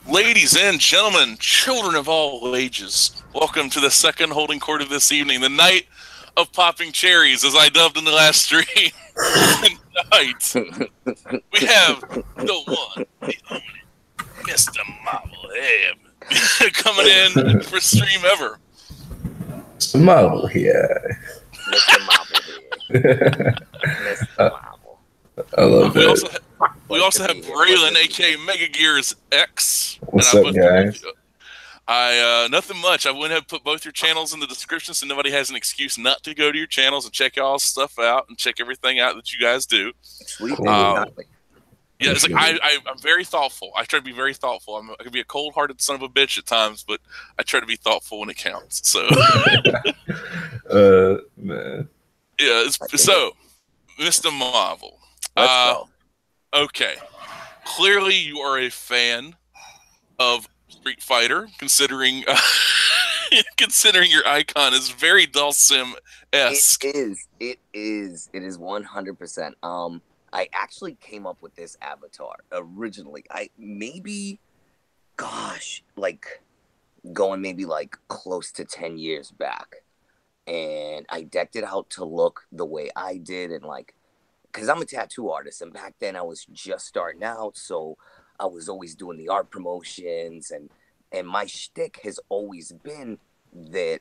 Ladies and gentlemen, children of all ages, welcome to the second holding court of this evening, the night of popping cherries, as I dubbed in the last stream. Tonight, we have the one, the only, Mr. Mahvel coming in for stream ever. Mr. Marvel here. Mr. Mahvel here. Mr. Mahvel. I love that. We also have Braylon, aka MegaGearsX. What's up, guys? Nothing much. I went ahead and put both your channels in the description so nobody has an excuse not to go to your channels and check y'all's stuff out and check everything out that you guys do. Sweet. Yeah, it's like I'm very thoughtful. I try to be very thoughtful. I can be a cold-hearted son of a bitch at times, but I try to be thoughtful when it counts. So, man. Yeah. So, Mr. Mahvel. Let's go. Okay. Clearly, you are a fan of Street Fighter, considering considering your icon is very Dhalsim-esque. It is 100%. I actually came up with this avatar originally. Going maybe like close to 10 years back. And I decked it out to look the way I did, and like, because I'm a tattoo artist, and back then I was just starting out, so I was always doing the art promotions, and my shtick has always been that,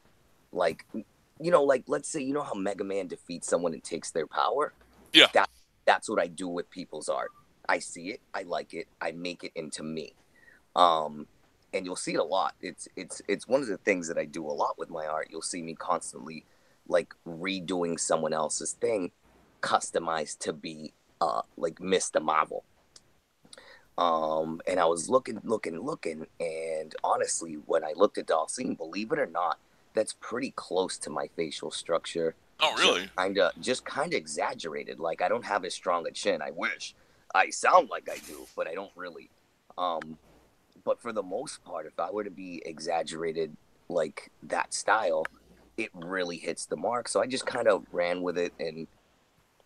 like, like, let's say, how Mega Man defeats someone and takes their power? Yeah. That's what I do with people's art. I see it, I like it, I make it into me. And you'll see it a lot. It's one of the things that I do a lot with my art. You'll see me constantly, like, redoing someone else's thing, customized to be like Mistah Mahvel. And I was looking, and honestly, when I looked at Dhalsim, believe it or not, that's pretty close to my facial structure. Oh, really? Just kind of exaggerated. Like, I don't have as strong a chin. I wish. I sound like I do, but I don't really. But for the most part, if I were to be exaggerated like that style, it really hits the mark. So I just kind of ran with it. And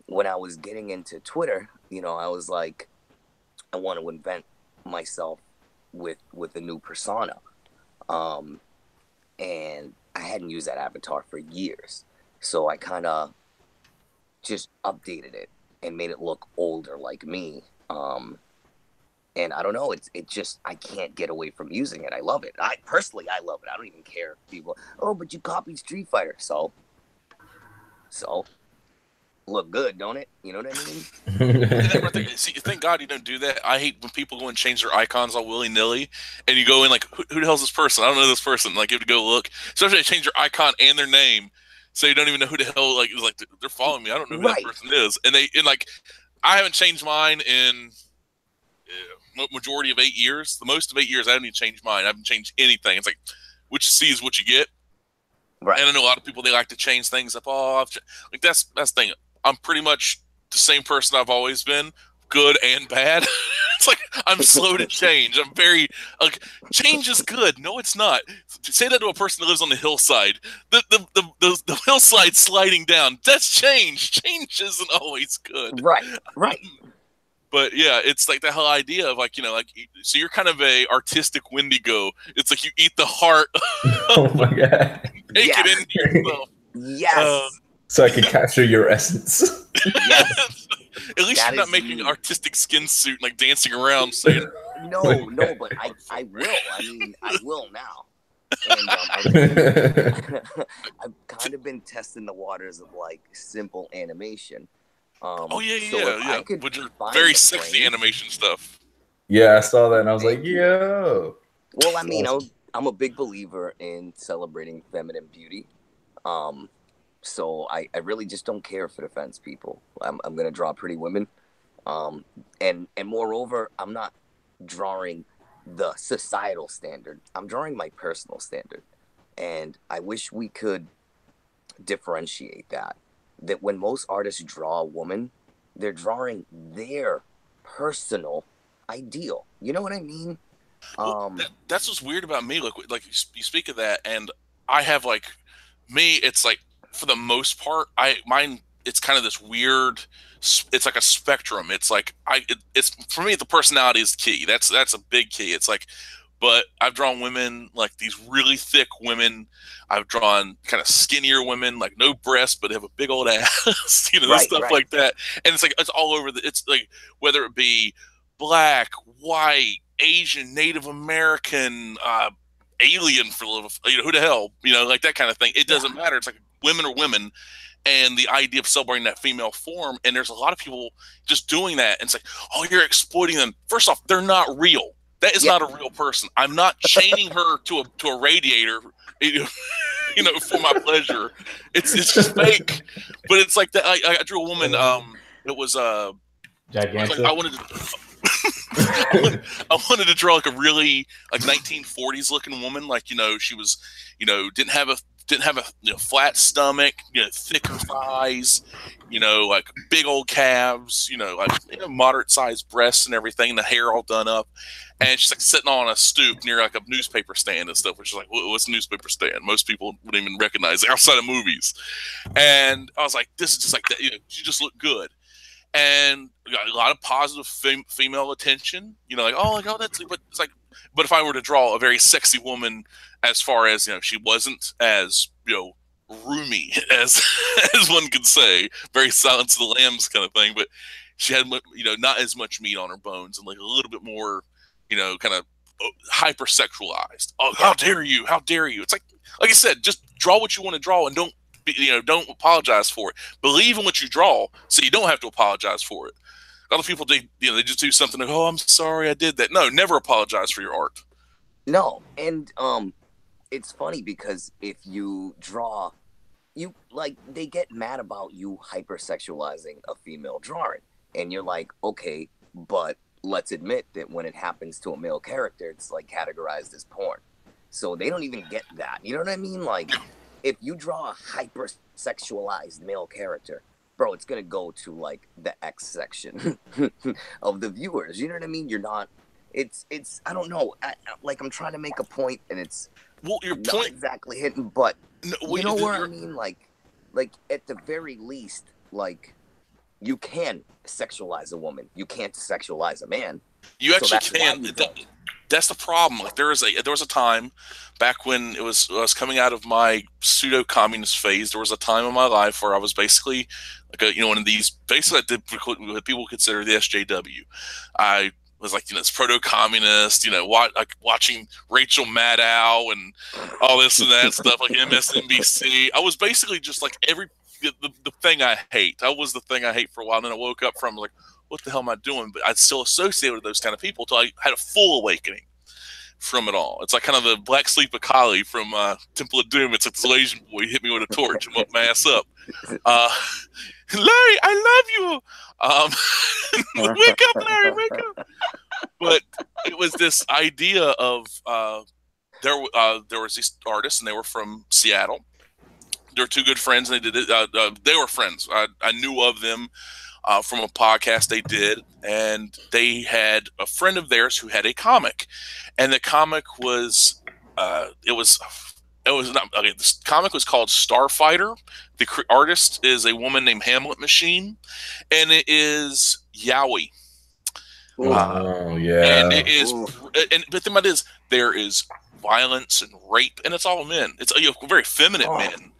when I was getting into Twitter, I was like, I want to invent myself with a new persona. And I hadn't used that avatar for years. So I kind of just updated it and made it look older like me. And I don't know, it just, I can't get away from using it. I love it. I love it. I don't even care if people, oh, but you copied Street Fighter. So look good, don't it? You know what I mean? See, thank God you don't do that. I hate when people go and change their icons all willy-nilly, and you go in like, who the hell's this person? I don't know this person. Like, you have to go look. Especially they change their icon and their name, so you don't even know who the hell, like, they're following me. I don't know who that person is. And I haven't changed mine in majority of 8 years. The most of 8 years, I haven't even changed mine. I haven't changed anything. It's like, what you see is what you get. Right. And I know a lot of people, they like to change things up. Oh, like that's the thing. I'm pretty much the same person I've always been, good and bad. It's like I'm slow to change. I'm very like, change is good. No, it's not. Say that to a person that lives on the hillside. The hillside sliding down. That's change. Change isn't always good. Right. But yeah, it's like the whole idea of like, so you're kind of a artistic Wendigo. It's like you eat the heart. Oh my God. Take it into yourself. Yes. So I can capture your essence. Yes. At least you're not making an artistic skin suit and like dancing around saying. No, but I will. I mean, I will now. And I've kind of been testing the waters of like simple animation. Yeah. With your very sexy animation stuff. Yeah, I saw that and I was like, yo. Well, I mean, I'm a big believer in celebrating feminine beauty. So I really just don't care if it offends people. I'm going to draw pretty women. And moreover, I'm not drawing the societal standard. I'm drawing my personal standard. And I wish we could differentiate that when most artists draw a woman, they're drawing their personal ideal. You know what I mean? That's what's weird about me. Like you speak of that, and I have like me. It's like for the most part, mine. It's kind of this weird. It's like a spectrum. It's like it's for me. The personality is key. That's a big key. It's like, But I've drawn women like these really thick women. I've drawn kind of skinnier women, like no breasts, but have a big old ass, Right, stuff right. like that. And it's like, it's all over it's like, whether it be black, white, Asian, Native American, alien for who the hell, like that kind of thing. It doesn't matter. It's like women are women. And the idea of celebrating that female form, and there's a lot of people just doing that, and it's like, oh, you're exploiting them. First off, they're not real. That is not a real person. I'm not chaining her to a radiator, for my pleasure. It's just fake. But it's like that. I drew a woman. It was gigantic. I wanted to. I wanted to draw like a really 1940s looking woman, like she was, didn't have a flat stomach, thicker thighs, like big old calves, moderate sized breasts and everything, the hair all done up, and she's like sitting on a stoop near like a newspaper stand and stuff, which is like, what's a newspaper stand? Most people wouldn't even recognize it outside of movies. And I was like, this is just like that. She just looked good. And we got a lot of positive female attention, that's, but it's like, but if I were to draw a very sexy woman, as far as, she wasn't as, roomy as one could say, very Silence of the Lambs kind of thing, but she had, not as much meat on her bones and like a little bit more, kind of hypersexualized. Oh, how dare you? How dare you? It's like I said, just draw what you want to draw and don't apologize for it. Believe in what you draw, so you don't have to apologize for it. Other people, they just do something like, oh, I'm sorry I did that. No, never apologize for your art. No, and it's funny because if you draw, they get mad about you hypersexualizing a female drawing, and you're like, okay, but let's admit that when it happens to a male character, it's like categorized as porn. So they don't even get that. You know what I mean? Like, if you draw a hypersexualized male character, bro, it's gonna go to like the X section of the viewers. You know what I mean? You're not. It's. I don't know. I'm trying to make a point, and it's your not point exactly hitting, but no, you know what I mean? Like at the very least, like you can sexualize a woman. You can't sexualize a man. You actually can. That's the problem. Like there was a time back when I was coming out of my pseudo-communist phase. There was a time in my life where I was basically like one of these. Basically, I did what people consider the SJW. I was like this proto-communist. Watching Rachel Maddow and all this and that stuff, like MSNBC. I was basically just like the thing I hate. I was the thing I hate for a while. And then I woke up from like, what the hell am I doing? But I'd still associate with those kind of people until I had a full awakening from it all. It's like kind of the Black Sleep of Kali from Temple of Doom. It's like this Asian boy hit me with a torch and woke my ass up. Larry, I love you. Wake up, Larry, wake up. But it was this idea of there was these artists, and they were from Seattle. They were two good friends, and they did it. They were friends. I knew of them from a podcast they did, and they had a friend of theirs who had a comic, and the comic was this comic was called Starfighter. The artist is a woman named Hamlet Machine, and it is yaoi. Oh yeah, and it is, but the thing is, there is violence and rape, and it's all men. It's very feminine men.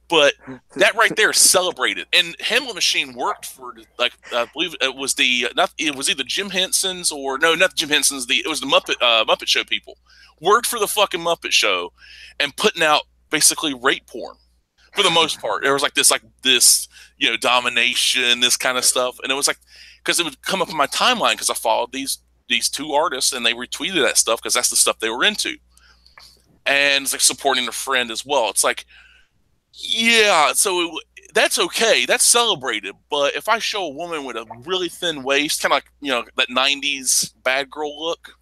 But that right there is celebrated. And Hamlet Machine worked for, like, I believe it was it was either Jim Henson's or no, not Jim Henson's. It was the Muppet Show people worked for the fucking Muppet Show and putting out basically rape porn for the most part. There was like this domination, this kind of stuff, and it was like because it would come up in my timeline because I followed these two artists and they retweeted that stuff because that's the stuff they were into, and it's like supporting a friend as well. It's like. Yeah, so that's okay. That's celebrated. But if I show a woman with a really thin waist, kind of like, that 90s bad girl look,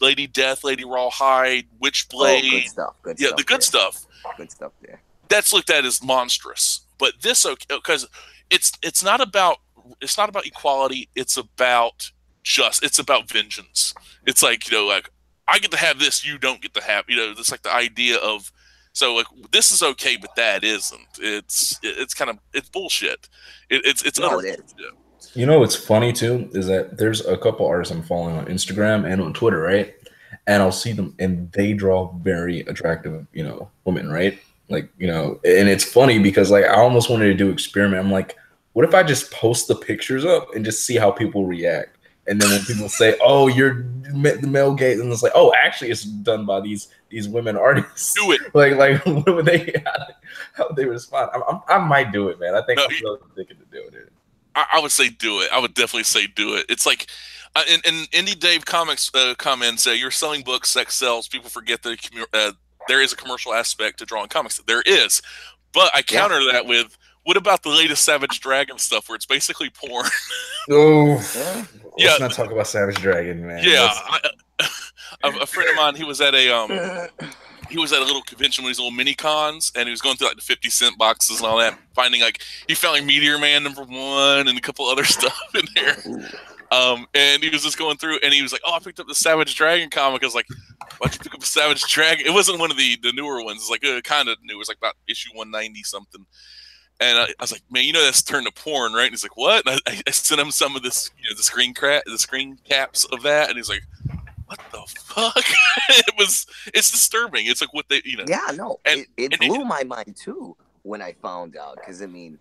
Lady Death, Lady Rawhide, Witchblade. Good stuff. Good yeah, stuff the good there. stuff. Good stuff there. That's looked at as monstrous. But this, because it's not about equality. It's about vengeance. It's like, like I get to have this, you don't get to have, it's like the idea of, so like this is okay, but that isn't. It's kind of bullshit. It's No, utter it is. You know what's funny too is that there's a couple artists I'm following on Instagram and on Twitter, right? and I'll see them, and they draw very attractive, women, right? Like, and it's funny because like I almost wanted to do an experiment. I'm like, what if I just post the pictures up and just see how people react? And then when people say, "Oh, you're the male gaze," and it's like, "Oh, actually, it's done by these women artists." Do it. Like what would they? How would they respond? I might do it, man. I think No, I'm really thinking to do it. I would say do it. I would definitely say do it. It's like, in Indie Dave Comics comments, you're selling books, sex sells. People forget that there is a commercial aspect to drawing comics. There is, but I counter that with, what about the latest Savage Dragon stuff where it's basically porn? Let's not talk about Savage Dragon, man. Yeah, a friend of mine, he was at a little convention with these little mini cons, and he was going through like the 50-cent boxes and all that, finding like he found like Meteor Man #1 and a couple other stuff in there. And he was just going through, and he was like, "Oh, I picked up the Savage Dragon comic." I was like, "Why'd you pick up a Savage Dragon?" It wasn't one of the newer ones. It's like kind of new. It was like about issue 190 something. And I was like, "Man, that's turned to porn, right?" And he's like, "What?" And I sent him some of this, the screen caps of that, and he's like, "What the fuck?" It's disturbing. It's like what they, Yeah, no, it blew my mind too when I found out, because I mean,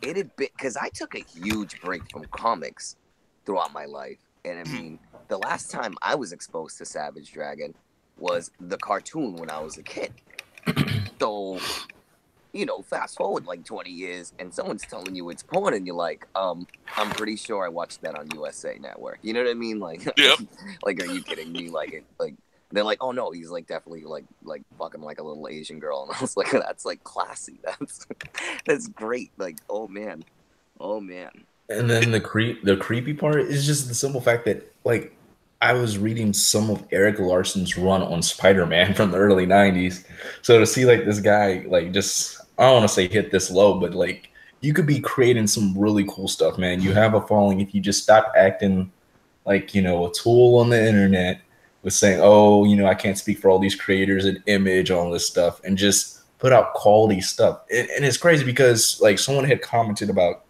it had been, because I took a huge break from comics throughout my life, and I mean, the last time I was exposed to Savage Dragon was the cartoon when I was a kid. So, fast forward like 20 years, and someone's telling you it's porn, and you're like, I'm pretty sure I watched that on USA Network. You know what I mean? Like, yep. Like, are you kidding me? Like, they're like, oh no, he's like definitely like fucking like a little Asian girl, and I was like, that's like classy. That's great. Like, oh man. And then the creepy part is just the simple fact that like I was reading some of Eric Larson's run on Spider-Man from the early 90s. So to see like this guy like just, I don't want to say hit this low, but like you could be creating some really cool stuff, man. You have a following if you just stop acting like, a tool on the internet with saying, "Oh, I can't speak for all these creators and image, all this stuff," and just put out quality stuff. And it's crazy because like someone had commented about,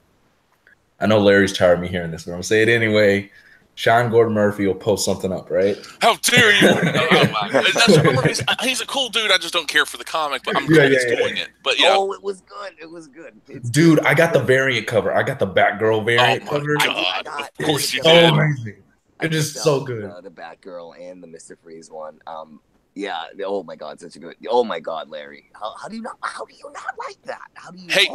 I know Larry's tired of me hearing this, but I'm gonna say it anyway. Sean Gordon Murphy will post something up, right? How dare you? He's a cool dude. I just don't care for the comic, but I'm glad he's doing it. But yeah. Oh, it was good. Dude, I got the variant cover. I got the Batgirl variant cover. God. Of course you so did. Amazing. It is so good. The Batgirl and the Mr. Freeze one. Yeah. Oh my God, such a good. Oh my God, Larry. How do you not like that? How do you? Hey,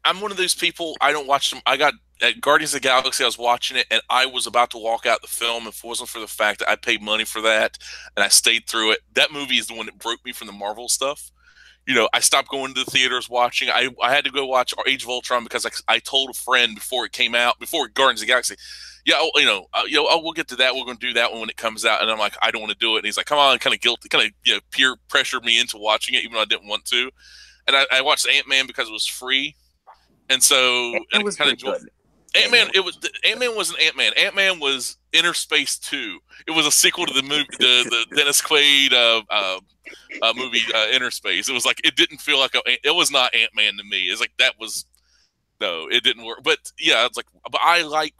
I'm one of those people. I don't watch them. I got at Guardians of the Galaxy. I was watching it, and I was about to walk out the film. If it wasn't for the fact that I paid money for that, and I stayed through it, that movie is the one that broke me from the Marvel stuff. I stopped going to the theaters watching. I had to go watch Age of Ultron because I told a friend before it came out, before Guardians of the Galaxy, we'll get to that. We're going to do that one when it comes out. And I'm like, I don't want to do it. And he's like, come on, kind of guilty, kind of peer pressured me into watching it, even though I didn't want to. And I watched Ant-Man because it was free. And so it was kind of good. Ant-Man wasn't Ant-Man. Ant-Man was Inner Space 2. It was a sequel to the movie, the Dennis Quaid movie Inner Space. It was like, it didn't feel like it was not Ant-Man to me. It's like no, it didn't work. But yeah, it's like, but I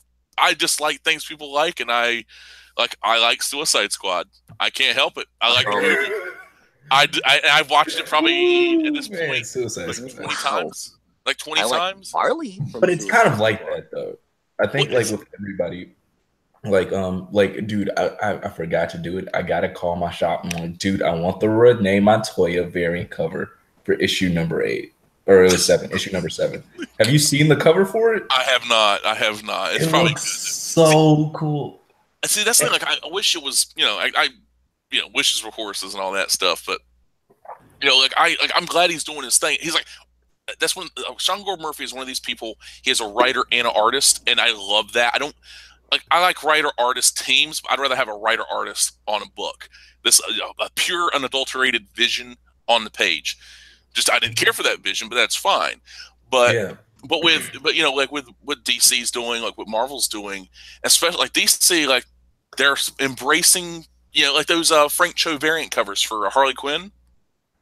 just like things people like, and I like Suicide Squad. I can't help it. I like the movie. I've watched it probably at this point like 20 times. Like 20 times. Farley, but it's kind of like that though. I think like with everybody, like dude, I forgot to do it. I gotta call my shop. I'm like, dude, I want the Renee Montoya variant cover for issue number 8. Or it was 7, issue number 7. Have you seen the cover for it? I have not. It's probably so cool. See, that's the thing. Like, I wish it was. I wishes were horses and all that stuff. But I'm glad he's doing his thing. He's like, that's when Sean Gordon Murphy is one of these people. He is a writer and an artist, and I love that. I like writer artist teams, but I'd rather have a writer artist on a book. This a pure, unadulterated vision on the page. Just I didn't care for that vision, but that's fine. But with what DC's doing, like what Marvel's doing, especially like DC, like they're embracing like those Frank Cho variant covers for Harley Quinn.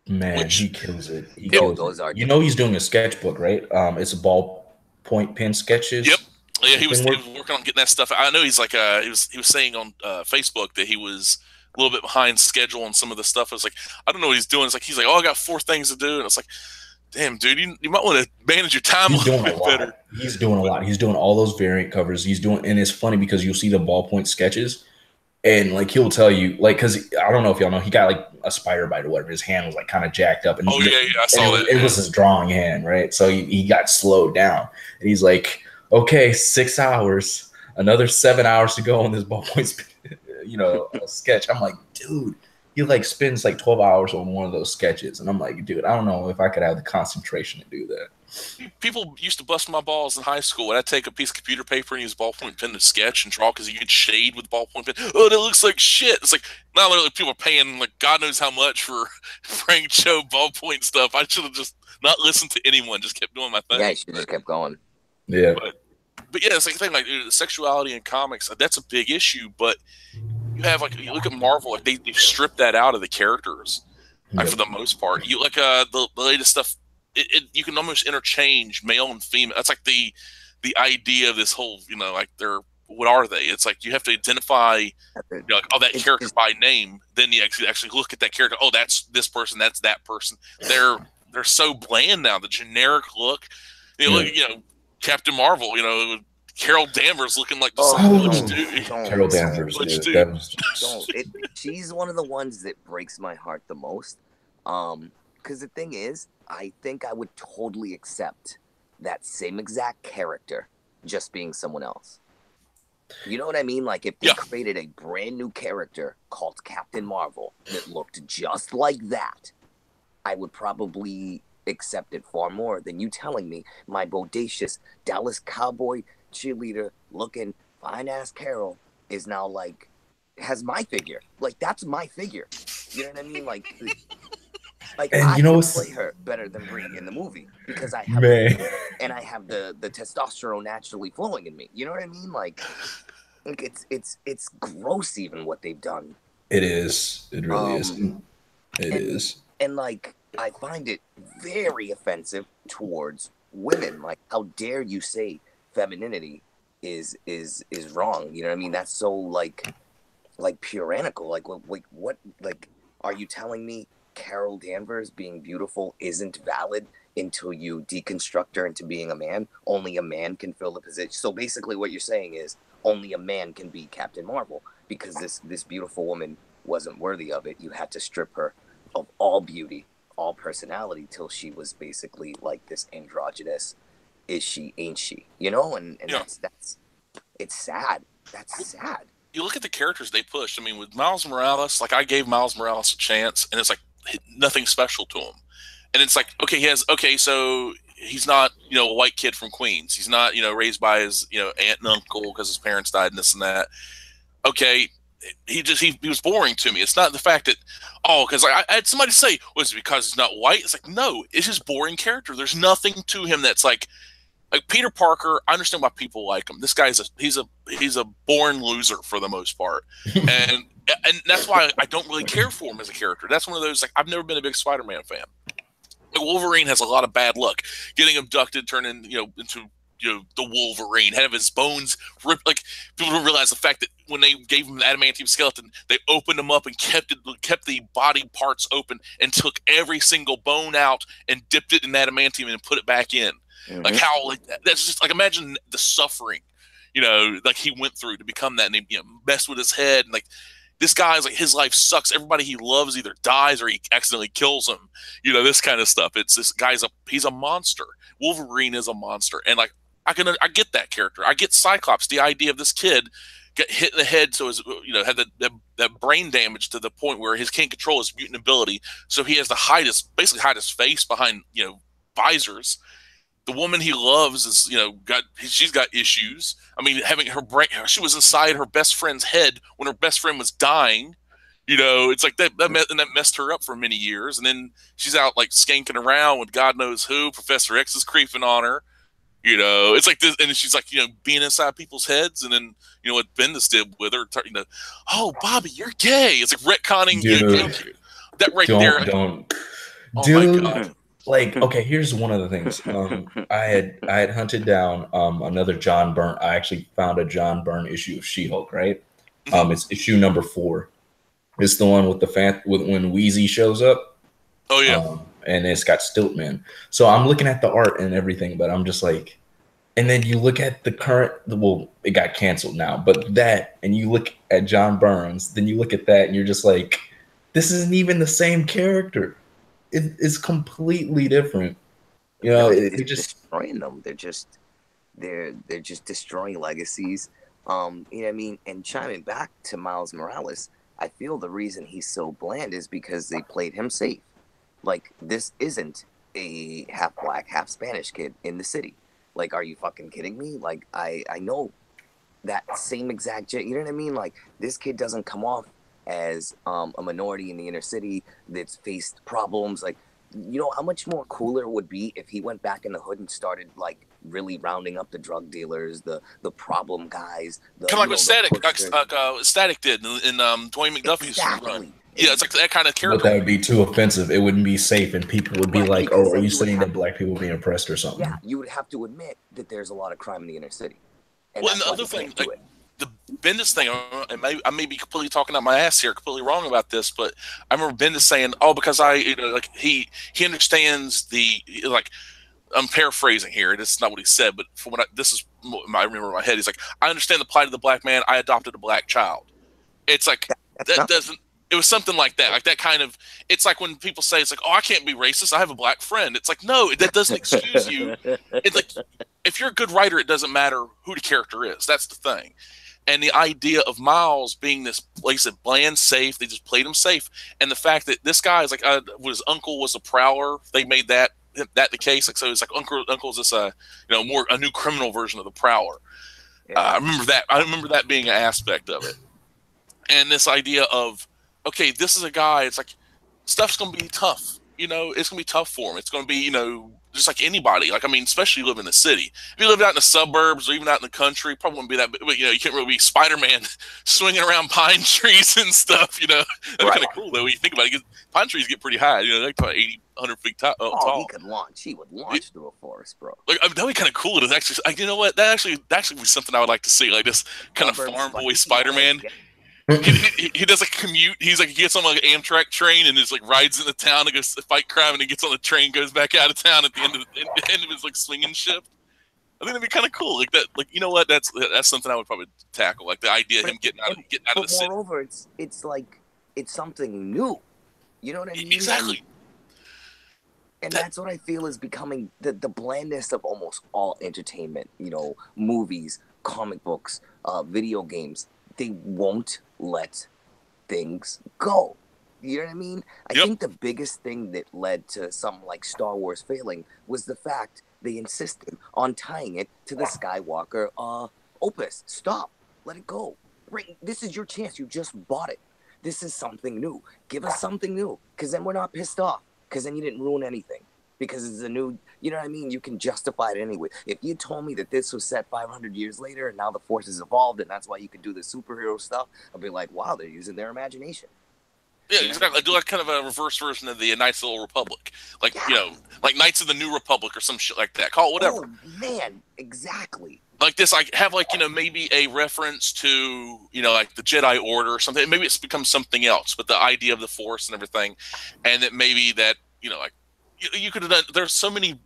Man, he kills it. He's doing a sketchbook, right? It's a ballpoint pen sketches. Yep. Yeah, he was working on getting that stuff. I know he's like he was saying on Facebook that he was a little bit behind schedule on some of the stuff. I was like, I don't know what he's doing. It's like he's like, oh, I got 4 things to do, and it's like, damn, dude, you might want to manage your time a little bit better. He's doing a lot. He's doing all those variant covers. He's doing, and it's funny because you'll see the ballpoint sketches, and like he'll tell you, like, because I don't know if y'all know, he got like a spider bite or whatever. His hand was like kind of jacked up, and I saw that. It was his drawing hand, right? So he got slowed down, and he's like, okay, 6 hours, another 7 hours to go on this ballpoint, sketch. I'm like, dude. He like spends like 12 hours on one of those sketches, and I'm like, dude, I don't know if I could have the concentration to do that. People used to bust my balls in high school when I'd take a piece of computer paper and use a ballpoint pen to sketch and draw because you could shade with ballpoint pen. Oh, that looks like shit. It's like now literally people are paying like God knows how much for Frank Cho ballpoint stuff. I should have just not listened to anyone, just kept doing my thing. Yeah, you should just kept going. Yeah, but yeah, it's like the thing, like sexuality in comics. That's a big issue, but. You have like you look at Marvel, like they stripped that out of the characters, like, for the most part. You like the latest stuff. You can almost interchange male and female. That's like the idea of this whole, like what are they? It's like you have to identify, like, oh, that character by name. Then you actually look at that character. Oh, that's this person. That's that person. They're so bland now. The generic look. Look, Captain Marvel. Carol Danvers looking like Carol Danvers. She's one of the ones that breaks my heart the most. Because the thing is, I think I would totally accept that same exact character just being someone else. You know what I mean? Like if they created a brand new character called Captain Marvel that looked just like that, I would probably accept it far more than you telling me my bodacious Dallas Cowboy cheerleader looking fine ass Carol is now like has my figure. Like that's my figure. You know what I mean? Like and I can play her better than Brie in the movie because I have and I have the testosterone naturally flowing in me. You know what I mean? Like it's gross even what they've done. It is. It really is. It is. And like I find it very offensive towards women. Like how dare you say femininity is wrong? You know what I mean? That's so like puritanical. Like what like are you telling me Carol Danvers being beautiful isn't valid until you deconstruct her into being a man? Only a man can fill the position. So basically what you're saying is only a man can be Captain Marvel because this beautiful woman wasn't worthy of it. You had to strip her of all beauty, all personality till she was basically like this androgynous is she, ain't she? And that's it's sad. That's sad. You look at the characters they pushed. I mean, with Miles Morales, like I gave Miles Morales a chance, and it's like nothing special to him. And it's like, okay, so he's not, a white kid from Queens. He's not, raised by his, aunt and uncle because his parents died and this and that. Okay, he was boring to me. It's not the fact that, because I had somebody say, was it because he's not white? It's like, no, it's his boring character. There's nothing to him that's like Peter Parker. I understand why people like him. This guy's he's a born loser for the most part, and that's why I don't really care for him as a character. That's one of those, like, I've never been a big Spider-Man fan. Like, Wolverine has a lot of bad luck, getting abducted, turning into the Wolverine, have his bones ripped. Like, people don't realize the fact that when they gave him the adamantium skeleton, they opened him up and kept the body parts open and took every single bone out and dipped it in adamantium and put it back in. Mm-hmm. Like how, like, that's just like, imagine the suffering, like he went through to become that, and he messed with his head, and like this guy's like, his life sucks. Everybody he loves either dies or he accidentally kills him. This kind of stuff. It's this guy's he's a monster. Wolverine is a monster, and like I get that character. I get Cyclops. The idea of this kid got hit in the head, so his had that brain damage to the point where he can't control his mutant ability, so he has to basically hide his face behind visors. The woman he loves is, she's got issues. I mean, having her brain, she was inside her best friend's head when her best friend was dying. It's like that messed her up for many years. And then she's out like skanking around with God knows who. Professor X is creeping on her. It's like this, and she's like, being inside people's heads. And then, what Bendis did with her, oh, Bobby, you're gay. It's like retconning. That right there. Don't. Oh Dude. my God. like, okay, here's one of the things. I had hunted down another John Byrne. I actually found a John Byrne issue of She-Hulk, right? It's issue number 4. It's the one with the with when Wheezy shows up. Oh yeah. And it's got Stiltman. So I'm looking at the art and everything, but I'm just like, and then you look at the current, well, it got canceled now, but that, and you look at John Burns, then you look at that and you're just like, this isn't even the same character. It's completely different. You know, they're just destroying them. They're just destroying legacies. You know what I mean? And chiming back to Miles Morales, I feel the reason he's so bland is because they played him safe. Like, this isn't a half black, half Spanish kid in the city. Like, are you fucking kidding me? Like, I know that same exact, you know what I mean? Like, this kid doesn't come off as a minority in the inner city that's faced problems. Like, you know how much more cooler it would be if he went back in the hood and started, like, really rounding up the drug dealers, the problem guys. Kind of like what Static did in Dwayne McDuffie's run. Yeah, it's like that kind of character. But that would be too offensive. It wouldn't be safe, and people would be like, "Oh, are you saying that black people being oppressed or something?" Yeah, you would have to admit that there's a lot of crime in the inner city. And the other thing, like, the Bendis thing, I may be completely talking out my ass here, completely wrong about this, but I remember Bendis saying, "Oh, because like he understands the, like." I'm paraphrasing here. This is not what he said, but from what I remember in my head. He's like, I understand the plight of the black man. I adopted a black child. It's like that doesn't. It was something like that. Like that kind of. It's like when people say, it's like, oh, I can't be racist. I have a black friend. It's like, no, that doesn't excuse you. It's like, if you're a good writer, it doesn't matter who the character is. That's the thing. And the idea of Miles being this place that bland, safe, they just played him safe, and the fact that this guy is like, his uncle was a prowler. They made that the case. Like, so it's like uncle's this more a new criminal version of the prowler. Yeah. I remember that being an aspect of it, and this idea of, okay, this is a guy. It's like, stuff's gonna be tough. It's gonna be tough for him. It's gonna be just like anybody. Like, I mean, especially you live in the city. If you lived out in the suburbs or even out in the country, probably wouldn't be that. But you can't really be Spider-Man swinging around pine trees and stuff. That's kind of cool though when you think about it. Pine trees get pretty high. They're about 80, 100 feet tall. He could launch. He would launch through a forest, bro. Like, that'd be kind of cool. It is actually. You know what? That actually be something I would like to see. Like this kind of farm boy Spider-Man. He does a commute. He's like, he gets on like an Amtrak train and is like rides into town to go fight crime, and he gets on the train, goes back out of town at the end of his like swinging shift. I think that'd be kind of cool. Like that. Like, you know what? That's something I would probably tackle. Like the idea of him getting out of the city. But moreover, it's like it's something new. You know what I mean? Exactly. And that's what I feel is becoming the blandest of almost all entertainment. Movies, comic books, video games. They won't let things go. You know what I mean? I think the biggest thing that led to something like Star Wars failing was the fact they insisted on tying it to the Skywalker opus. Stop. Let it go. This is your chance. You just bought it. This is something new. Give us something new, because then we're not pissed off, because then you didn't ruin anything. Because it's a new, you know what I mean? You can justify it anyway. If you told me that this was set 500 years later and now the Force has evolved and that's why you could do the superhero stuff, I'd be like, wow, they're using their imagination. Yeah, exactly. I do like kind of a reverse version of the Knights of the Old Republic. Like, like Knights of the New Republic or some shit like that. Call it whatever. Oh, man, exactly. Like this, like have like, maybe a reference to, like the Jedi Order or something. Maybe it's become something else, but the idea of the Force and everything. And that maybe that, like, you could have done. There's so many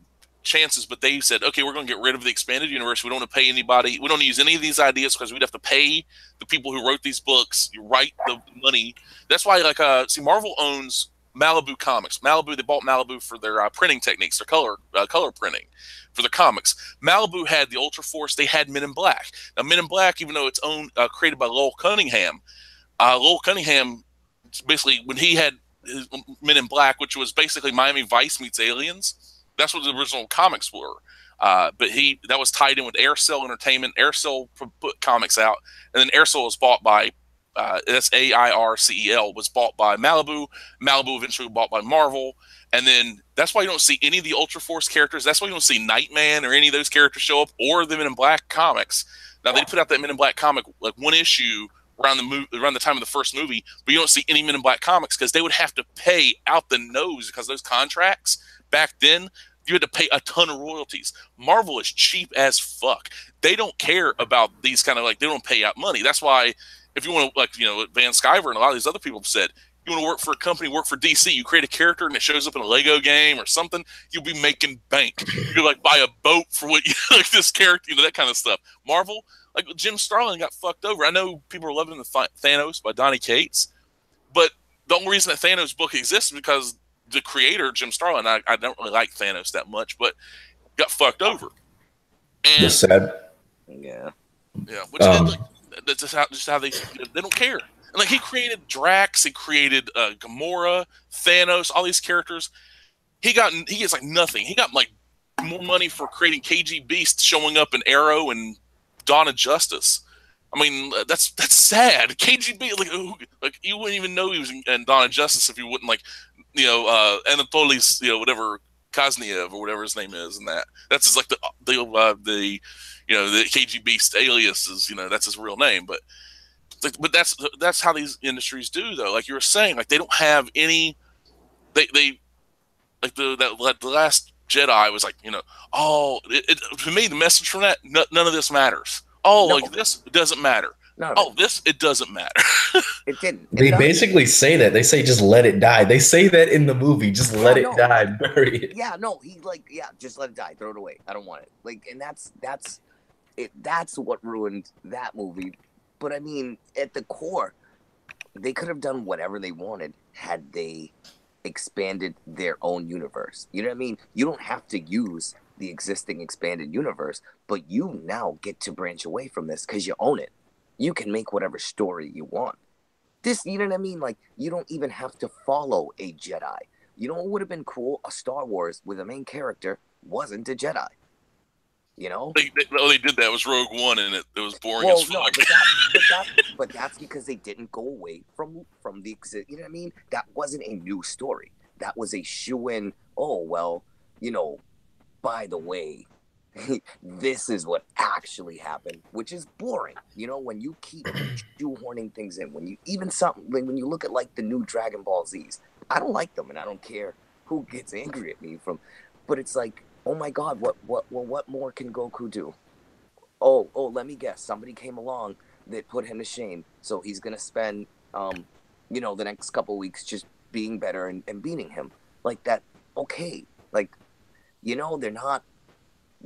chances, but they said, okay, we're going to get rid of the expanded universe. We don't want to pay anybody. We don't use any of these ideas because we'd have to pay the people who wrote these books. You write the money. That's why, like, Marvel owns Malibu Comics. They bought Malibu for their printing techniques, their color printing for the comics. Malibu had the Ultra Force. They had Men in Black. Now, Men in Black, even though it's created by Lowell Cunningham, basically when he had Men in Black, which was basically Miami Vice meets Aliens. That's what the original comics were. But that was tied in with Aircell Entertainment. Aircell put comics out, and then Aircell was bought by that's AIRCEL, was bought by Malibu. Malibu eventually bought by Marvel, and then that's why you don't see any of the Ultra Force characters. That's why you don't see Nightman or any of those characters show up, or the Men in Black comics. Now they put out that Men in Black comic like one issue around the time of the first movie, but you don't see any Men in Black comics because they would have to pay out the nose because those contracts back then you had to pay a ton of royalties. Marvel is cheap as fuck. They don't care about these kind of they don't pay out money. That's why if you want to Van Sciver and a lot of these other people have said, you want to work for a company, work for DC, you create a character and it shows up in a Lego game or something, you'll be making bank. You could buy a boat for what you this character, that kind of stuff. Marvel, Jim Starlin got fucked over. I know people are loving the Thanos by Donny Cates, but the only reason that Thanos book exists is because the creator, Jim Starlin, I don't really like Thanos that much, but got fucked over. And that's sad. Yeah. Which that's just how they don't care. And he created Drax, he created Gamora, Thanos, all these characters. He gets nothing. He got more money for creating KG Beast showing up in Arrow and Dawn of Justice. I mean, that's sad. KGB, you wouldn't even know he was in Dawn of Justice if you wouldn't Anatoly, whatever Kazniev or whatever his name is, and that's his the KGB alias is, that's his real name. But that's how these industries do, though. Like you were saying, they don't have any. They the Last Jedi was to me the message from that, none of this matters. This doesn't matter. No. It doesn't matter. It didn't. They basically say that. They say just let it die. They say that in the movie. Just let it die. Bury it. Yeah, no. He's just let it die. Throw it away. I don't want it. And that's it. That's what ruined that movie. But I mean, at the core, they could have done whatever they wanted had they expanded their own universe. You know what I mean? You don't have to use the existing expanded universe, but you now get to branch away from this because you own it. You can make whatever story you want. You know what I mean? You don't even have to follow a Jedi. You know what would have been cool? A Star Wars where the main character wasn't a Jedi. They did that. It was Rogue One, and it was boring as fuck. But that's because they didn't go away from the exist. You know what I mean? That wasn't a new story. That was a shoe-in. Oh well, by the way, this is what actually happened, which is boring. When you keep shoehorning things in, when you when you look at the new Dragon Ball Zs, I don't like them, and I don't care who gets angry at me but it's oh my God, what more can Goku do? Oh, let me guess. Somebody came along that put him to shame, so he's gonna spend the next couple weeks just being better and beating him that. Okay,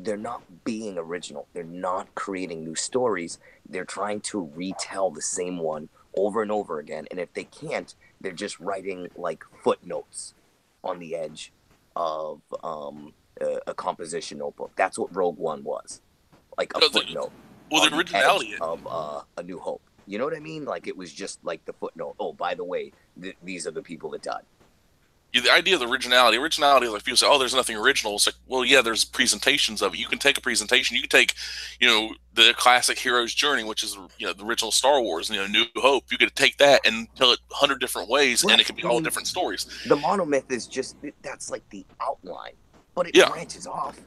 they're not being original. They're not creating new stories. They're trying to retell the same one over and over again. And if they can't, they're just writing footnotes on the edge of a composition notebook. That's what Rogue One was. A footnote. The originality of A New Hope. You know what I mean? It was just the footnote. Oh, by the way, these are the people that died. The idea of the originality, people say, "Oh, there's nothing original." It's well, yeah, there's presentations of it. You can take a presentation. You can take, the classic hero's journey, which is the original Star Wars, New Hope. You could take that and tell it 100 different ways, and it could be all different stories. The monomyth is just that's the outline, but it branches off.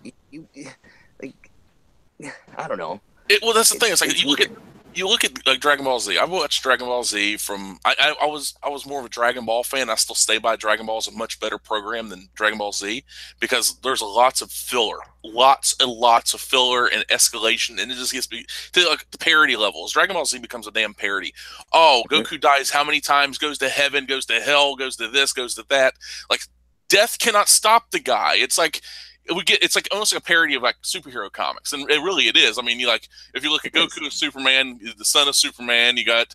I don't know. That's the thing. It's you look at Dragon Ball Z. I watched Dragon Ball Z from I was more of a Dragon Ball fan. I still stay by Dragon Ball is a much better program than Dragon Ball Z because there's lots of filler, lots and lots of filler and escalation, and it just gets to the parody levels. Dragon Ball Z becomes a damn parody. Oh, Goku dies how many times? Goes to heaven, goes to hell, goes to this, goes to that. Death cannot stop the guy. It's it's almost like a parody of superhero comics, and it is. I mean, if you look at Goku as Superman, the son of Superman, you got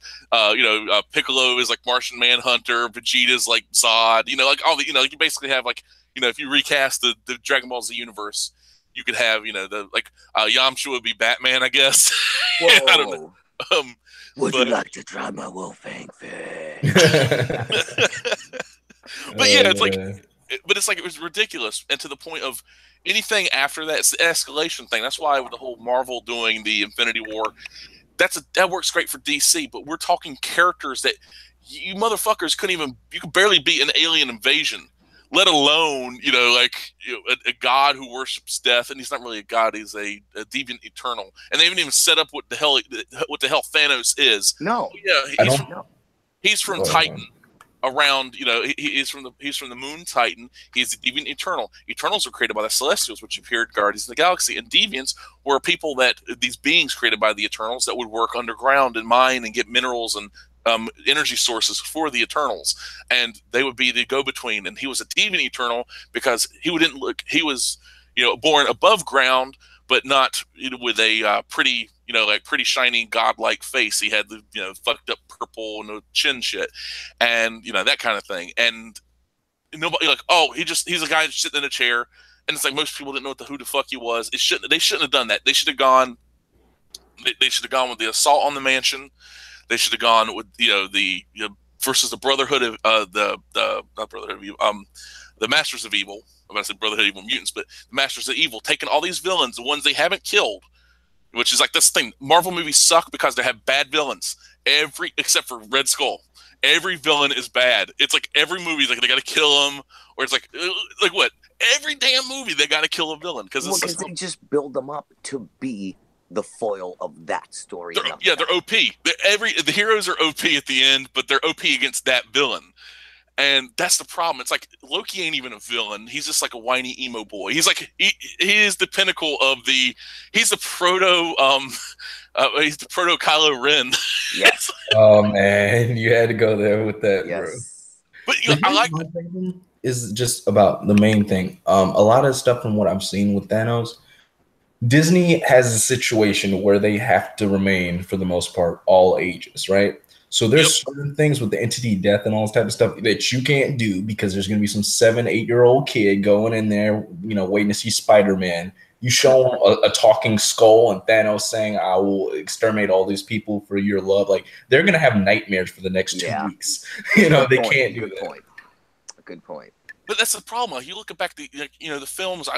Piccolo is Martian Manhunter, Vegeta's Zod, all the you basically have if you recast the Dragon Ball Z universe, you could have Yamcha would be Batman, I guess. I don't know. Would you like to try my Wolfang thing? But yeah, it's it was ridiculous, and to the point of anything after that, it's the escalation thing. That's why with the whole Marvel doing the Infinity War, that works great for DC. But we're talking characters that you motherfuckers you could barely beat an alien invasion. let alone a god who worships death, and he's not really a god; he's a deviant eternal. And they haven't even set up what the hell Thanos is. No, yeah, he's from Titan. Around, he's from the moon Titan. He's a deviant eternal. Eternals were created by the Celestials, which appeared Guardians of the Galaxy, and deviants were people these beings created by the Eternals that would work underground and mine and get minerals and energy sources for the Eternals, and they would be the go-between. And he was a deviant eternal because he was born above ground, but not with a pretty pretty shiny godlike face. He had the fucked up purple and chin shit, and that kind of thing. And nobody he's a guy sitting in a chair, and it's like most people didn't know who the fuck he was. They shouldn't have done that. They should have gone. They should have gone with the assault on the mansion. They should have gone with versus the Brotherhood of not Brotherhood of Evil, the Masters of Evil. I'm about to say Brotherhood of Evil Mutants, but the Masters of Evil, taking all these villains, the ones they haven't killed, which is like this thing. Marvel movies suck because they have bad villains. Except for Red Skull, every villain is bad. It's like every movie, like they got to kill him, or it's like what? Every damn movie they got to kill a villain because they just build them up to be the foil of that story. They're OP. The heroes are OP at the end, but they're OP against that villain. And that's the problem. It's like Loki ain't even a villain. He's just like a whiny emo boy. He's like he is the pinnacle of he's the proto Kylo Ren. Yes. Oh man, you had to go there with that, yes. Bro. But I like is just about the main thing. A lot of stuff from what I've seen with Thanos, Disney has a situation where they have to remain, for the most part, all ages, right? So there's certain things with the entity death and all this type of stuff that you can't do because there's going to be some 7-8-year-old kid going in there, waiting to see Spider-Man. You show him a talking skull and Thanos saying, "I will exterminate all these people for your love." Like, they're going to have nightmares for the next 2 weeks. They can't do that. Good point. But that's the problem. You look back the films.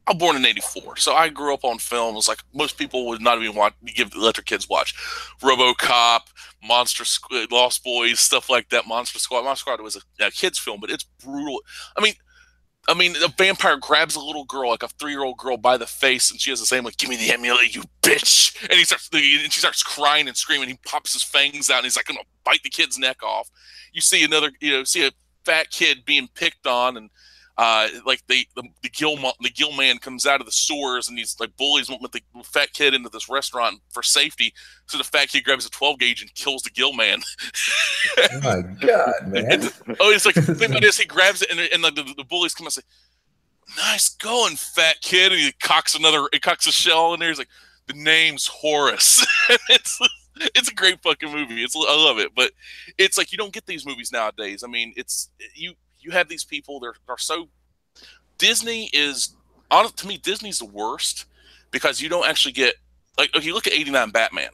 I'm born in '84, so I grew up on films like most people would not even let their kids watch. RoboCop, Lost Boys, stuff like that. Monster Squad. Monster Squad was a kids film, but it's brutal. I mean, a vampire grabs a little girl, like a 3-year-old girl, by the face, and she has the same, like, "Give me the amulet, you bitch!" And she starts crying and screaming. He pops his fangs out, and he's like, "I'm gonna bite the kid's neck off." You see see a fat kid being picked on, and like the Gill man comes out of the sewers, and he's like bullies won't let the fat kid into this restaurant for safety. So the fat kid grabs a 12 gauge and kills the Gill man. Oh my god, man! It's like the thing about this, he grabs it, and like the bullies come and say, "Nice going, fat kid," and he cocks a shell in there. He's like, "The name's Horace." It's a great fucking movie. I love it, but it's like you don't get these movies nowadays. I mean, you have these people that are so. Disney is, to me, Disney's the worst because you don't actually get, like, if you look at '89 Batman,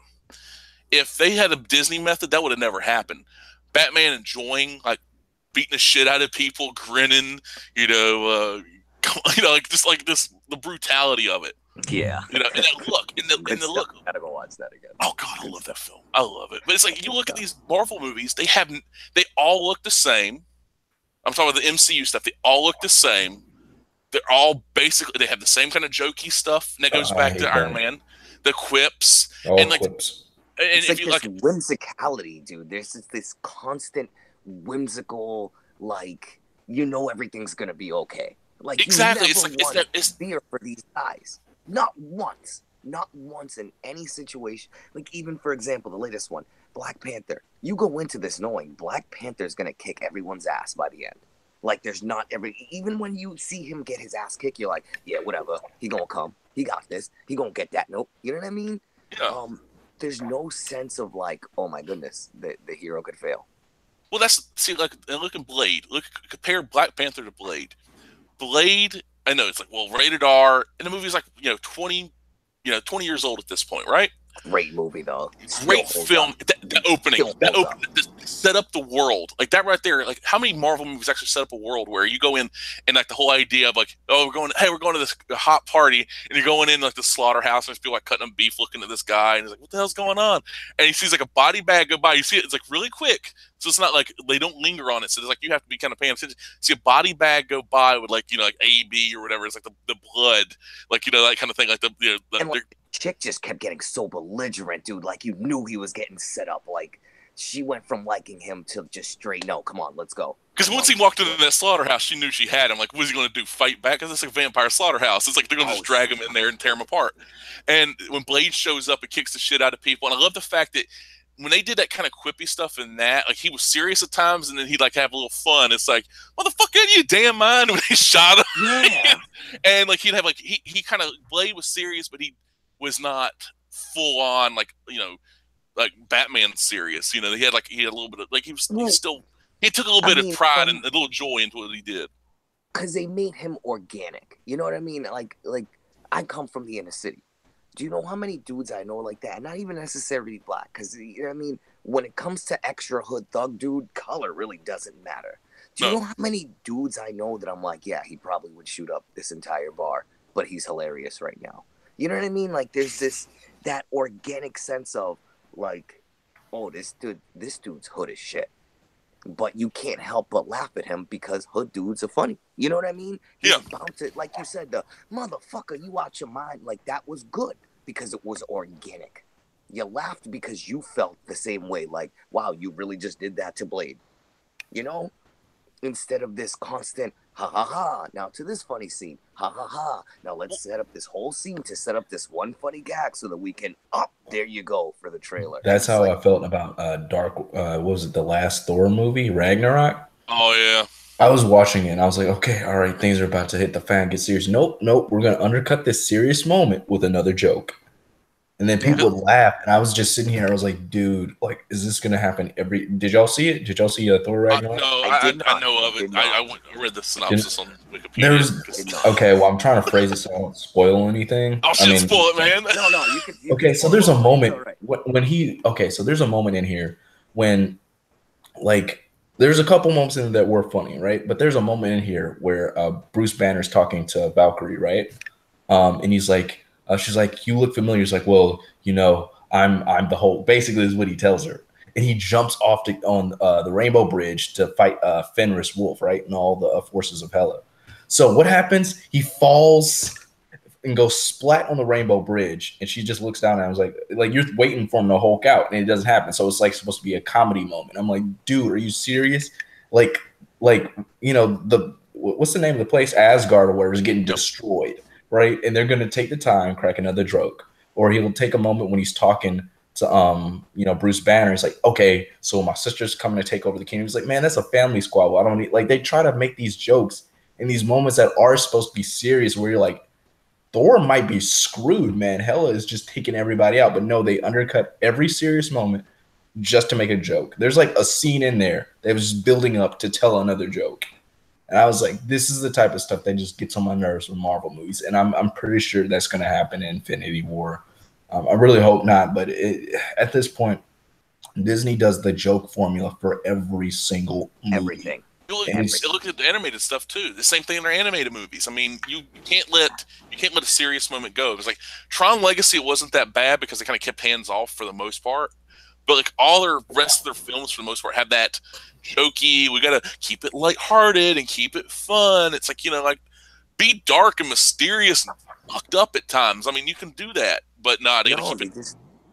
if they had a Disney method, that would have never happened. Batman enjoying, like, beating the shit out of people, grinning, like this, the brutality of it. Yeah. And that look, and the look. Gotta go watch that again. Oh god, I love that film. I love it. But it's like you look at these Marvel movies, they all look the same. I'm talking about the MCU stuff. They all look the same. They're all they have the same kind of jokey stuff. And that goes back to Iron Man, the quips, and like quips. And it's if like you this whimsicality, dude. There's just this constant whimsical, like, everything's gonna be okay. Like, exactly, it's fear for these guys. Not once in any situation. Like, even, for example, the latest one, Black Panther. You go into this knowing Black Panther's gonna kick everyone's ass by the end. Like, there's not even when you see him get his ass kicked, you're like, yeah, whatever. He gonna come. He got this. He gonna get that. Nope. You know what I mean? Yeah. There's no sense of, like, oh my goodness, the hero could fail. Well, look at Blade. Compare Black Panther to Blade. Blade, I know it's like, well, rated R, and the movie's like 20 years old at this point, right? Great movie though. Great film. The opening. set up the world like that right there. Like, how many Marvel movies actually set up a world where you go in and like the whole idea of like, oh, we're going to this hot party, and you're going in like the slaughterhouse, and there's people like cutting up beef, looking at this guy, and he's like, what the hell's going on? And he sees like a body bag go by. You see it, it's like really quick, so it's not like they don't linger on it. So it's like you have to be kind of paying attention. See a body bag go by with like, you know, like AB or whatever. It's like the blood, like, you know, that kind of thing. Like and like, the chick just kept getting so belligerent, dude. Like you knew he was getting set up. Like she went from liking him to just straight, no, come on, let's go. Because once he walked into that slaughterhouse, she knew she had him. Like, what is he going to do? Fight back? Because it's like a vampire slaughterhouse. It's like they're going to just drag him in there and tear him apart. And when Blade shows up, it kicks the shit out of people. And I love the fact that when they did that kind of quippy stuff in that, like he was serious at times, and then he'd like have a little fun. It's like, motherfucker, you damn mind when he shot him. Yeah. And like he'd have like he kind of Blade was serious, but he was not full on like, you know, like Batman serious. You know, he had a little bit of like he took a little bit of pride and a little joy into what he did. Because they made him organic. You know what I mean? Like I come from the inner city. Do you know how many dudes I know like that? Not even necessarily black. Because, you know what I mean? When it comes to extra hood thug dude, color really doesn't matter. Do you know how many dudes I know that I'm like, yeah, he probably would shoot up this entire bar, but he's hilarious right now. You know what I mean? Like there's that organic sense of like, oh, this dude's hood as shit. But you can't help but laugh at him because hood dudes are funny. You know what I mean? He's about to, like you said, the motherfucker, you out your mind. Like that was good because it was organic. You laughed because you felt the same way. Like, wow, you really just did that to Blade. You know? Instead of this constant, ha ha ha, now to this funny scene, ha ha ha. Now let's set up this whole scene to set up this one funny gag so that we can, there you go for the trailer. That's how I felt about what was it, the last Thor movie, Ragnarok? Oh, yeah. I was watching it and I was like, okay, all right, things are about to hit the fan, get serious. Nope, we're going to undercut this serious moment with another joke. And then people would laugh, and I was just sitting here. I was like, "Dude, like, is this gonna happen every?" Did y'all see it? Did y'all see Thor Ragnarok? No, I know of it. I read the synopsis on Wikipedia. Okay, well, I'm trying to phrase it so I don't spoil anything. Oh, shit, spoil it, man. No, you can. Okay, so there's a moment so there's a moment in here when, like, there's a couple moments in that were funny, right? But there's a moment in here where Bruce Banner's talking to Valkyrie, right? And he's like. She's like, you look familiar. He's like, well, you know, I'm the whole. Basically, is what he tells her, and he jumps off on the Rainbow Bridge to fight Fenris Wolf, right, and all the forces of Hela. So what happens? He falls and goes splat on the Rainbow Bridge, and she just looks down, and I was like you're waiting for him to Hulk out, and it doesn't happen. So it's like supposed to be a comedy moment. I'm like, dude, are you serious? Like you know what's the name of the place? Asgard or whatever is getting destroyed. Right, and they're gonna take the time, crack another joke, or he'll take a moment when he's talking to you know, Bruce Banner. He's like, okay, so my sister's coming to take over the kingdom. He's like, man, that's a family squabble. I don't need, like, they try to make these jokes in these moments that are supposed to be serious, where you're like, Thor might be screwed, man. Hela is just taking everybody out, but no, they undercut every serious moment just to make a joke. There's like a scene in there that was just building up to tell another joke. And I was like, this is the type of stuff that just gets on my nerves with Marvel movies. And I'm pretty sure that's going to happen in Infinity War. I really hope not. But at this point, Disney does the joke formula for every single movie. Everything. Look at the animated stuff, too. The same thing in their animated movies. I mean, you can't let a serious moment go. It was like Tron Legacy, it wasn't that bad because they kind of kept hands off for the most part. But like all their rest of their films, for the most part, have that jokey. We gotta keep it lighthearted and keep it fun. It's like, you know, like be dark and mysterious and fucked up at times. I mean, you can do that, but not.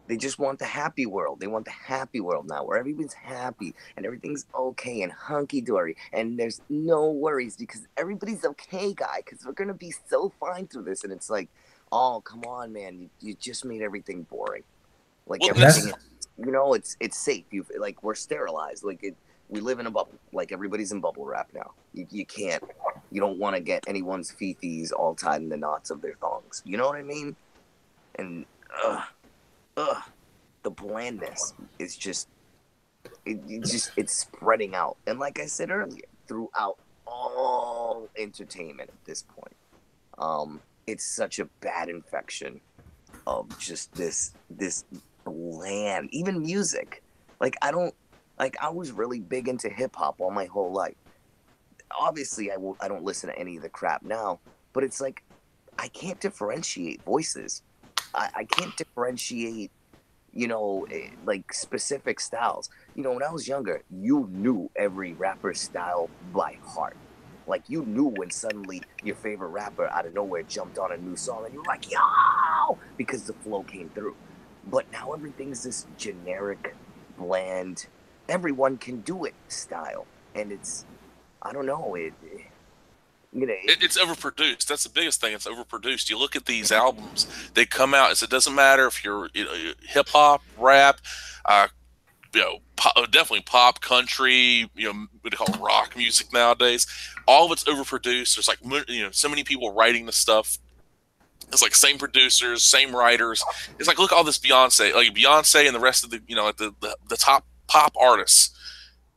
They just want the happy world. They want the happy world now, where everybody's happy and everything's okay and hunky dory, and there's no worries because everybody's okay, guy. Because we're gonna be so fine through this, and it's like, oh, come on, man, you just made everything boring. Like everything. You know, it's safe. We're sterilized. We live in a bubble. Like everybody's in bubble wrap now. You don't want to get anyone's fifis all tied in the knots of their thongs. You know what I mean? And the blandness is just it's spreading out. And like I said earlier, throughout all entertainment at this point, it's such a bad infection of just this bland, even music. Like I don't Like I was really big into hip hop all my whole life. Obviously, I don't listen to any of the crap now, but it's like I can't differentiate voices. I can't differentiate, like specific styles. When I was younger, you knew every rapper's style by heart. Like you knew when suddenly your favorite rapper out of nowhere jumped on a new song and you were like, yo, because the flow came through. But now everything's this generic, bland, everyone can do it style. And it's, I don't know, it's overproduced. That's the biggest thing. It's overproduced. You look at these albums; they come out. It doesn't matter if you're hip hop, rap, definitely pop, country. What they call rock music nowadays. All of it's overproduced. There's like so many people writing the stuff. It's like same producers, same writers. It's like look at all this Beyonce and the rest of the top pop artists,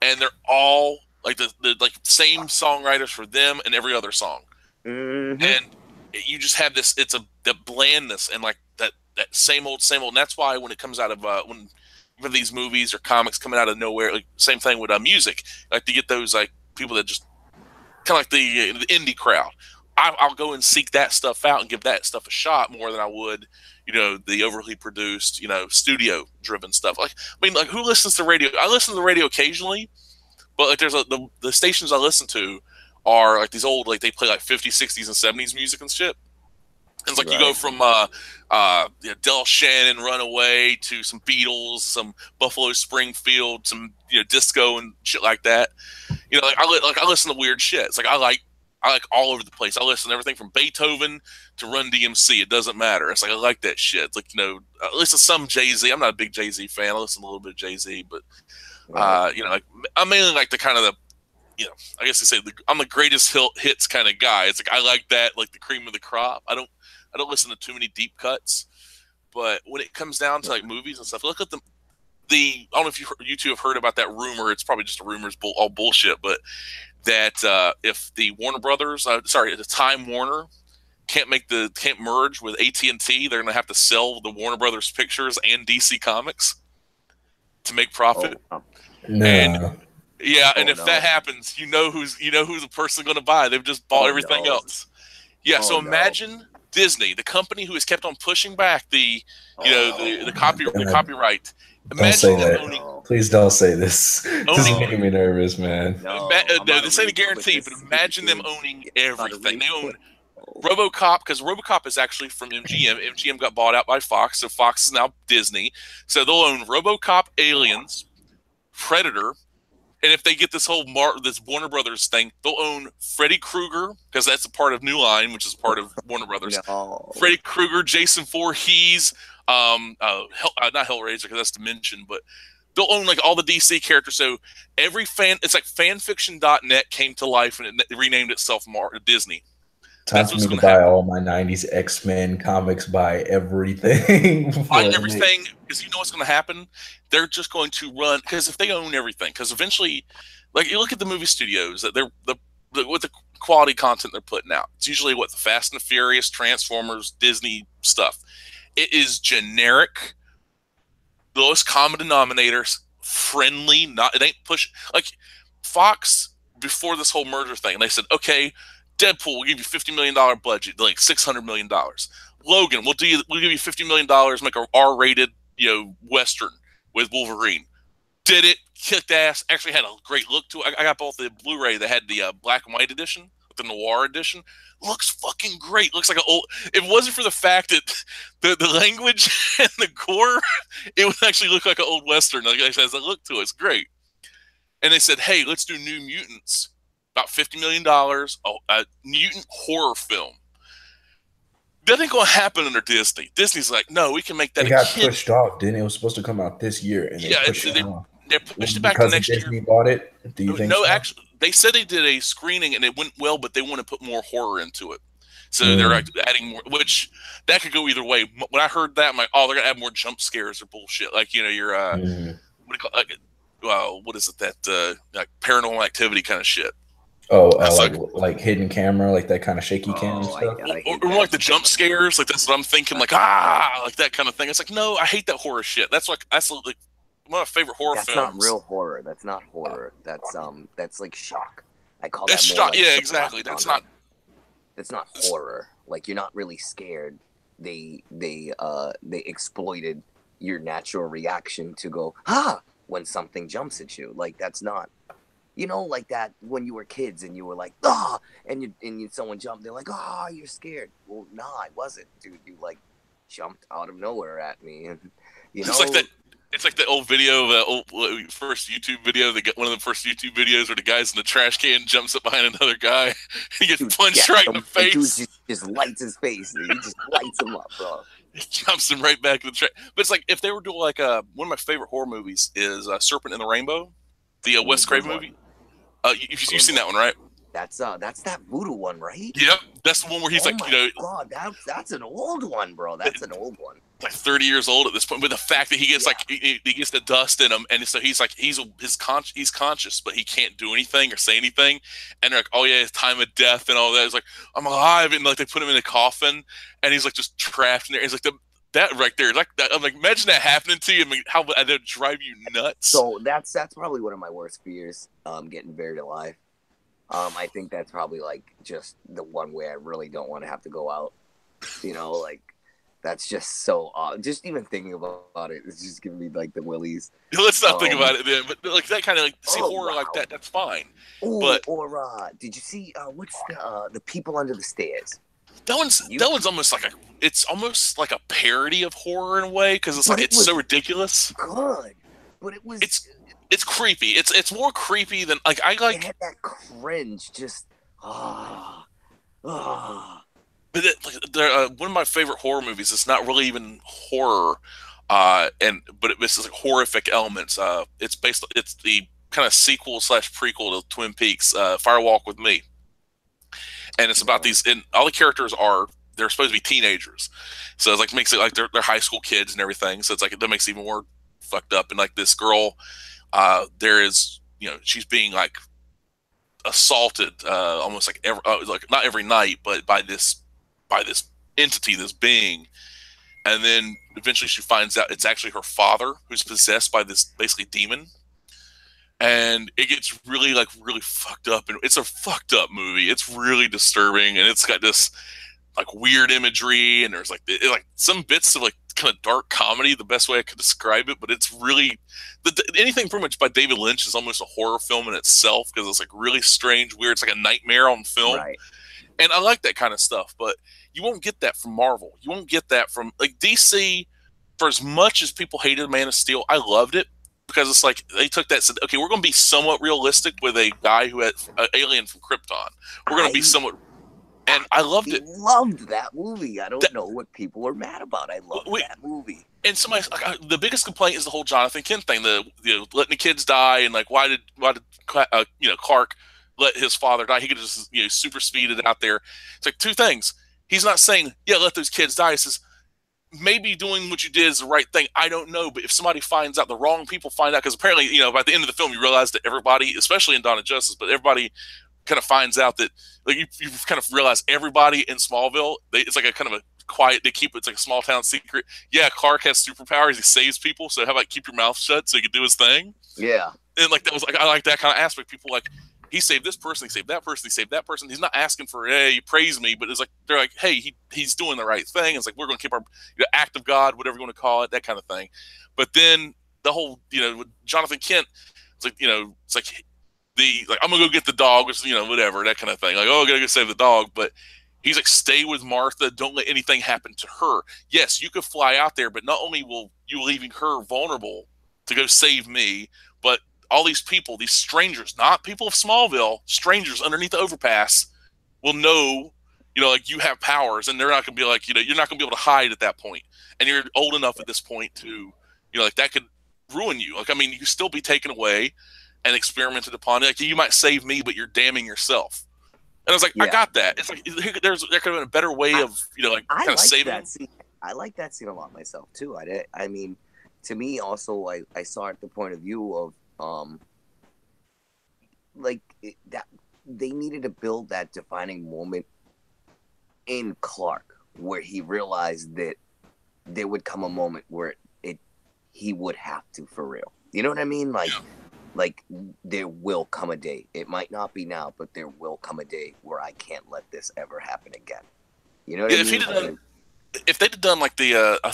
and they're all like the same songwriters for them and every other song. Mm-hmm. And you just have this. It's the blandness and like that same old. And that's why when it comes out of when these movies or comics coming out of nowhere, like same thing with music, like to get those like people that just kind of like the indie crowd. I'll go and seek that stuff out and give that stuff a shot more than I would, the overly produced, studio driven stuff. Like, I mean, like who listens to radio? I listen to the radio occasionally, but like there's the stations I listen to are like these old, like they play like 50s, 60s, and 70s music and shit. It's like you go from Del Shannon, Runaway to some Beatles, some Buffalo Springfield, some disco and shit like that. I listen to weird shit. It's like I like all over the place. I listen to everything from Beethoven to Run DMC. It doesn't matter. It's like I like that shit. It's like I listen to some Jay-Z. I'm not a big Jay-Z fan. I listen to a little bit of Jay-Z, but like I mainly like the kind of I guess they say I'm the greatest hits kind of guy. It's like I like that, like the cream of the crop. I don't listen to too many deep cuts, but when it comes down to like movies and stuff, look at I don't know if you two have heard about that rumor. It's probably just a rumor. It's all bullshit. But that if the Warner Brothers, the Time Warner can't merge with AT&T, they're going to have to sell the Warner Brothers Pictures and DC Comics to make profit. No. And if that happens, who's the person going to buy. They've just bought everything else. Yeah. So imagine Disney, the company who has kept on pushing back the copyright. Don't say that. Please don't say this. This is making me nervous, man. No, this ain't a guarantee, but imagine them owning everything. They own RoboCop, because RoboCop is actually from MGM. MGM got bought out by Fox, so Fox is now Disney. So they'll own RoboCop, Aliens, Predator, and if they get this whole this Warner Brothers thing, they'll own Freddy Krueger, because that's a part of New Line, which is part of Warner Brothers. No. Freddy Krueger, Jason Voorhees, not Hellraiser, because that's Dimension, but they'll own like all the DC characters. So every it's like fanfiction.net came to life and it renamed itself Disney. Time for me to buy all my 90s X-Men comics, buy everything. Buy everything, because you know what's going to happen? They're just going to run, because if they own everything, because eventually, like you look at the movie studios, that with the quality content they're putting out, it's usually the Fast and the Furious, Transformers, Disney stuff. It is generic, lowest common denominators, friendly, it ain't push. Like Fox, before this whole merger thing, they said, okay, Deadpool, we'll give you $50 million budget, like $600 million. Logan, we'll give you $50 million, make a R-rated, Western with Wolverine. Did it, kicked ass, actually had a great look to it. I got both the Blu-ray that had the black and white edition, the noir edition. Looks fucking great. Looks like an old. If it wasn't for the fact that the language and the gore, it would actually look like an old Western. Like I said, as a look to it, it's great. And they said, hey, let's do New Mutants. About $50 million, a mutant horror film. That ain't gonna happen under Disney. Disney's like, no, we can make that. It got pushed off, didn't it? It was supposed to come out this year, and they pushed it back to next year. Disney bought it. Do you think? No, actually, they said they did a screening and it went well, but they want to put more horror into it, so they're adding more. Which that could go either way. When I heard that, I'm like, oh, they're gonna add more jump scares or bullshit. Like your what do you call what is it that like Paranormal Activity kind of shit. Oh, like hidden camera, like that kind of shaky cam stuff. Or like the jump scares, like that's what I'm thinking, like that kind of thing. It's like, no, I hate that horror shit. That's like one of my favorite horror That's films. not real horror. That's not horror. That's like shock. I call That's that more shock. like Yeah, shock exactly. That's genre. not. That's not horror. Like, you're not really scared. They exploited your natural reaction to go when something jumps at you. Like, that's not, like that when you were kids and you were like and someone jumped. They're like, you're scared. Well, nah, I wasn't, dude. You like jumped out of nowhere at me, and It's like that. It's like the old video, the old first YouTube video. They got one of the first YouTube videos where the guy's in the trash can, jumps up behind another guy, he gets punched right in the face. Dude just lights his face. Dude. He just lights him up, bro. It jumps him right back in the trash. But it's like if they were doing like one of my favorite horror movies is Serpent in the Rainbow, the Wes Craven movie. You've seen that one, right? That's that voodoo one, right? Yep, that's the one where he's God, that's an old one, bro. That's an old one. Like 30 years old at this point, but the fact that he gets he gets the dust in him, and so he's like he's conscious, but he can't do anything or say anything, and they're like, oh yeah, his time of death and all that. It's like, I'm alive, and like they put him in a coffin, and he's like just trapped in there. It's like that right there, like that. I'm like, imagine that happening to you. I mean, how that would drive you nuts. So that's probably one of my worst fears. Getting buried alive. I think that's probably like just the one way I really don't want to have to go out. Like. That's just so odd. Just even thinking about it, it's just giving me like the willies. Let's not think about it then. But like that kind of horror like that, that's fine. Ooh, but did you see what's the People Under the Stairs? That one's almost like a parody of horror in a way, because it's like it's so ridiculous. Good, but it was. It's creepy. It's more creepy than like I like. It had that cringe, just But one of my favorite horror movies. It's not really even horror, but it's like horrific elements. It's the kind of sequel / prequel to Twin Peaks, Fire Walk with Me, and it's about these. And all the characters they're supposed to be teenagers, so it's like makes it like they're high school kids and everything. So it's like that makes it even more fucked up. And like this girl, there is she's being like assaulted almost like like not every night, but by this entity, this being, and then eventually she finds out it's actually her father who's possessed by this basically demon, and it gets really fucked up, and it's a fucked up movie. It's really disturbing, and it's got this like weird imagery, and there's like some bits of like kind of dark comedy, the best way I could describe it. But it's really anything pretty much by David Lynch is almost a horror film in itself, because it's like really strange, weird. It's like a nightmare on film. Right. And I like that kind of stuff, but you won't get that from Marvel. You won't get that from like DC. For as much as people hated Man of Steel, I loved it, because it's like they took that and said, okay, we're going to be somewhat realistic with a guy who had an alien from Krypton. We're going to be somewhat, and I loved it. Loved that movie. I don't know what people were mad about. I loved that movie. And the biggest complaint is the whole Jonathan Kent thing, the letting the kids die, and like why did Clark let his father die? He could just super speed it out there. It's like two things. He's not saying let those kids die. He says maybe doing what you did is the right thing. I don't know, but if somebody finds out, the wrong people find out, because apparently by the end of the film you realize that everybody, especially in Dawn of Justice, but everybody kind of finds out that like you kind of realize everybody in Smallville, it's like a kind of a quiet. They keep it's like a small town secret. Yeah, Clark has superpowers. He saves people. So how about keep your mouth shut so he can do his thing? Yeah, and like that was like I like that kind of aspect. People like. He saved this person. He saved that person. He saved that person. He's not asking for, hey, you praise me, but it's like they're like, hey, he's doing the right thing. It's like we're going to keep our act of God, whatever you want to call it, that kind of thing. But then the whole, with Jonathan Kent, it's like it's like I'm gonna go get the dog, which whatever, that kind of thing. Like, oh, I gotta go save the dog, but he's like, stay with Martha. Don't let anything happen to her. Yes, you could fly out there, but not only will you leaving her vulnerable to go save me, but all these people, these strangers, not people of Smallville, strangers underneath the overpass will know, like you have powers, and they're not going to be like, you're not going to be able to hide at that point. And you're old enough at this point to, like that could ruin you. Like, I mean, you could still be taken away and experimented upon. Like, you might save me, but you're damning yourself. And I was like, I got that. It's like, there could have been a better way of, kind of saving. That scene. I like that scene a lot myself too. I mean, to me also, I saw it the point of view of, that they needed to build that defining moment in Clark where he realized that there would come a moment where he would have to, for real. You know what I mean? Yeah. Like there will come a day. It might not be now, but there will come a day where I can't let this ever happen again. You know what I If mean? if they'd have done like the I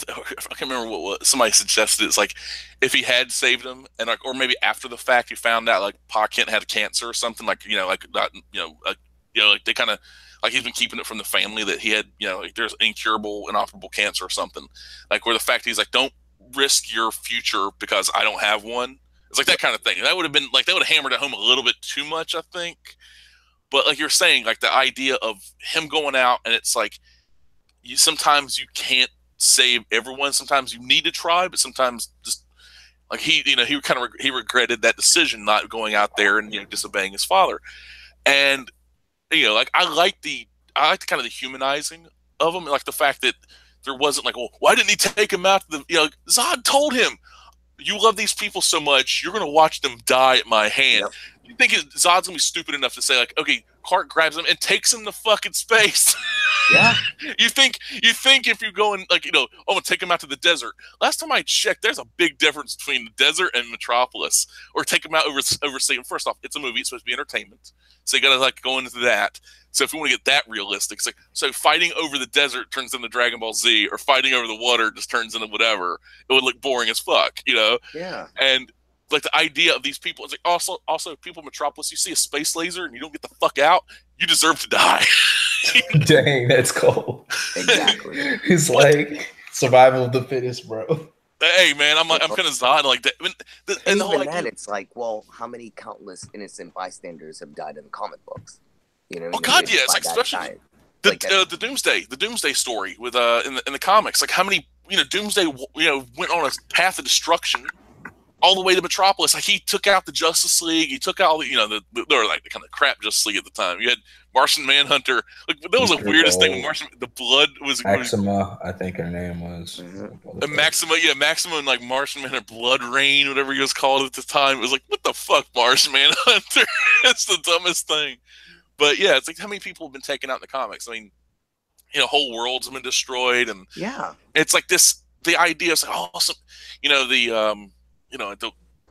can't remember what somebody suggested. It's like if he had saved him, and like, or maybe after the fact he found out like Pa Kent had cancer or something, like like not like they kind of like he's been keeping it from the family that he had like there's incurable inoperable cancer or something, like where the fact he's like, don't risk your future because I don't have one. It's like that kind of thing. That would have been like, that would have hammered it home a little bit too much, I think. But like you're saying, like the idea of him going out, and it's like sometimes you can't save everyone. Sometimes you need to try, but sometimes just like he kind of he regretted that decision, not going out there and disobeying his father. And like I like the kind of the humanizing of him, like the fact that there wasn't like, well, why didn't he take him out to the Zod told him, you love these people so much, you're gonna watch them die at my hand. Yep. You think Zod's gonna be stupid enough to say like, okay, Clark grabs him and takes him to fucking space? Yeah. you think if you go and like I'm gonna take him out to the desert. Last time I checked, there's a big difference between the desert and Metropolis. Or take him out overseas. First off, it's a movie; it's supposed to be entertainment, so you gotta like go into that. So if you want to get that realistic, it's like, so fighting over the desert turns into Dragon Ball Z, or fighting over the water just turns into whatever. It would look boring as fuck, Yeah. And like the idea of these people, it's like also people in Metropolis, you see a space laser and you don't get the fuck out, you deserve to die. Dang, that's cold. Exactly. It's like survival of the fittest, bro. Hey man, I'm kind of Zod like that. And the whole then it's like, well, how many countless innocent bystanders have died in the comic books? Oh God, yeah, it's like especially the Doomsday story with in the comics. Like how many Doomsday went on a path of destruction all the way to Metropolis. Like he took out the Justice League. He took out all the they were like the kind of crap Justice League at the time. You had Martian Manhunter. Like that was the weirdest thing. When the blood was Maxima, I think her name was. And Maxima, and like Martian Manhunter, Blood Rain, whatever he was called at the time. It was like, what the fuck, Martian Manhunter? It's the dumbest thing. But yeah, it's like how many people have been taken out in the comics. I mean, whole worlds have been destroyed, and yeah, it's like the idea is like, awesome,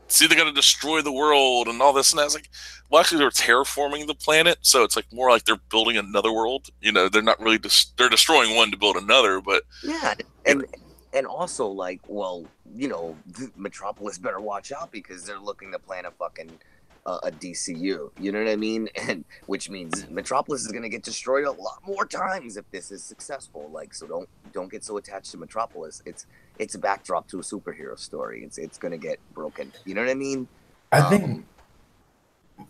see, they're gonna destroy the world and all this and that. It's like, well, actually, they're terraforming the planet, so it's like more like they're building another world. They're not really they're destroying one to build another, but yeah, and also like, well, Metropolis better watch out because they're looking to plan a fucking a DCU, you know what I mean? And which means Metropolis is going to get destroyed a lot more times if this is successful. Like, so don't get so attached to Metropolis. It's a backdrop to a superhero story. It's going to get broken. You know what I mean? I think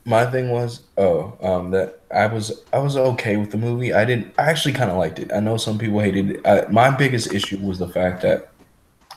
my thing was that I was okay with the movie. I actually kind of liked it. I know some people hated it. My biggest issue was the fact that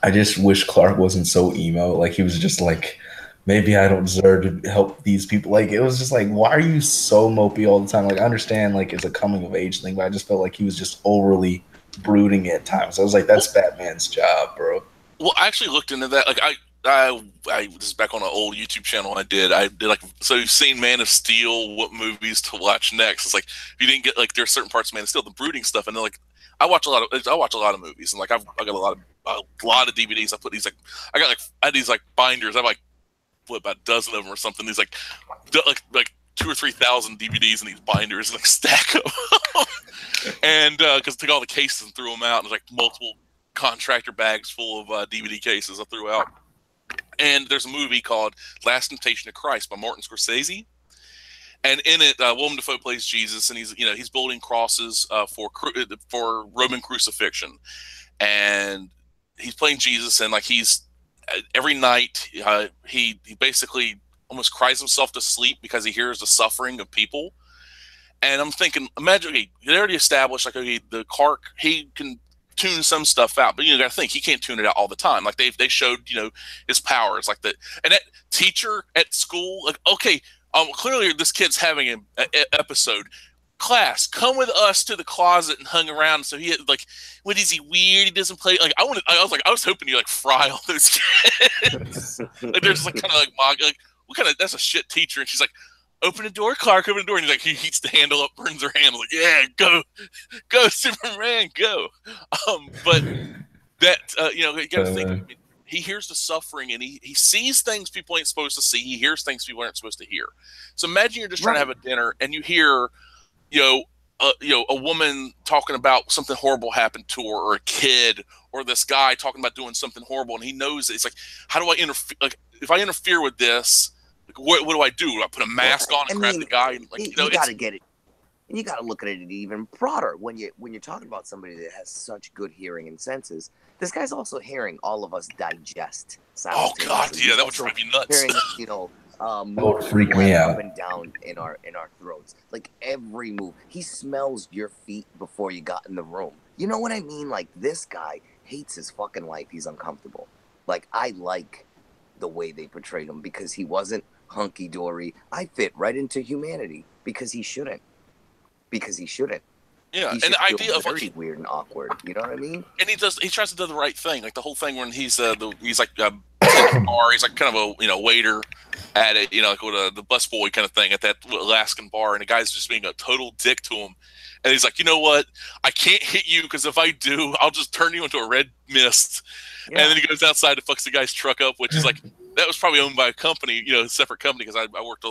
I just wish Clark wasn't so emo. Like he was just like, maybe I don't deserve to help these people. Like, it was just like, why are you so mopey all the time? Like, I understand, like, it's a coming of age thing, but I just felt like he was just overly brooding at times. I was like, that's Batman's job, bro. Well, I actually looked into that. Like, I was back on an old YouTube channel. I did like, so you've seen Man of Steel, what movies to watch next. It's like, if you didn't get, like, there's certain parts of Man of Steel, the brooding stuff, and then, like, I watch a lot of movies, and, like, I got a lot of DVDs. I had these, like, binders. I have, like, about a dozen of them or something. These like 2,000 or 3,000 DVDs in these binders, and like stack them. And because I took all the cases and threw them out, and there's like multiple contractor bags full of DVD cases I threw out. And there's a movie called Last Temptation of Christ by Martin Scorsese, and in it, Willem Dafoe plays Jesus, and he's building crosses for Roman crucifixion, and he's playing Jesus, and like every night, he basically almost cries himself to sleep because he hears the suffering of people. And I'm thinking, imagine, okay, they already established, like, okay, the Clark, he can tune some stuff out, but you got to think he can't tune it out all the time. Like they showed, his powers, like and that teacher at school, like, okay, clearly this kid's having an episode. Class, come with us to the closet and hung around. So he had, like, what is he, weird? He doesn't play. Like, I was hoping you like fry all those kids. Like they're just like kind of like mock, like, what kind of, that's a shit teacher. And she's like, open the door, Clark, open the door. And he's like, he heats the handle up, burns her hand. I'm like, yeah, go Superman, go. But that you got to think, He hears the suffering, and he sees things people ain't supposed to see. He hears things people aren't supposed to hear. So imagine you're just trying to have a dinner, and you hear, a woman talking about something horrible happened to her, or a kid, or this guy talking about doing something horrible, and he knows it. It's like, how do I interfere? Like, if I interfere with this, like, what do I do? Do I put a mask on and grab the guy? And, like, you got to get it. And you got to look at it even broader when you're talking about somebody that has such good hearing and senses. This guy's also hearing all of us digest. Oh God, yeah, that would drive me nuts. Hearing, would freak me out. Up and down in our throats, like every move. He smells your feet before you got in the room. You know what I mean? Like, this guy hates his fucking life. He's uncomfortable. Like, I like the way they portrayed him because he wasn't hunky dory. I fit right into humanity because he shouldn't. Yeah, and the idea of very weird and awkward. You know what I mean? And he tries to do the right thing, like the whole thing when he's like he's like kind of a waiter at it, like with the busboy kind of thing at that Alaskan bar, and the guy's just being a total dick to him, and he's like, you know what, I can't hit you because if I do, I'll just turn you into a red mist. Yeah. And then he goes outside and fucks the guy's truck up, which is like, that was probably owned by a company, a separate company, because I worked,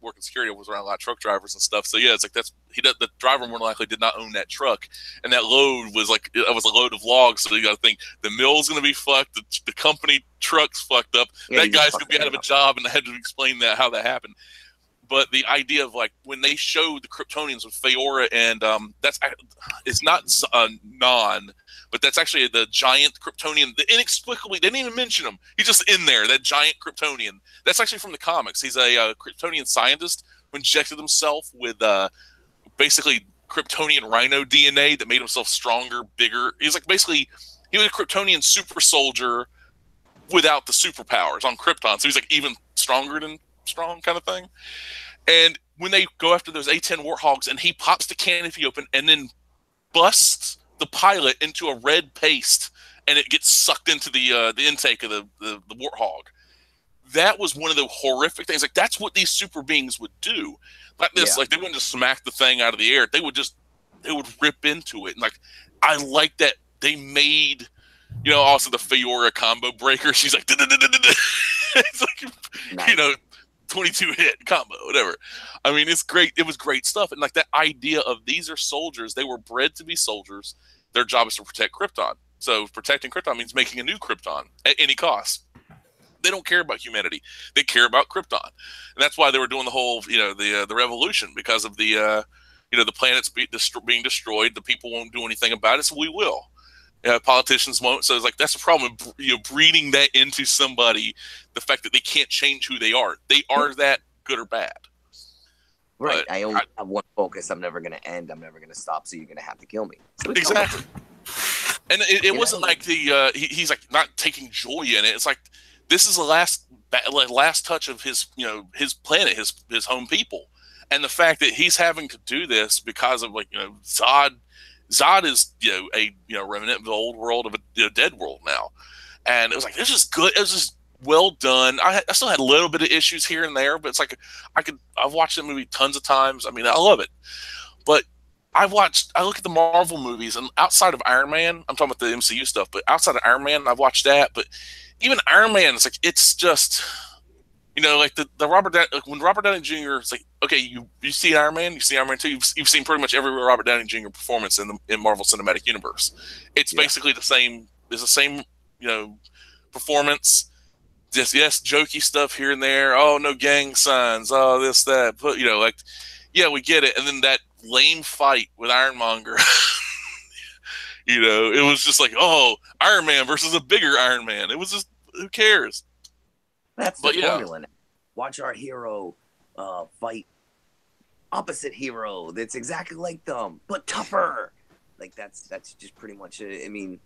working security, I was around a lot of truck drivers and stuff. So yeah, it's like the driver more than likely did not own that truck, and that load was like, it was a load of logs. So you got to think the mill's going to be fucked, the company truck's fucked up, that guy's going to be out of a job, and I had to explain how that happened. But the idea of, like, when they showed the Kryptonians with Feora, and it's not Non, but that's actually the giant Kryptonian. Inexplicably, they didn't even mention him. He's just in there, that giant Kryptonian. That's actually from the comics. He's a Kryptonian scientist who injected himself with basically Kryptonian rhino DNA that made himself stronger, bigger. He's like, basically, he was a Kryptonian super soldier without the superpowers on Krypton. So he's like even stronger than strong, kind of thing. And when they go after those A-10 Warthogs, and he pops the canopy open and then busts the pilot into a red paste, and it gets sucked into the intake of the Warthog. That was one of the horrific things. Like, that's what these super beings would do. Like this, like, they wouldn't just smack the thing out of the air. They would rip into it. And, like, I like that they made, also the Feora combo breaker. She's like, it's like, nice. 22 hit combo, whatever. I mean, it's great. It was great stuff. And like that idea of, these are soldiers. They were bred to be soldiers. Their job is to protect Krypton. So protecting Krypton means making a new Krypton at any cost. They don't care about humanity. They care about Krypton. And that's why they were doing the whole, the revolution, because of the planet's being destroyed. The people won't do anything about it, so we will. Politicians won't. So it's like, that's the problem. Breeding that into somebody, the fact that they can't change who they are. They are that, good or bad. Right. I only have one focus. I'm never going to end. I'm never going to stop. So you're going to have to kill me. So exactly. And it wasn't like he's like not taking joy in it. It's like, this is the last touch of his his planet, his home people, and the fact that he's having to do this because of Zod. Zod is a remnant of the old world, of a dead world now, and it was like, this is good. It was just well done. I still had a little bit of issues here and there, but it's like I've watched the movie tons of times. I mean, I love it, but I look at the Marvel movies, and outside of Iron Man, I'm talking about the MCU stuff, but outside of Iron Man, I've watched that. But even Iron Man, it's like, it's just, like the Robert Downey, like when Robert Downey Jr. is like, okay, you see Iron Man, you see Iron Man 2, you've seen pretty much every Robert Downey Jr. performance in Marvel Cinematic Universe. It's basically the same. It's the same, performance. Just, yes, jokey stuff here and there. Oh, no gang signs. Oh, this, that. But yeah, we get it. And then that lame fight with Ironmonger. It was just like, oh, Iron Man versus a bigger Iron Man. It was just, who cares? That's the formula. Watch our hero fight opposite hero that's exactly like them, but tougher. Like, that's just pretty much it. I mean,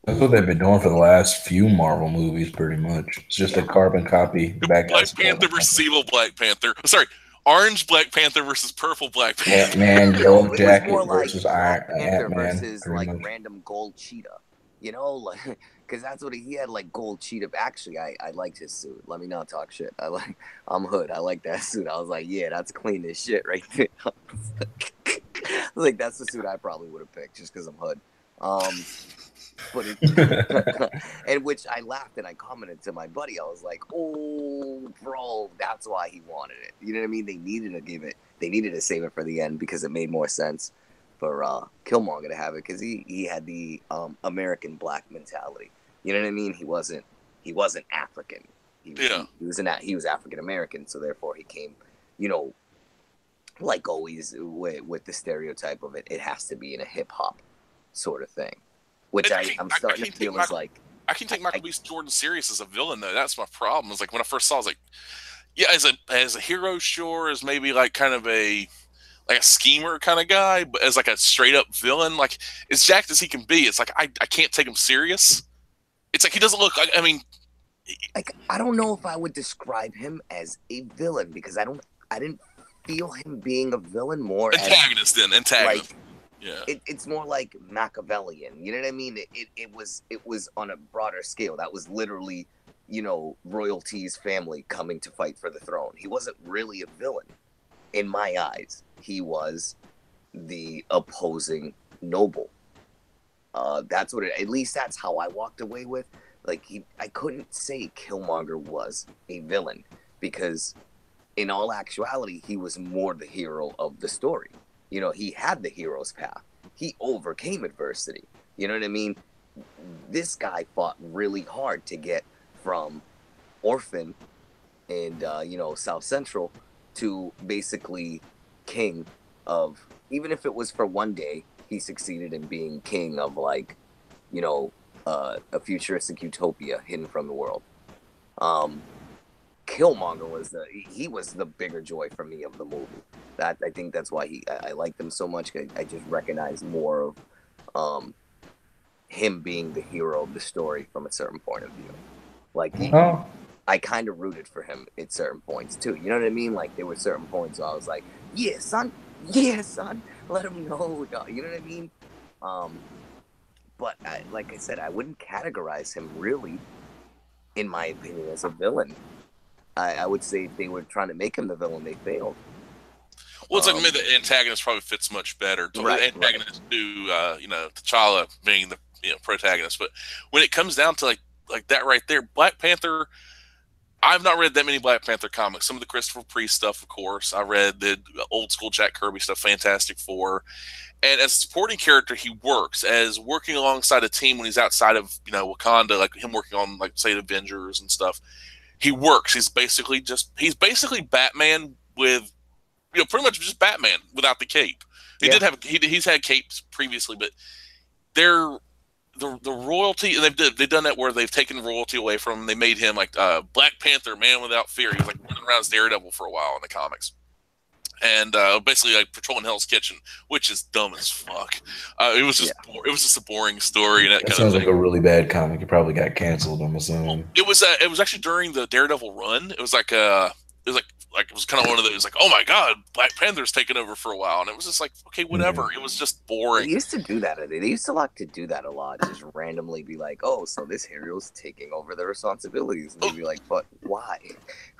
that's what they've been doing for the last few Marvel movies, pretty much. It's just a carbon copy. Black Panther versus evil Black Panther. Sorry, orange Black Panther versus purple Black Panther. Ant-Man, Gold Jacket versus Ant-Man versus much. random gold cheetah. Because that's what he had, like gold cheetah. Actually, I liked his suit. Let me not talk shit. I'm hood. I like that suit. I was like, yeah, that's clean as shit right there. I was like, that's the suit I probably would have picked just because I'm hood. but it, and which I laughed and I commented to my buddy. I was like, "Oh, bro, that's why he wanted it." You know what I mean? They needed to give it. They needed to save it for the end because it made more sense for Killmonger to have it because he had the American black mentality. You know what I mean? He wasn't African. He was African American, so therefore he came, you know, like always with the stereotype of it has to be in a hip hop sort of thing, which I'm starting to feel is like. I can take Michael B. Jordan serious as a villain though. That's my problem. It's like when I first saw, I was like, yeah, as a hero, sure, as maybe like kind of a schemer kind of guy, but as like a straight up villain, like as jacked as he can be, it's like I can't take him serious. It's like he doesn't look like. I mean, like I don't know if I would describe him as a villain because I didn't feel him being a villain more antagonist. Like, yeah, it's more like Machiavellian. You know what I mean? It was on a broader scale. That was literally, you know, royalty's family coming to fight for the throne. He wasn't really a villain in my eyes. He was the opposing noble. That's what at least that's how I walked away with. Like I couldn't say Killmonger was a villain because in all actuality, he was more the hero of the story. You know, he had the hero's path. He overcame adversity. You know what I mean? This guy fought really hard to get from orphan and, you know, South Central to basically king of, even if it was for one day, he succeeded in being king of, like, you know, a futuristic utopia hidden from the world. Killmonger was the bigger joy for me of the movie. That I think that's why I liked him so much. I just recognize more of him being the hero of the story from a certain point of view. Like I kind of rooted for him at certain points too. You know what I mean? Like there were certain points where I was like, yeah, son, let him know. You know what I mean? But like I said, I wouldn't categorize him really, in my opinion, as a villain. I would say if they were trying to make him the villain, they failed. Well, it's like the antagonist probably fits much better. The antagonist to you know, T'Challa being the protagonist. But when it comes down to like that right there, Black Panther. I've not read that many Black Panther comics. Some of the Christopher Priest stuff, of course. I read the old school Jack Kirby stuff, Fantastic Four. And as a supporting character, he works as working alongside a team when he's outside of Wakanda, like him working on like say Avengers and stuff. He works. He's basically Batman with pretty much just Batman without the cape. He's had capes previously, but they're the royalty, and they've done that where they've taken royalty away from him. They made him like Black Panther, Man Without Fear. He was like running around as Daredevil for a while in the comics, and basically like patrolling Hell's Kitchen, which is dumb as fuck. It was just a boring story. And that sounds like a really bad comic. It probably got canceled. I'm assuming. It was actually during the Daredevil run. It was like it was kind of one of those like, oh my god, Black Panther's taken over for a while, and it was just like, okay, whatever. It was just boring. They used to do that. They used to like to do that a lot. Just randomly be like, oh, so this hero's taking over the responsibilities, and they'd be like, but why?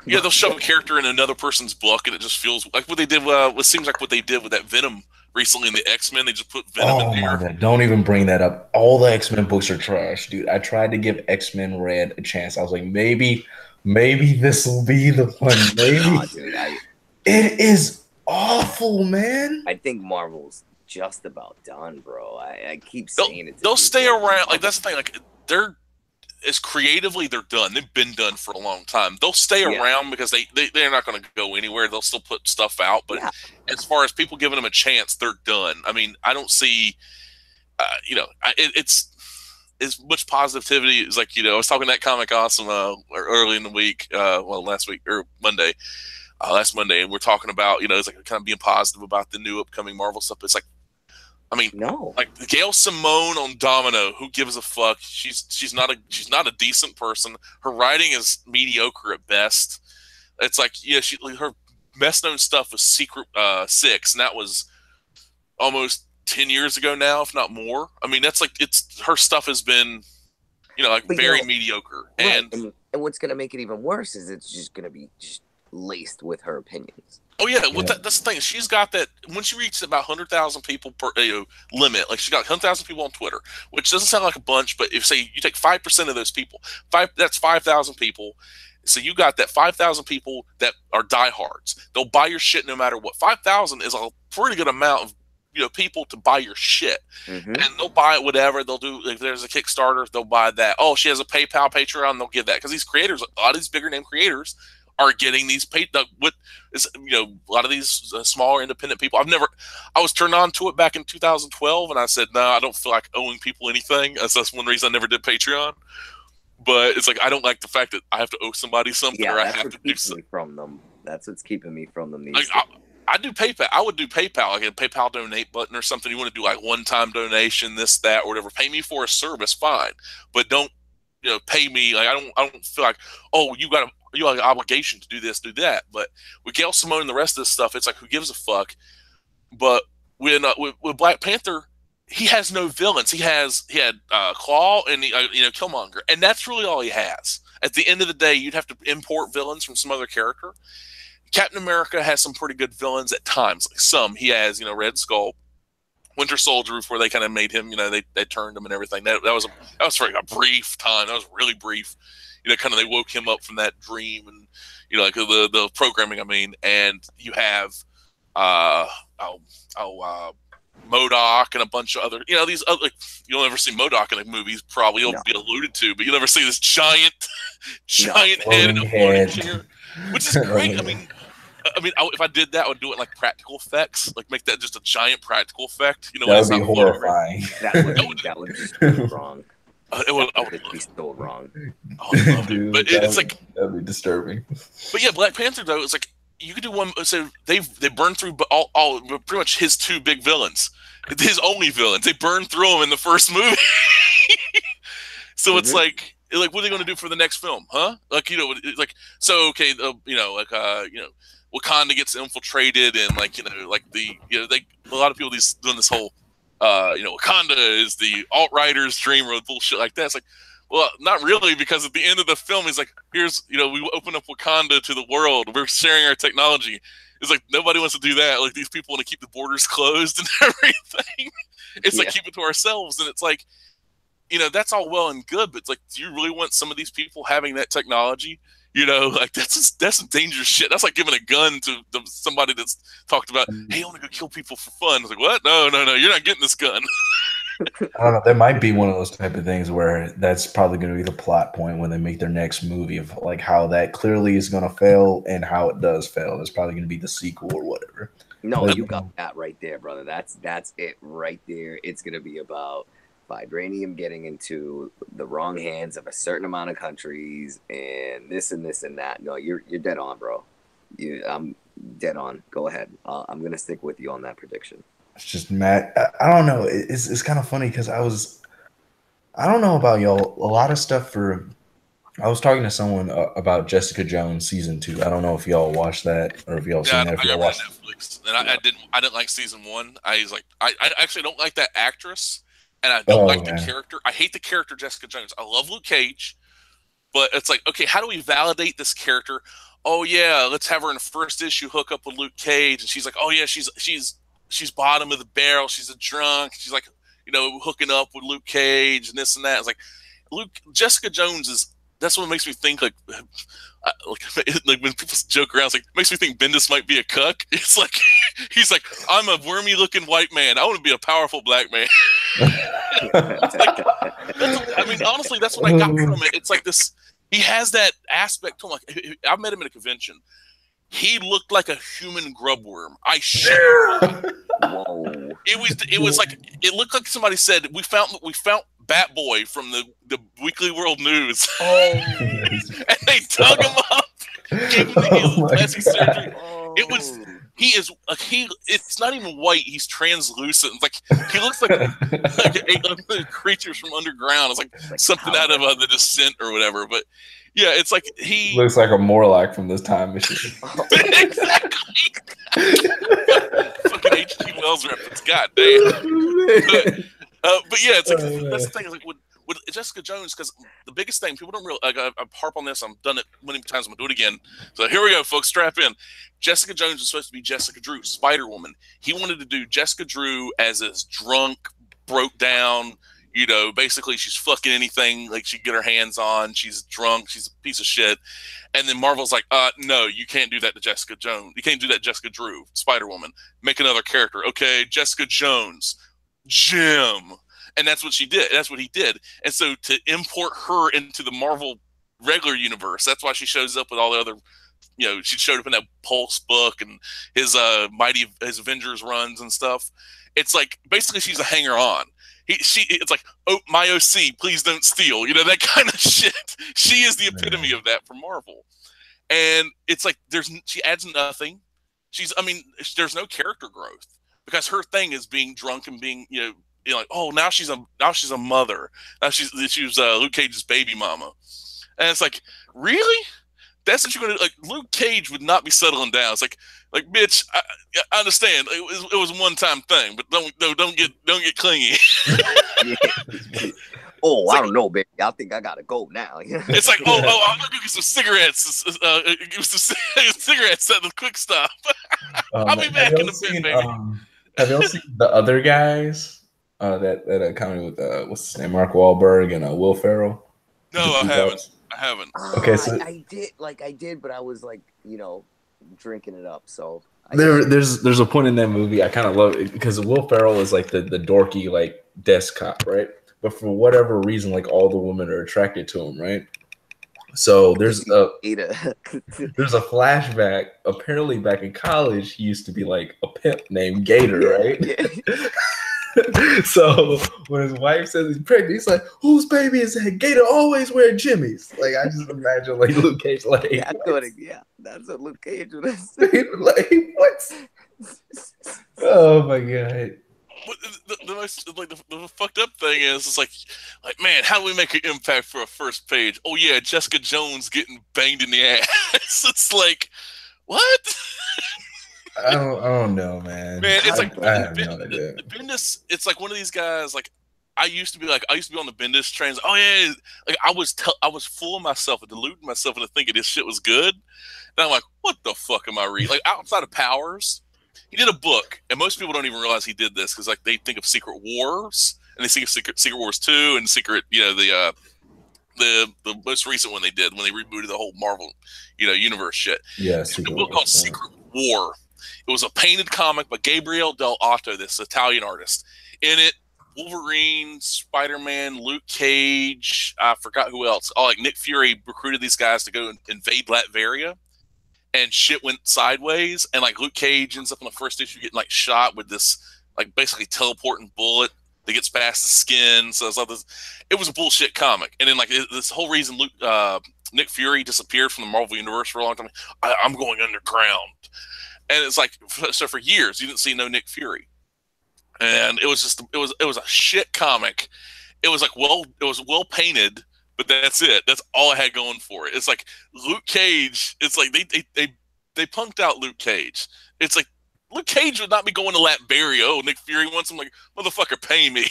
Yeah, they'll shove a character in another person's book, and it just feels like what they did. What seems like what they did with that Venom recently in the X-Men. They just put Venom in there. God, don't even bring that up. All the X-Men books are trash, dude. I tried to give X-Men Red a chance. I was like, maybe this will be the one. Maybe. Nah, dude, it is awful, man. I think Marvel's just about done, bro. I keep saying it. They'll stay around. Like that's the thing. Like they're as creatively, they're done. They've been done for a long time. They'll stay around because they're not going to go anywhere. They'll still put stuff out. But as far as people giving them a chance, they're done. I mean, I don't see. It's as much positivity as like I was talking to that Comic Awesome early in the week, last week or Monday. Last Monday, and we're talking about it's like kind of being positive about the new upcoming Marvel stuff. It's like, I mean, no, like Gail Simone on Domino. Who gives a fuck? She's not a decent person. Her writing is mediocre at best. It's like her best known stuff was Secret Six, and that was almost 10 years ago now, if not more. I mean, that's like her stuff has been very mediocre, right. And what's gonna make it even worse is it's just gonna be laced with her opinions. Oh yeah, well, that's the thing. She's got that. When she reaches about 100,000 people per limit, like she's got 100,000 people on Twitter, which doesn't sound like a bunch, but if say you take 5% of those people, that's 5,000 people. So you got that 5,000 people that are diehards. They'll buy your shit no matter what. 5,000 is a pretty good amount of people to buy your shit, and they'll buy it whatever they'll do. If there's a Kickstarter, they'll buy that. Oh, she has a PayPal, Patreon, they'll give that because these creators, a lot of these bigger name creators, are getting these paid. What is a lot of these smaller independent people. I was turned on to it back in 2012, and I said no, I don't feel like owing people anything. That's one reason I never did Patreon. But it's like I don't like the fact that I have to owe somebody something, or I have to do something from them. That's what's keeping me from them. I do PayPal. I would do PayPal, like a PayPal donate button or something. You want to do like one-time donation, this, that, or whatever. Pay me for a service, fine, but don't pay me. Like I don't feel like, oh, you have an obligation to do this, do that. But with Gail Simone and the rest of this stuff, it's like who gives a fuck. But with Black Panther, he has no villains. He had Claw and Killmonger, and that's really all he has. At the end of the day, you'd have to import villains from some other character. Captain America has some pretty good villains at times. Like some he has, Red Skull, Winter Soldier, where they kind of made him, they turned him and everything. That was for a brief time. That was really brief. Kind of they woke him up from that dream, and like the programming. I mean, and you have MODOK and a bunch of other, these other, like, you'll never see MODOK in the movies. Probably you'll be alluded to, but you'll never see this giant head in a floating chair, which is great. I mean, if I did that, I would do it like practical effects, like make that just a giant practical effect. That would be horrifying. That would be wrong. It would be still wrong. Dude, but it's like that'd be disturbing. But yeah, Black Panther though, it's like you could do one. So they burned through all pretty much his two big villains, his only villains. They burned through them in the first movie. So it's like what are they going to do for the next film, huh? Like so okay, Wakanda gets infiltrated, and a lot of people doing this whole Wakanda is the alt-writer's dream or bullshit like that. It's like, well, not really, because at the end of the film, he's like, here's, we open up Wakanda to the world. We're sharing our technology. It's like, nobody wants to do that. Like, these people want to keep the borders closed and everything. It's like, keep it to ourselves. And it's like, that's all well and good, but it's like, do you really want some of these people having that technology? Like that's some dangerous shit. That's like giving a gun to somebody that's talked about, hey, I want to go kill people for fun. It's like, what? No, you're not getting this gun. I don't know. There might be one of those type of things where that's probably going to be the plot point when they make their next movie of like how that clearly is going to fail and how it does fail. That's probably going to be the sequel or whatever. No, you got that right there, brother. That's it right there. It's going to be about vibranium getting into the wrong hands of a certain amount of countries and this and that. No, you're dead on, bro. I'm dead on. Go ahead. I'm going to stick with you on that prediction. It's just Matt. I don't know. It's kind of funny because I don't know about y'all. A lot of stuff I was talking to someone about Jessica Jones season 2. I don't know if y'all watched that or if y'all seen that. I got Netflix, and I didn't like season 1. I actually don't like that actress, and I don't like the character. I hate the character Jessica Jones. I love Luke Cage, but it's like, okay, how do we validate this character? Oh yeah, let's have her in the first issue hook up with Luke Cage, and she's like, oh yeah, she's bottom of the barrel. She's a drunk. She's like, hooking up with Luke Cage and this and that. It's like Jessica Jones is. That's what makes me think like when people joke around, it's like makes me think Bendis might be a cuck. It's like he's like, I'm a wormy looking white man. I want to be a powerful black man. I mean, honestly, that's what I got from it. It's like this. He has that aspect to him. Like I met him at a convention. He looked like a human grubworm. I shit. Whoa! It was like it looked like somebody said we found Bat Boy from the Weekly World News. And they dug him up, gave him the plastic surgery. It's not even white. He's translucent. Like he looks like creatures from underground. It's like something out of The Descent or whatever. But yeah, it's like he looks like a Morlock from this time machine. Exactly. Fucking H.G. Wells reference. God damn. But yeah, it's like that's the thing. It's like Jessica Jones, because the biggest thing people don't realize, I harp on this. I've done it many times. I'm gonna do it again. So here we go, folks. Strap in. Jessica Jones was supposed to be Jessica Drew, Spider Woman. He wanted to do Jessica Drew as this drunk, broke down. You know, basically she's fucking anything like she can get her hands on. She's drunk. She's a piece of shit. And then Marvel's like, no, you can't do that to Jessica Jones. You can't do that to Jessica Drew, Spider Woman. Make another character. Okay, Jessica Jones, Jim. And that's what she did. That's what he did. And so to import her into the Marvel regular universe, that's why she shows up with all the other, you know, she showed up in that Pulse book and his his Avengers runs and stuff. It's like basically she's a hanger on. It's like, oh, my OC, please don't steal. You know, that kind of shit. She is the epitome of that for Marvel. And it's like she adds nothing. There's no character growth because her thing is being drunk and being, you know, like, oh, now she's a mother. Now she was Luke Cage's baby mama. And it's like, really? That's what you're gonna do? Like, Luke Cage would not be settling down. It's like bitch, I understand it was a one-time thing, but don't get clingy. Oh, I don't know, baby. I think I gotta go now. It's like, I'm gonna go get some cigarettes. Get some cigarettes at the quick stop. I'll be back in a bit, baby. Have y'all seen The Other Guys? That comedy with what's his name, Mark Wahlberg and Will Ferrell. No, I haven't. Okay, so I did, but I was like, you know, drinking it up. So there's a point in that movie I kind of love it because Will Ferrell is like the dorky like desk cop, right? But for whatever reason, like all the women are attracted to him, right? So there's a flashback. Apparently, back in college, he used to be like a pimp named Gator, right? Yeah. So when his wife says he's pregnant, he's like, "Whose baby is that? Gator always wear Jimmy's." Like I just imagine like Luke Cage, like that's what Luke Cage would say. Like what? Oh my god. The most the fucked up thing is, it's like man, how do we make an impact for a first page? Oh yeah, Jessica Jones getting banged in the ass. It's like, what? I don't know, man. Man, it's like I have no idea. Bendis. It's like one of these guys. Like I used to be on the Bendis trains. Oh yeah, like I was fooling myself and deluding myself into thinking this shit was good. And I'm like, what the fuck am I reading? Like outside of Powers, he did a book, and most people don't even realize he did this because like they think of Secret Wars and they think of Secret Wars 2 and Secret, you know, the most recent one they did when they rebooted the whole Marvel, you know, universe shit. Yeah, a book called Secret War. It was a painted comic by Gabriel Del Otto, this Italian artist. In it, Wolverine, Spider-Man, Luke Cage, I forgot who else. Oh, like Nick Fury recruited these guys to go invade Latveria, and shit went sideways. And like Luke Cage ends up in the first issue getting like shot with this like basically teleporting bullet that gets past the skin. So it's like this. It was a bullshit comic. And then like this whole reason Nick Fury disappeared from the Marvel universe for a long time. I'm going underground. And it's like, so for years you didn't see no Nick Fury, and it was a shit comic. It was well painted, but that's it. That's all I had going for it. It's like Luke Cage. It's like they punked out Luke Cage. It's like Luke Cage would not be going to Latveria. Oh, Nick Fury wants him. Like, motherfucker, pay me.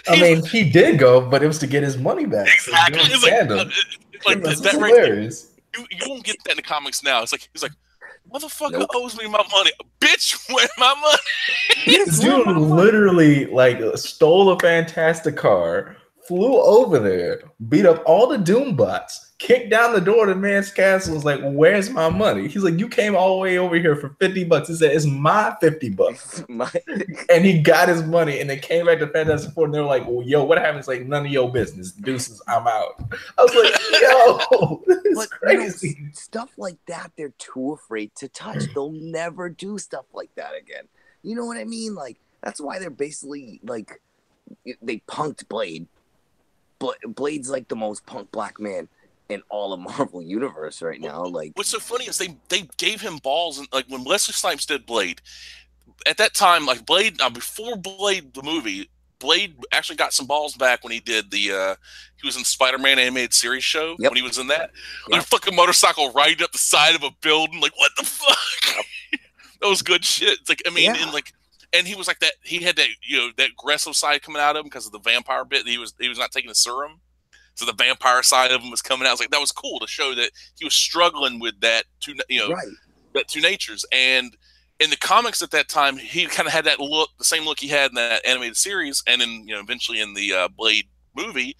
I mean, he did go, but it was to get his money back. Exactly. So it's like that hilarious. Right. You won't get that in the comics now. It's like he's like, motherfucker owes me my money. Bitch, where's my money? This dude literally like stole a Fantastic car, flew over there, beat up all the Doom bots, kicked down the door to the man's castle, was like, "Where's my money?" He's like, "You came all the way over here for $50." He said, "It's my $50." And he got his money, and they came back to Fantastic Four, and they were like, "Well, yo, what happened?" It's like, "None of your business. Deuces, I'm out." I was like, "Yo, this is crazy." You know, stuff like that, they're too afraid to touch. They'll never do stuff like that again. You know what I mean? Like that's why they're basically like they punked Blade. But Blade's like the most punk black man in all of Marvel Universe right now. Like, what's so funny is they gave him balls, and like when Wesley Snipes did Blade, at that time, like Blade before Blade the movie, Blade actually got some balls back when he did the he was in Spider-Man animated series show. Yep. When he was in that, like fucking motorcycle riding up the side of a building, like what the fuck? That was good shit. It's like I mean, and he was like that. He had that that aggressive side coming out of him because of the vampire bit. He was not taking the serum, so the vampire side of him was coming out. I was like, that was cool to show that he was struggling with that Right. that two natures. And in the comics at that time, he kind of had that look, the same look he had in that animated series, and then eventually in the Blade movie,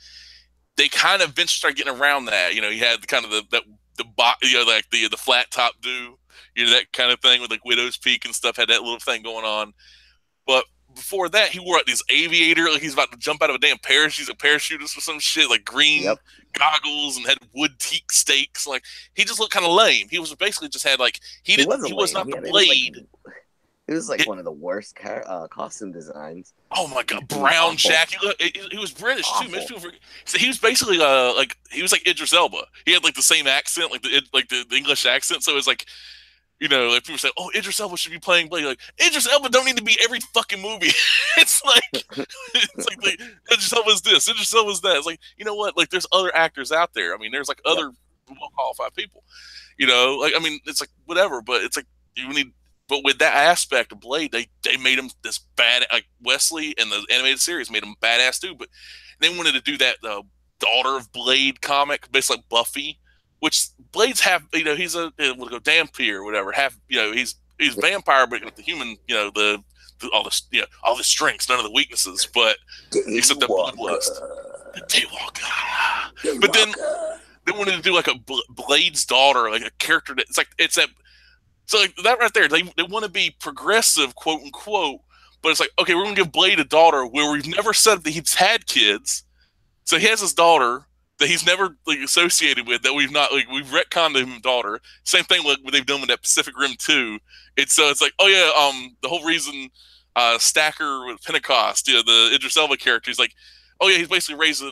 they kind of eventually started getting around that. He had the kind of like the flat top do, that kind of thing with like Widow's Peak and stuff, had that little thing going on. But before that, he wore like this aviator, like he's about to jump out of a damn parachute. He's a parachutist or some shit, like green goggles, and had wood teak stakes. Like he just looked kind of lame. He was basically just had like he was not the Blade. It was like one of the worst costume designs. Oh my god, brown jacket. He was British too. So he was basically he was like Idris Elba. He had like the same accent, like the English accent. So it was like, like people say, "Oh, Idris Elba should be playing Blade." Like Idris Elba don't need to be every fucking movie. It's like Idris Elba's this, Idris Elba's that. It's like, you know what? Like there's other actors out there. I mean, there's like other well qualified people. Like I mean, it's like whatever, but it's like you need. But with that aspect of Blade, they made him this bad. Like Wesley and the animated series made him badass too. But they wanted to do that Daughter of Blade comic, basically like Buffy, which Blade's half. He's a we'll go Dampier or whatever. Half. He's vampire, but the human. All the strengths, none of the weaknesses, but except the bloodlust. The Daywalker. But then they wanted to do like a Blade's daughter, like a character it's that. So like that right there, they want to be progressive, quote unquote, but it's like, okay, we're gonna give Blade a daughter where we've never said that he's had kids. So he has his daughter that he's never like associated with, that we've retconned him daughter. Same thing like what they've done with that Pacific Rim 2. It's like, oh yeah, the whole reason Stacker with Pentecost, the Idris Elba character, he's like, oh yeah, he's basically raised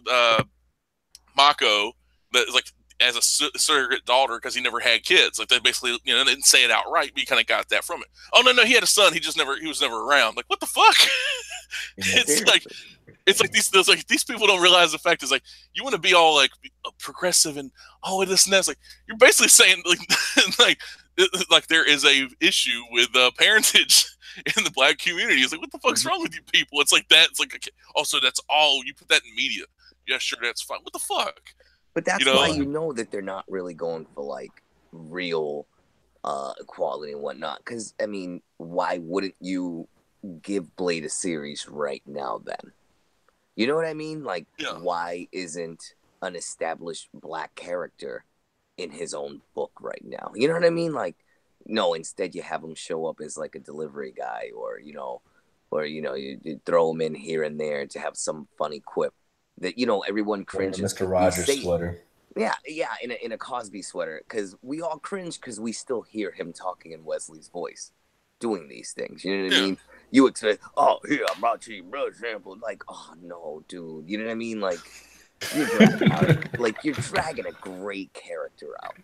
Mako that is like as a surrogate daughter because he never had kids. Like they basically, they didn't say it outright, but you kind of got that from it. Oh no, he had a son. He was never around. Like what the fuck? It's like these people don't realize the fact is like you want to be all like progressive and this and that. It's like you're basically saying like there is a issue with parentage in the Black community. It's like what the fuck's wrong with you people? It's like that. It's like okay, also that's all you put that in media. Yeah, sure, that's fine. What the fuck? But that's why that they're not really going for like real equality and whatnot. Because I mean, why wouldn't you give Blade a series right now? Then, you know what I mean? Like, why isn't an established Black character in his own book right now? You know what I mean? Like, no. Instead, you have him show up as like a delivery guy, or you throw him in here and there to have some funny quip that everyone cringes. Mr. Rogers sweater. Yeah, in a Cosby sweater, because we all cringe because we still hear him talking in Wesley's voice, doing these things. You know what I mean? You expect, oh, here I brought you blood sample. Like, oh no, dude. You know what I mean? Like, you're dragging a great character out.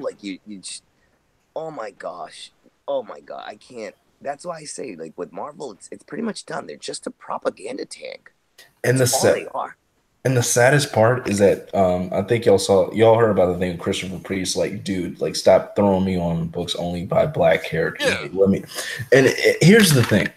Like you just, oh my gosh, I can't. That's why I say, like with Marvel, it's pretty much done. They're just a propaganda tank. And they are. And the saddest part is that I think y'all heard about the thing with Christopher Priest, like, dude, like stop throwing me on books only by Black characters. Yeah. Here's the thing.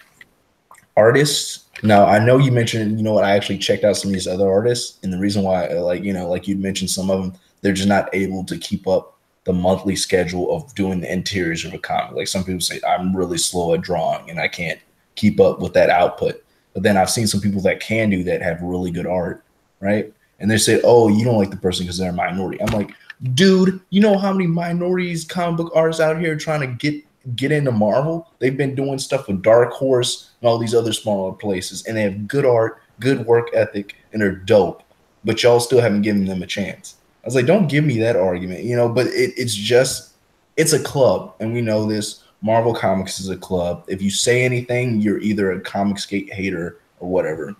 Artists, now I know you mentioned, I actually checked out some of these other artists, and the reason why, like you mentioned some of them, they're just not able to keep up the monthly schedule of doing the interiors of a comic. Like some people say, I'm really slow at drawing and I can't keep up with that output. But then I've seen some people that can do that, have really good art. Right. And they say, oh, you don't like the person because they're a minority. I'm like, dude, you know how many minorities comic book artists out here trying to get into Marvel? They've been doing stuff with Dark Horse and all these other smaller places, and they have good art, good work ethic, and they're dope. But y'all still haven't given them a chance. I was like, don't give me that argument, but it's a club. And we know this. Marvel Comics is a club. If you say anything, you're either a Comicsgate hater or whatever.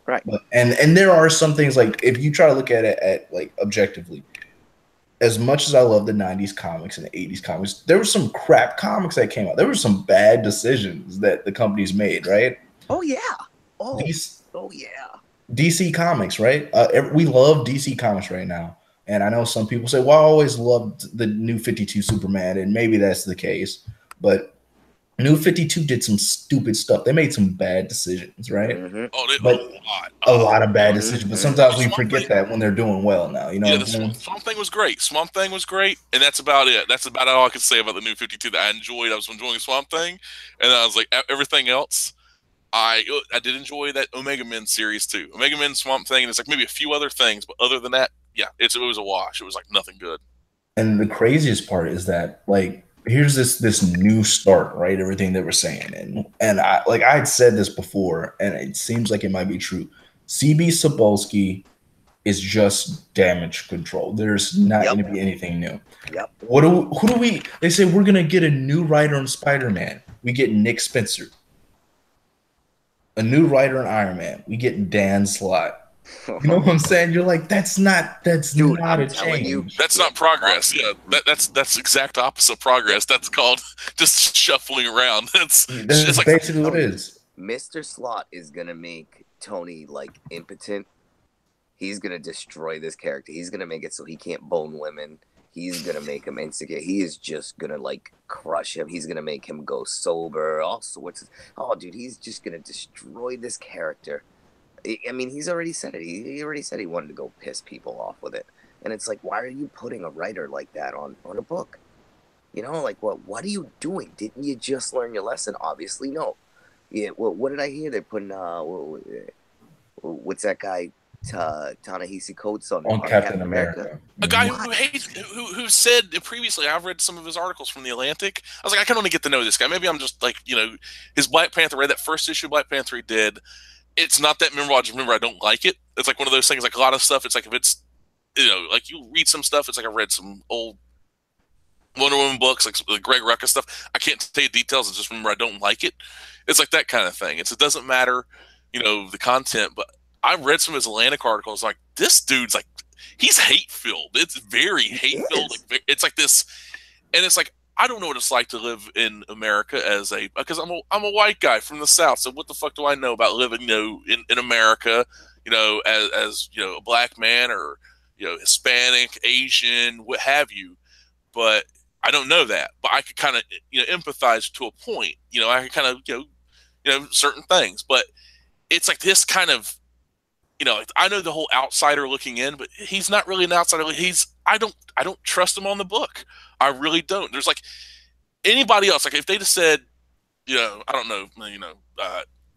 Right. And there are some things, like if you try to look at it at like objectively, as much as I love the 90s comics and the 80s comics, there were some crap comics that came out. There were some bad decisions that the companies made, right? Oh yeah. DC Comics, right? We love DC Comics right now. And I know some people say, well, I always loved the new 52 Superman, and maybe that's the case. But New 52 did some stupid stuff. They made some bad decisions, right? Mm-hmm. But a lot of bad decisions. But sometimes we forget that when they're doing well now. You know what I'm saying? Swamp Thing was great. Swamp Thing was great, and that's about it. That's about all I could say about the New 52 that I enjoyed. I was enjoying Swamp Thing, and I was like, everything else, I did enjoy that Omega Men series too. Omega Men, Swamp Thing, and it's like maybe a few other things, but other than that, yeah, it was a wash. It was like nothing good. And the craziest part is that, like, here's this new start, right? Everything that we're saying, and I had said this before, and it seems like it might be true. CB Cebulski is just damage control. There's not going to be anything new. Yep. Who do we? They say we're going to get a new writer on Spider-Man. We get Nick Spencer. A new writer on Iron Man. We get Dan Slott. You know what I'm saying? You're like, that's not a change. That's not progress. Yeah, that's exact opposite progress. That's called just shuffling around. That's like, basically what it is. Mr. Slott is gonna make Tony like impotent. He's gonna destroy this character. He's gonna make it so he can't bone women. He's gonna make him insecure. He is just gonna like crush him. He's gonna make him go sober. All sorts of, oh, dude, he's just gonna destroy this character. I mean, he's already said it. He already said he wanted to go piss people off with it. And it's like, why are you putting a writer like that on a book? You know, like, what are you doing? Didn't you just learn your lesson? Obviously, no. Yeah. Well, what did I hear? They're putting what's that guy? Ta-Nehisi Coates on Captain America. A guy who said previously, I've read some of his articles from The Atlantic. I was like, I can only get to know this guy. Maybe I'm just like, his Black Panther, read that first issue of Black Panther he did. It's not that memorable. I just remember I don't like it. It's like one of those things, like a lot of stuff. It's like if it's, like you read some stuff. It's like I read some old Wonder Woman books, like the Greg Rucka stuff. I can't tell you details. I just remember I don't like it. It's like that kind of thing. It doesn't matter, the content. But I read some of his Atlantic articles. Like, this dude's like, he's hate filled. It's very hate filled. Like, it's like this, and it's like, I don't know what it's like to live in America because I'm a white guy from the South. So what the fuck do I know about living, in America, as a black man or, Hispanic, Asian, what have you. But I don't know that. But I could kind of, empathize to a point. I could kind of, certain things. But it's like this kind of, I know the whole outsider looking in, but he's not really an outsider. I don't trust him on the book. I really don't. There's like anybody else. Like if they just said, I don't know,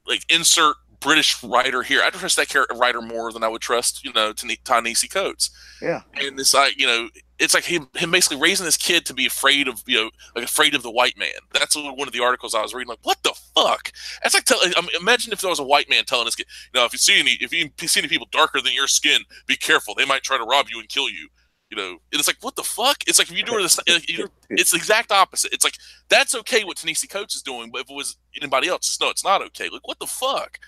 like insert British writer here. I trust that writer more than I would trust, Ta-Nehisi Coates. Yeah. And it's like, it's like him basically raising this kid to be afraid of, like afraid of the white man. That's one of the articles I was reading. Like, what the fuck? That's like, imagine if there was a white man telling this kid, if you see any people darker than your skin, be careful. They might try to rob you and kill you. It's like, what the fuck? It's like if you do this, it's the exact opposite. It's like, that's okay what Ta-Nehisi Coates is doing, but if it was anybody else, just no, it's not okay. Like, what the fuck?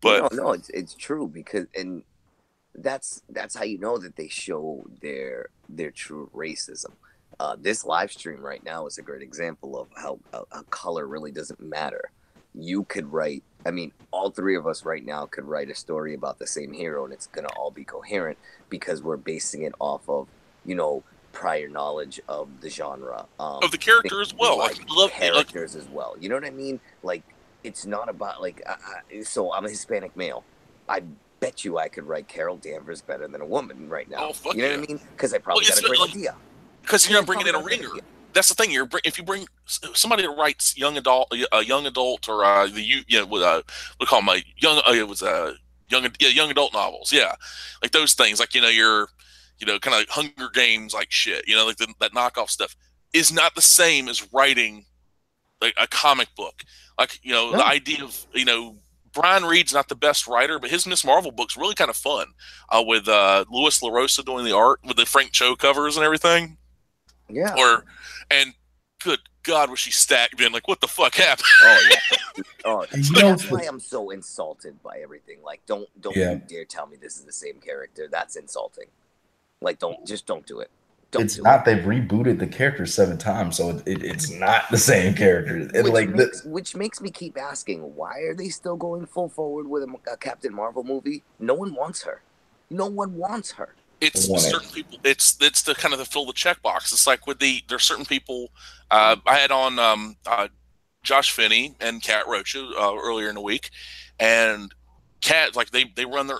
But no, it's true because, and that's how you know that they show their true racism. This live stream right now is a great example of how color really doesn't matter. You could write, I mean, all three of us right now could write a story about the same hero and it's going to all be coherent because we're basing it off of, prior knowledge of the genre. Of the character as well. Like, I love characters as well. You know what I mean? Like, it's not about, like, so I'm a Hispanic male. I bet you I could write Carol Danvers better than a woman right now. Oh, fuck you know what I mean? Because I probably got a great idea. Because you're not bringing in a ringer. That's the thing. If you bring somebody that writes young adult, or we call them young adult novels. Yeah, like those things. Like your kind of Hunger Games like shit. Like that knockoff stuff is not the same as writing like a comic book. Like no. The idea of Brian Reed's not the best writer, but his Miss Marvel book's really kind of fun. With Louis LaRosa doing the art with the Frank Cho covers and everything. Yeah. And good God, was she stacked? Being like, what the fuck happened? Oh yeah. Oh, that's why I'm so insulted by everything. Like, don't you dare tell me this is the same character. That's insulting. Like, don't do it. It's not. They've rebooted the character 7 times, so it's not the same character. Which makes me keep asking, why are they still going full forward with a Captain Marvel movie? No one wants her. No one wants her. It's certain people. It's the kind of the fill the checkbox. It's like there's certain people. I had on Josh Finney and Kat Rocha earlier in the week, and Kat, like they run their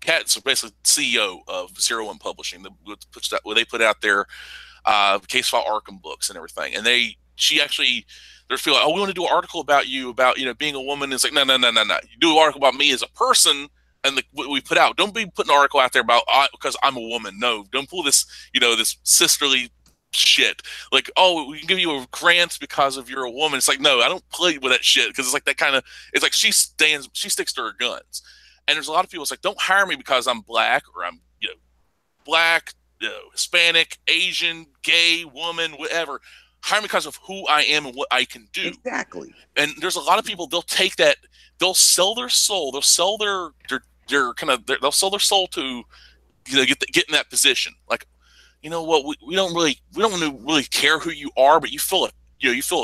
Kat's basically CEO of Zero One Publishing. They put out their Case File Arkham books and everything, and she actually. There's people like, oh, we want to do an article about you, about being a woman. It's like, no. You do an article about me as a person, and what we put out. Don't be putting an article out there about because I'm a woman. No, don't pull this, this sisterly shit. Like, oh, we can give you a grant because of you're a woman. It's like, no, I don't play with that shit because it's like that kind of. It's like she sticks to her guns, and there's a lot of people. It's like, don't hire me because I'm black or I'm black, Hispanic, Asian, gay, woman, whatever. Hire me because of who I am and what I can do. Exactly. And there's a lot of people, they'll take that, they'll sell their soul, they'll sell they'll sell their soul to get in that position. Like, you know what, we don't really care who you are, but you fill a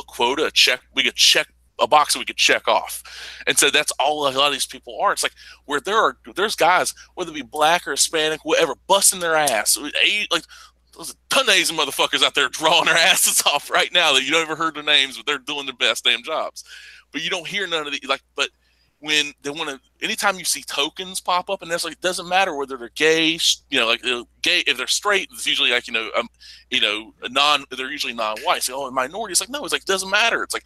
quota, a check, we could check a box that we could check off. And so that's all a lot of these people are. It's like where there's guys, whether it be black or Hispanic, whatever, busting their ass. Like, there's a ton of Asian motherfuckers out there drawing their asses off right now that you never heard their names, but they're doing their best damn jobs. But you don't hear none of the but when they want to, anytime you see tokens pop up, and that's like, it doesn't matter whether they're gay, gay, if they're straight, it's usually like, they're usually non-white. So, a minority. It's like, no, it's like, it doesn't matter. It's like,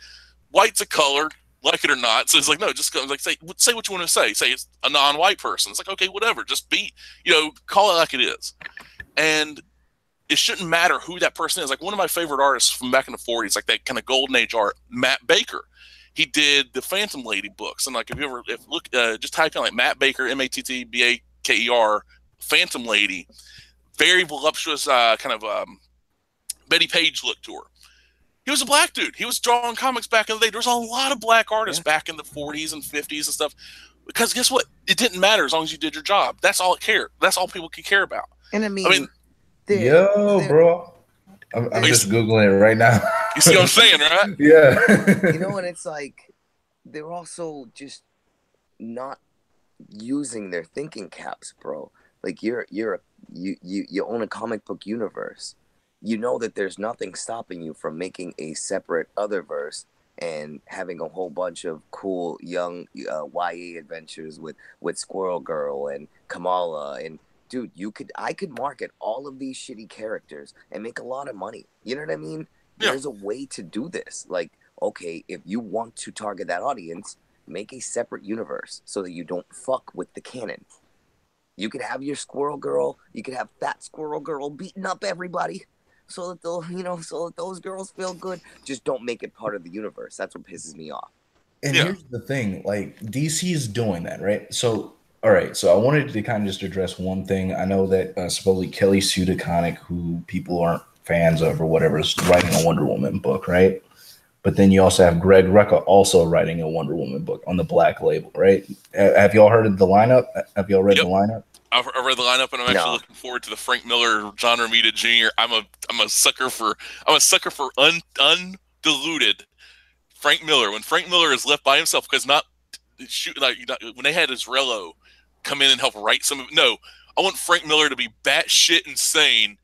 white's a color, like it or not. So it's like, no, just go, like, say what you want to say. Say it's a non-white person. It's like, okay, whatever. Just call it like it is. And it shouldn't matter who that person is. Like, one of my favorite artists from back in the 40s, like that kind of golden age art, Matt Baker. He did the Phantom Lady books. And like, just type in like Matt Baker, Mattbaker, Phantom Lady, very voluptuous, Betty Page look to her. He was a black dude. He was drawing comics back in the day. There was a lot of black artists back in the 40s and 50s and stuff. Because guess what? It didn't matter as long as you did your job. That's all it cared. That's all people could care about. And I mean bro, I'm just Googling it right now. You see what I'm saying, right? Yeah. And it's like they're also just not using their thinking caps, bro. Like you own a comic book universe. You know that there's nothing stopping you from making a separate otherverse and having a whole bunch of cool young YA adventures with Squirrel Girl and Kamala and. Dude, I could market all of these shitty characters and make a lot of money. You know what I mean? Yeah. There's a way to do this. Like, okay, if you want to target that audience, make a separate universe so that you don't fuck with the canon. You could have your Squirrel Girl, you could have Fat Squirrel Girl beating up everybody so that so that those girls feel good. Just don't make it part of the universe. That's what pisses me off. And here's the thing, like DC is doing that, right? So all right, so I wanted to kind of just address one thing. I know that supposedly Kelly Sue DeConnick, who people aren't fans of or whatever, is writing a Wonder Woman book, right? But then you also have Greg Rucka also writing a Wonder Woman book on the Black Label, right? Have y'all heard of the lineup? Have y'all read the lineup? I've read the lineup, and I'm actually looking forward to the Frank Miller, John Romita Jr. I'm a sucker for undiluted Frank Miller. When Frank Miller is left by himself, because when they had Israello come in and help write some of it. No, I want Frank Miller to be batshit insane.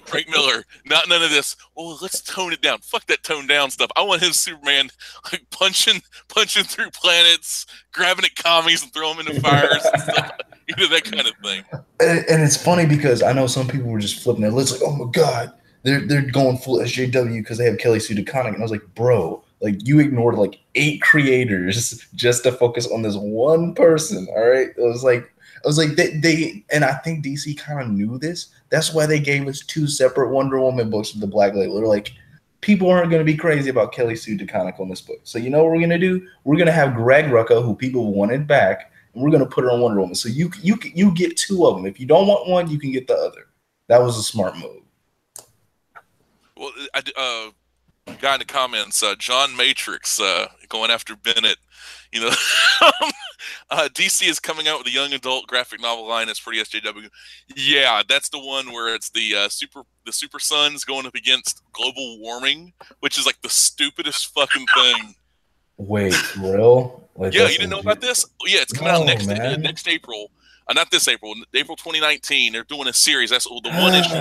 Frank Miller, not none of this. Well, let's tone it down. Fuck that tone down stuff. I want his Superman like punching through planets, grabbing at commies and throwing them into fires and stuff. That kind of thing. And it's funny because I know some people were just flipping their lips like, oh my god, they're going full SJW because they have Kelly Sue DeConnick, and I was like, bro. Like, you ignored like 8 creators just to focus on this one person. All right. I was like, they and I think DC kind of knew this. That's why they gave us 2 separate Wonder Woman books with the Black Label. They're like, people aren't going to be crazy about Kelly Sue DeConnick on this book. So you know what we're going to do? We're going to have Greg Rucka, who people wanted back, and we're going to put her on Wonder Woman. So you get 2 of them. If you don't want one, you can get the other. That was a smart move. Well, guy in the comments, John Matrix, going after Bennett. DC is coming out with a young adult graphic novel line that's pretty SJW. Yeah, that's the one where it's the Super Sons going up against global warming, which is like the stupidest fucking thing. Wait, real? Like, yeah, you didn't know about this? Yeah, it's coming out next April. Not this April, April 2019. They're doing a series. That's the one issue.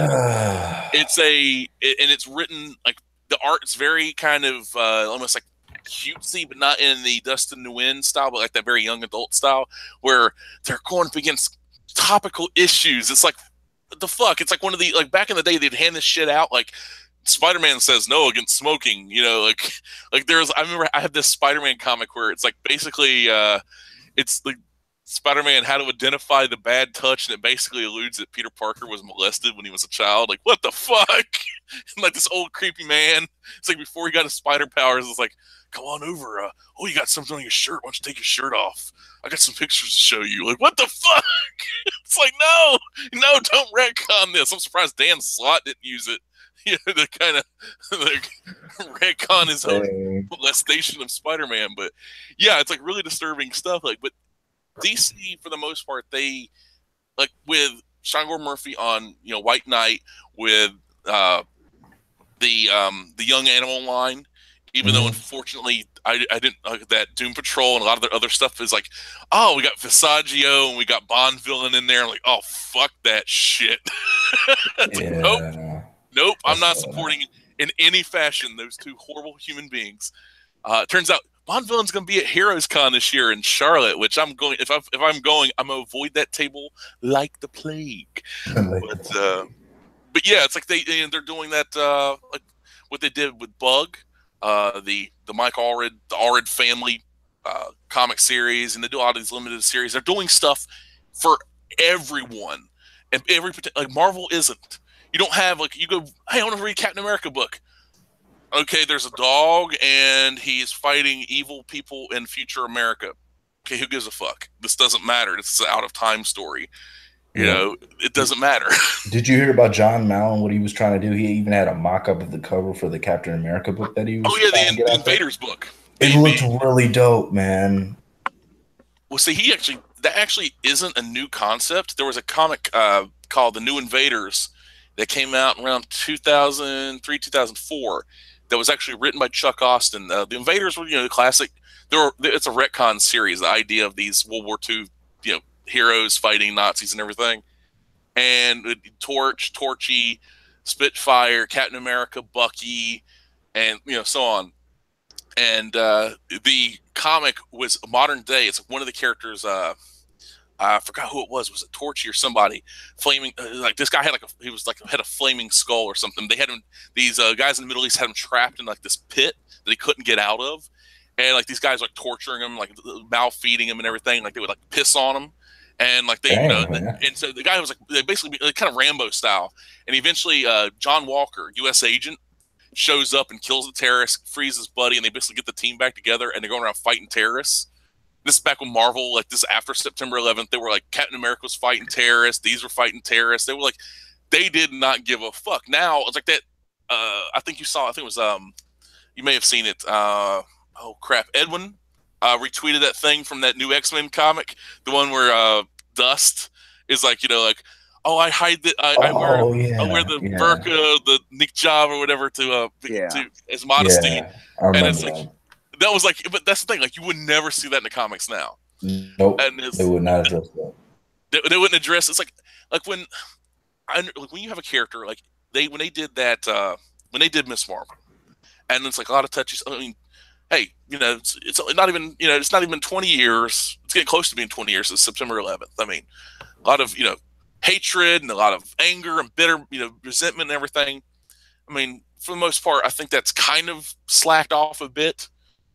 It's written like the art's very kind of almost like cutesy, but not in the Dustin Nguyen style, but like that very young adult style, where they're going up against topical issues. It's like, what the fuck? It's like one of the, like, back in the day, they'd hand this shit out, like, Spider-Man says no against smoking, you know, like there's, I remember I had this Spider-Man comic where it's like basically, it's like Spider-Man how to identify the bad touch, and it basically alludes that Peter Parker was molested when he was a child. Like, what the fuck? And like this old creepy man, it's like before he got his spider powers, it's like, come on over. Oh, you got something on your shirt. Why don't you take your shirt off? I got some pictures to show you. Like, what the fuck? It's like, no, don't retcon this. I'm surprised Dan Slott didn't use it. You know, the kind of like retcon his own molestation of Spider-Man. But yeah, it's like really disturbing stuff. Like, but DC for the most part, they, like with Sean Gordon Murphy on, you know, White Knight, with the Young Animal line. Even though, unfortunately, I didn't that Doom Patrol and a lot of the other stuff is like, oh, we got Visaggio and we got Bond villain in there. I'm like, oh, fuck that shit. Yeah. Like, nope, I'm not supporting in any fashion those two horrible human beings. Turns out Bond villain's going to be at Heroes Con this year in Charlotte, which I'm going. If I'm going, I'm going to avoid that table like the plague. But yeah, it's like they're doing that like what they did with Bug. The Mike Allred, the Allred family comic series, and they do a lot of these limited series. They're doing stuff for everyone, and like Marvel isn't. You don't have like, you go, hey, I want to read a Captain America book. Okay, there's a dog and he's fighting evil people in future America. Okay, who gives a fuck? This doesn't matter. This is an out of time story. You know, it doesn't matter. Did you hear about John Mallon, what he was trying to do? He even had a mock-up of the cover for the Captain America book that he was the Invaders book. It looked really dope, man. Well, see, that actually isn't a new concept. There was a comic called The New Invaders that came out around 2003, 2004 that was actually written by Chuck Austin. The Invaders were, you know, the classic. It's a retcon series, the idea of these World War II, you know, heroes fighting Nazis and everything, and Torch, Torchy, Spitfire, Captain America, Bucky, and you know, so on. And the comic was modern day. It's one of the characters. I forgot who it was. Was it Torchy or somebody? Flaming, like this guy had had a flaming skull or something. They had him. These guys in the Middle East had him trapped in like this pit that he couldn't get out of, and like these guys like torturing him, like mouth feeding him and everything. Like they would like piss on him. And like and so the guy was like, they basically kind of Rambo style. And eventually, John Walker, U.S. agent, shows up and kills the terrorist, frees his buddy, and they basically get the team back together and they're going around fighting terrorists. This is back when Marvel, like this after September 11th, they were like Captain America was fighting terrorists, these were fighting terrorists. They were like, they did not give a fuck. Now it's like that. I think it was you may have seen it. Oh crap, Edwin. Retweeted that thing from that new X-Men comic, the one where Dust is like, you know, like, oh, I hide the, I wear the burqa, the niqab or whatever to as modesty, and it's like that was like, but that's the thing, like you would never see that in the comics now. Nope, and they would not address that. They wouldn't address. It's like when you have a character like when they did that when they did Miss Marvel, and it's like a lot of touches. I mean, hey, you know, it's not even, you know, it's not even 20 years. It's getting close to being 20 years. It's September 11th. I mean, a lot of, you know, hatred and a lot of anger and bitter, you know, resentment and everything. I mean, for the most part, I think that's kind of slacked off a bit,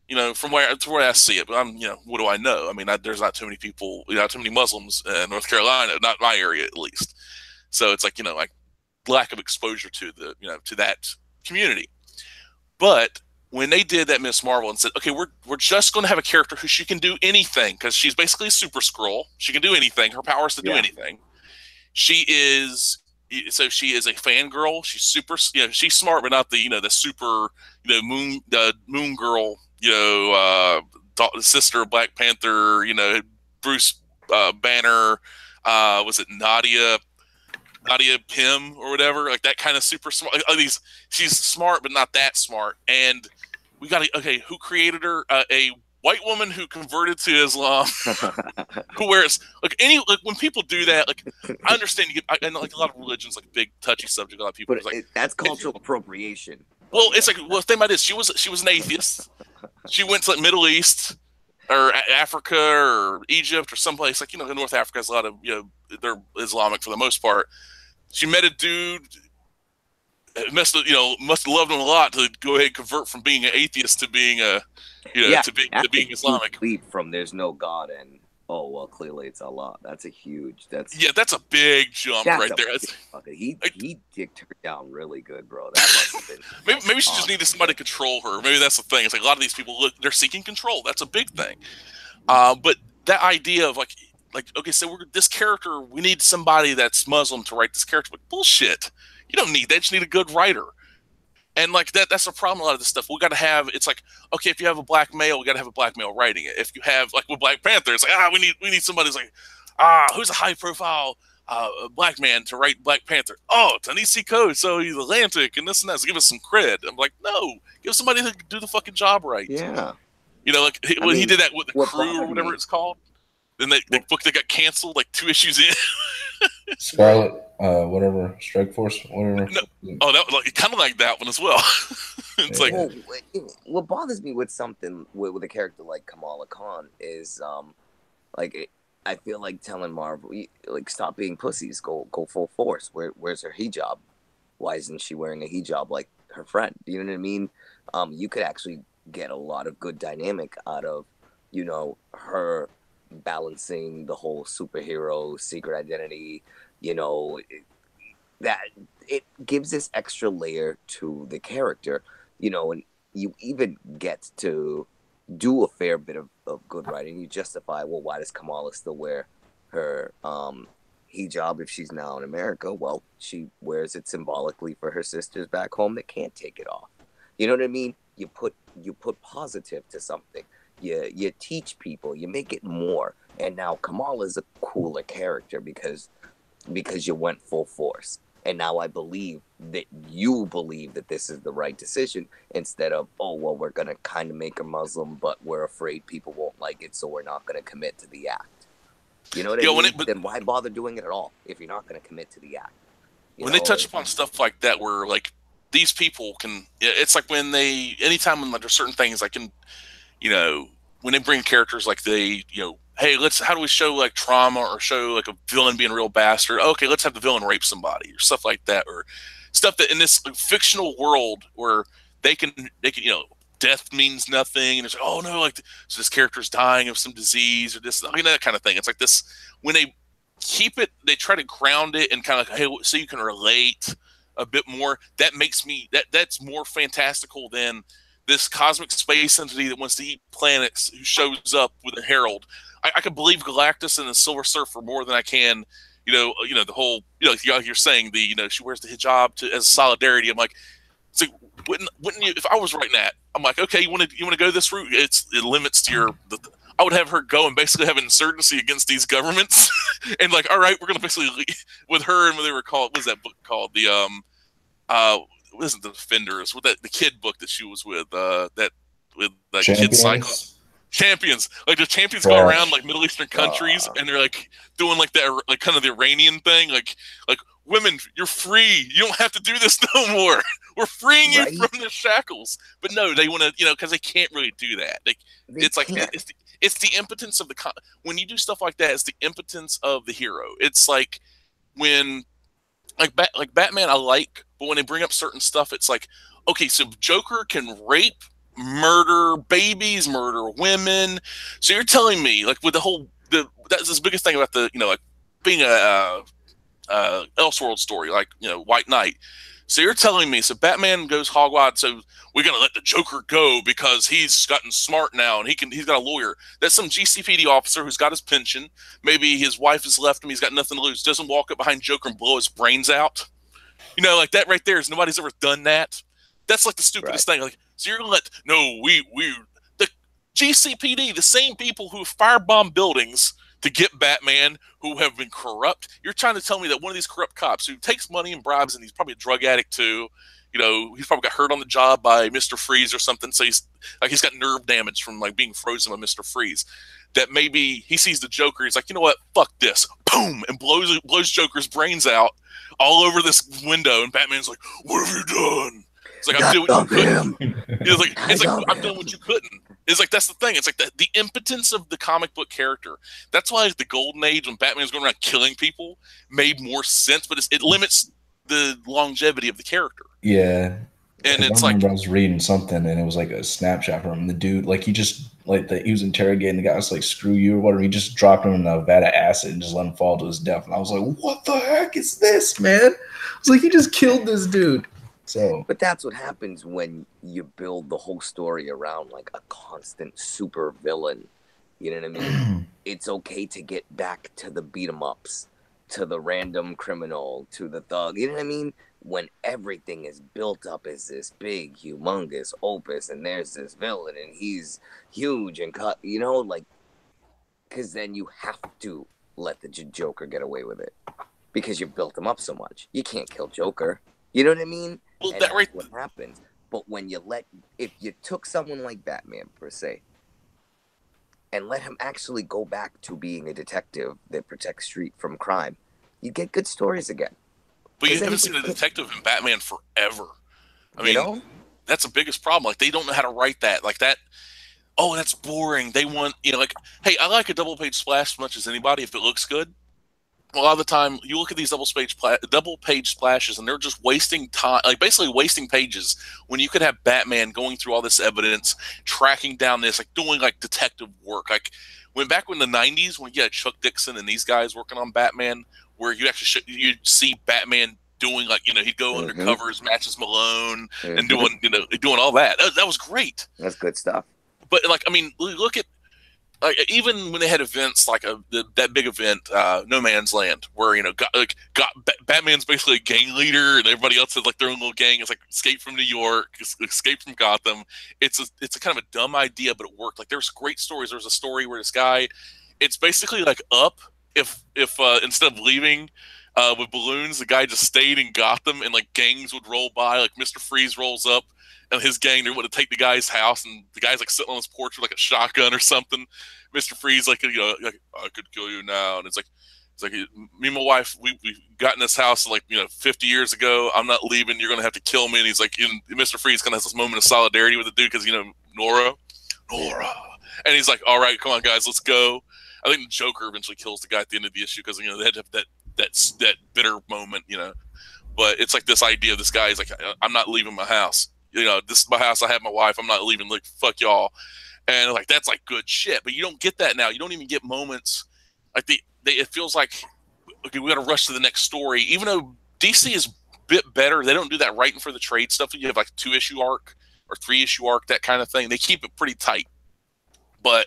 you know, from where I see it. But I'm, you know, what do I know? I mean, there's not too many people, you know, not too many Muslims in North Carolina, not my area at least. So it's like, you know, like lack of exposure to the, you know, to that community. But when they did that Miss Marvel and said, okay, we're just going to have a character who she can do anything, because she's basically a super Skrull. She can do anything. Her power is to do anything. She is a fangirl. She's super, you know, she's smart, but not the, you know, the super, you know, moon girl, you know, sister of Black Panther, you know, Bruce Banner, was it Nadia Pym or whatever, like that kind of super smart. Like, she's smart, but not that smart. And we got who created her? A white woman who converted to Islam, who wears like when people do that, like I understand and like a lot of religions, like a big touchy subject. A lot of people, but that's cultural appropriation. Well, it's like, well, think about this. She was an atheist. She went to like Middle East or Africa or Egypt or someplace like North Africa has a lot of they're Islamic for the most part. She met a dude. Must have loved him a lot to go ahead and convert from being an atheist to being to being Islamic. Leap from there's no God and oh well, clearly it's Allah. That's a big jump right there. He dicked her down really good, bro. That must have been maybe she just needed somebody to control her. Maybe that's the thing. It's like a lot of these people they're seeking control. That's a big thing. But that idea of like okay, so this character, we need somebody that's Muslim to write this character. But bullshit. You don't need that. You just need a good writer. And like that's a problem. A lot of this stuff we got to have. It's like, okay, if you have a black male, we got to have a black male writing it. If you have like with Black Panther, it's like we need somebody who's like who's a high profile black man to write Black Panther. Oh, Ta-Nehisi Coates, so he's Atlantic and this and that. So give us some cred. I'm like, no, give somebody who can do the fucking job right. Yeah, like he did that with the Crew or whatever it's called. Then the book that got canceled like 2 issues in. Scarlet, whatever, Strike Force, whatever. No. Oh, that like kind of like that one as well. It's like what bothers me with something with a character like Kamala Khan is I feel like telling Marvel like stop being pussies, go full force. Where's her hijab? Why isn't she wearing a hijab like her friend? You know what I mean? You could actually get a lot of good dynamic out of her balancing the whole superhero secret identity, that it gives this extra layer to the character, and you even get to do a fair bit of good writing. You justify, well, why does Kamala still wear her hijab if she's now in America? Well, she wears it symbolically for her sisters back home that can't take it off. You know what I mean? You put positive to something. You teach people, you make it more. And now Kamala's a cooler character because you went full force. And now I believe that you believe that this is the right decision instead of, oh, well, we're going to kind of make her Muslim, but we're afraid people won't like it, so we're not going to commit to the act. You know what I mean? Then why bother doing it at all if you're not going to commit to the act? They touch upon stuff like that where, like, these people can... It's like when anytime when there's certain things, like when they bring characters like hey, how do we show like trauma or show like a villain being a real bastard? Okay, let's have the villain rape somebody or stuff like that, or stuff that in this fictional world where they can death means nothing, and it's like, oh no, like so this character's dying of some disease or this, that kind of thing. It's like this when they keep it, they try to ground it and kind of hey, so you can relate a bit more. That makes me that's more fantastical than this cosmic space entity that wants to eat planets who shows up with a herald. I can believe Galactus and the Silver Surfer more than I can, the whole, you're saying she wears the hijab as solidarity. I'm like, it's like, wouldn't you? If I was writing that, I'm like, okay, you want to go this route? It limits to I would have her go and basically have insurgency against these governments, and like, all right, we're gonna basically with her and what they were called. What was that book called? The what isn't the Defenders? With the kid book that she was with kid cycle. Champions, like the champions go around like Middle Eastern countries, and they're like doing like that, like kind of the Iranian thing, like women, you're free, you don't have to do this no more. We're freeing you from the shackles. But no, they want to, because they can't really do that. It's like it's the impotence of when you do stuff like that. It's the impotence of the hero. It's like when like Batman, I like, but when they bring up certain stuff, it's like, okay, so Joker can rape, murder babies, murder women. So you're telling me, like, with that's the biggest thing about like being a Elseworld story, like White Knight. So you're telling me, so Batman goes hog wild, so we're gonna let the Joker go because he's gotten smart now and he's got a lawyer. That's some GCPD officer who's got his pension. Maybe his wife has left him. He's got nothing to lose. Doesn't walk up behind Joker and blow his brains out. Like that right there is nobody's ever done that. That's like the stupidest thing. Like, so you're gonna let the GCPD, the same people who firebomb buildings to get Batman, who have been corrupt. You're trying to tell me that one of these corrupt cops who takes money and bribes, and he's probably a drug addict too. He's probably got hurt on the job by Mr. Freeze or something. So he's got nerve damage from like being frozen by Mr. Freeze. That maybe he sees the Joker. He's like, you know what? Fuck this. Boom. And blows Joker's brains out all over this window. And Batman's like, what have you done? It's like I'm doing what you couldn't. It's like I'm doing what you couldn't. It's like that's the thing. It's like the impotence of the comic book character. That's why the golden age when Batman was going around killing people made more sense, but it limits the longevity of the character. Yeah. And it's I remember I was reading something and it was like a snapshot from him. The dude, like he just he was interrogating the guy, was like, screw you or whatever. He just dropped him in a vat of acid and just let him fall to his death. And I was like, what the heck is this, man? I was like, he just killed this dude. So, but that's what happens when you build the whole story around like a constant super villain. You know what I mean? It's okay to get back to the beat 'em ups, to the random criminal, to the thug. You know what I mean? When everything is built up as this big, humongous opus, and there's this villain, and he's huge and cut, you know, like, because then you have to let the Joker get away with it because you built him up so much. You can't kill Joker. You know what I mean? Well, and that's what happens. But when if you took someone like Batman, per se, and let him actually go back to being a detective that protects Street from crime, you get good stories again. But you haven't seen a detective in Batman forever. I mean, that's the biggest problem. Like, they don't know how to write that. Like, that, oh, that's boring. They want, like, hey, I like a double-page splash as much as anybody if it looks good. A lot of the time, you look at these double-page splashes, and they're just wasting time, like, basically wasting pages when you could have Batman going through all this evidence, tracking down this, like, doing, like, detective work. Like, back in the 90s, when you had Chuck Dixon and these guys working on Batman, where you actually you'd see Batman doing, like, he'd go undercover as Matches Malone and doing all that. That was great. That's good stuff. But, like, I mean, look at, like, even when they had events like that big event, No Man's Land, where Batman's basically a gang leader and everybody else has like their own little gang. It's like Escape from New York, Escape from Gotham. It's a kind of a dumb idea, but it worked. Like, there's great stories. There's a story where this guy, it's basically like Up if instead of leaving with balloons, the guy just stayed in Gotham and like gangs would roll by, like Mr. Freeze rolls up and his gang, they want to take the guy's house, and the guy's like sitting on his porch with like a shotgun or something. Mr. Freeze like, like, I could kill you now, and it's like me and my wife, we got in this house like 50 years ago. I'm not leaving. You're gonna have to kill me. And he's like, Mr. Freeze kind of has this moment of solidarity with the dude because Nora, and he's like, all right, come on guys, let's go. I think the Joker eventually kills the guy at the end of the issue because they had to have that bitter moment, But it's like this idea of this guy is like, I'm not leaving my house. This is my house. I have my wife. I'm not leaving. Like, fuck y'all. And like, that's like good shit. But you don't get that now. You don't even get moments like it feels like, okay, we got to rush to the next story. Even though DC is a bit better, they don't do that right in for the trade stuff. You have like a 2-issue arc or 3-issue arc, that kind of thing. They keep it pretty tight. But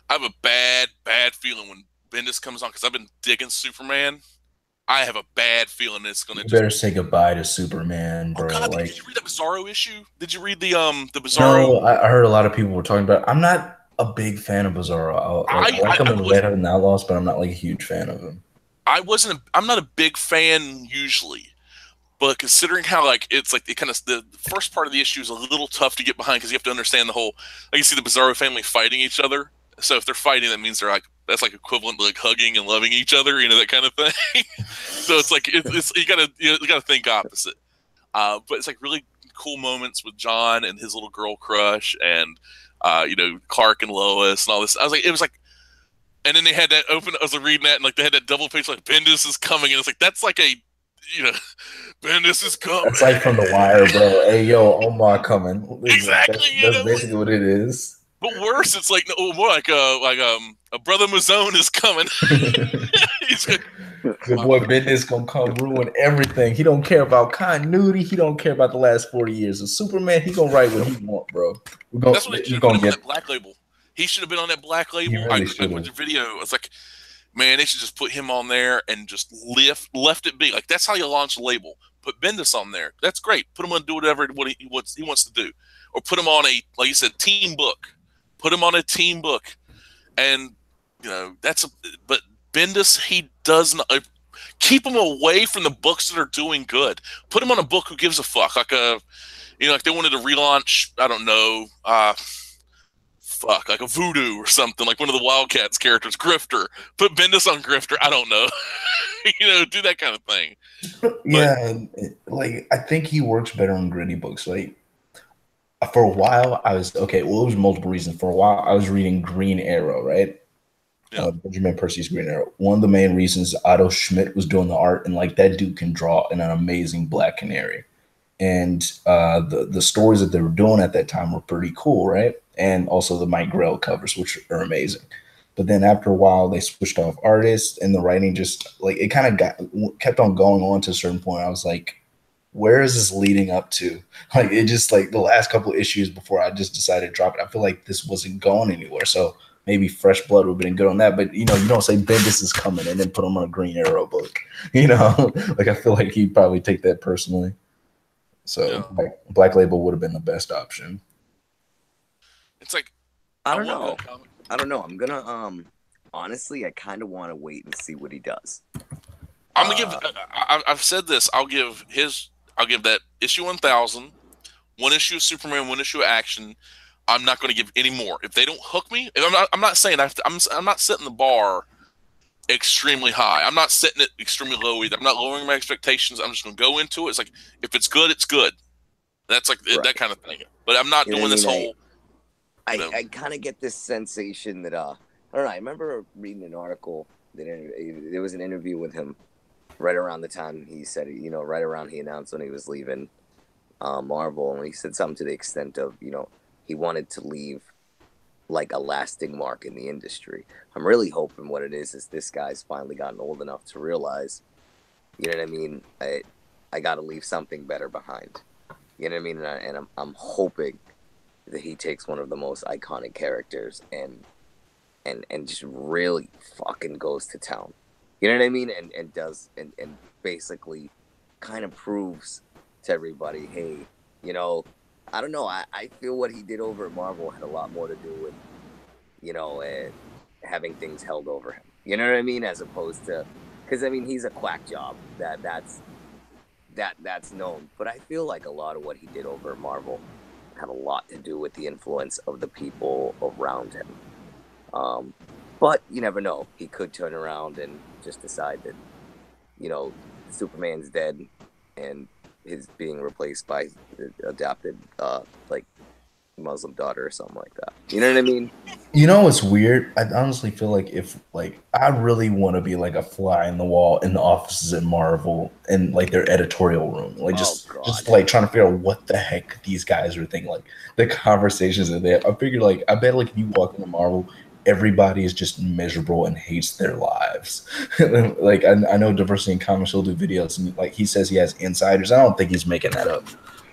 I have a bad feeling when Bendis comes on because I've been digging Superman. I have a bad feeling it's going to. You better say goodbye to Superman, bro. Oh God, did you read that Bizarro issue? Did you read the Bizarro? No, I heard a lot of people were talking about it. I'm not a big fan of Bizarro. I like him in Red Hood and Outlaws, but I'm not like a huge fan of him. I'm not a big fan usually, but considering how like it's like the first part of the issue is a little tough to get behind because you have to understand the whole. Like, you see the Bizarro family fighting each other. So if they're fighting, that means they're like, that's like equivalent to like hugging and loving each other, that kind of thing. So it's like it's you gotta think opposite. But it's like really cool moments with John and his little girl crush, and Clark and Lois and all this. It was like, and then they had that open. I was reading that, and like they had that double page like Bendis is coming, and it's like that's like a Bendis is coming. It's like from The Wire, bro. Hey yo, Omar coming. Exactly. That's basically what it is. But worse, it's like more like a brother Mazone is coming. Your boy Bendis gonna come ruin everything. He don't care about continuity. He don't care about the last 40 years of Superman. He gonna write what he want, bro. That's what he should have been on that Black Label. He should have been on that Black Label. Really I watched the video. It's like, man, they should just put him on there and just left it be. Like, that's how you launch a label. Put Bendis on there. That's great. Put him on do whatever he wants to do, or put him on a, like you said, team book. Put him on a team book, and but Bendis, he does not keep him away from the books that are doing good. Put him on a book who gives a fuck, like like they wanted to relaunch. I don't know, fuck, like a Voodoo or something, like one of the Wildcats characters, Grifter. Put Bendis on Grifter. I don't know. Do that kind of thing. Yeah, like I think he works better on gritty books. Like for a while, I was okay. Well, it was multiple reasons. For a while, I was reading Green Arrow, right? Yeah. Benjamin Percy's Green Arrow. One of the main reasons Otto Schmidt was doing the art, and like that dude can draw in an amazing Black Canary. And the stories that they were doing at that time were pretty cool, right? And also the Mike Grell covers, which are amazing. But then after a while, they switched off artists, and the writing just like it kind of kept on going on to a certain point. I was like, where is this leading up to? Like it just like the last couple of issues before I just decided to drop it. I feel like this wasn't going anywhere. So maybe Fresh Blood would have been good on that. But you don't say Bendis is coming and then put him on a Green Arrow book. Like I feel like he'd probably take that personally. So Black Label would have been the best option. It's like I don't know. I'm gonna honestly, I kind of want to wait and see what he does. I'm gonna give. I've said this. I'll give that issue 1000, one issue of Superman, one issue of Action. I'm not going to give any more. If they don't hook me, I'm not saying I'm not setting the bar extremely high. I'm not setting it extremely low either. I'm not lowering my expectations. I'm just going to go into it. It's like if it's good, it's good. That's like that kind of thing. But I'm not doing this whole. I kind of get this sensation that I don't know. I remember reading an article that there was an interview with him right around the time he said, right around he announced when he was leaving Marvel, and he said something to the extent of, he wanted to leave like a lasting mark in the industry. I'm really hoping what it is this guy's finally gotten old enough to realize, you know what I mean? I got to leave something better behind. You know what I mean? And I'm hoping that he takes one of the most iconic characters and just really fucking goes to town. You know what I mean? And does and basically kind of proves to everybody, hey, I don't know. I feel what he did over at Marvel had a lot more to do with, having things held over him. You know what I mean? As opposed to, because I mean, he's a quack job. That's known. But I feel like a lot of what he did over at Marvel had a lot to do with the influence of the people around him. But you never know. He could turn around and just decide that, Superman's dead and is being replaced by adopted, like Muslim daughter or something like that. You know what I mean? It's weird. I honestly feel like if I really want to be like a fly in the wall in the offices at Marvel and like their editorial room, just like trying to figure out what the heck these guys are thinking, like the conversations that they have. I figure I bet like if you walk into Marvel, everybody is just miserable and hates their lives. Like I know Diversity in Comics will do videos and like he says he has insiders. I don't think he's making that up.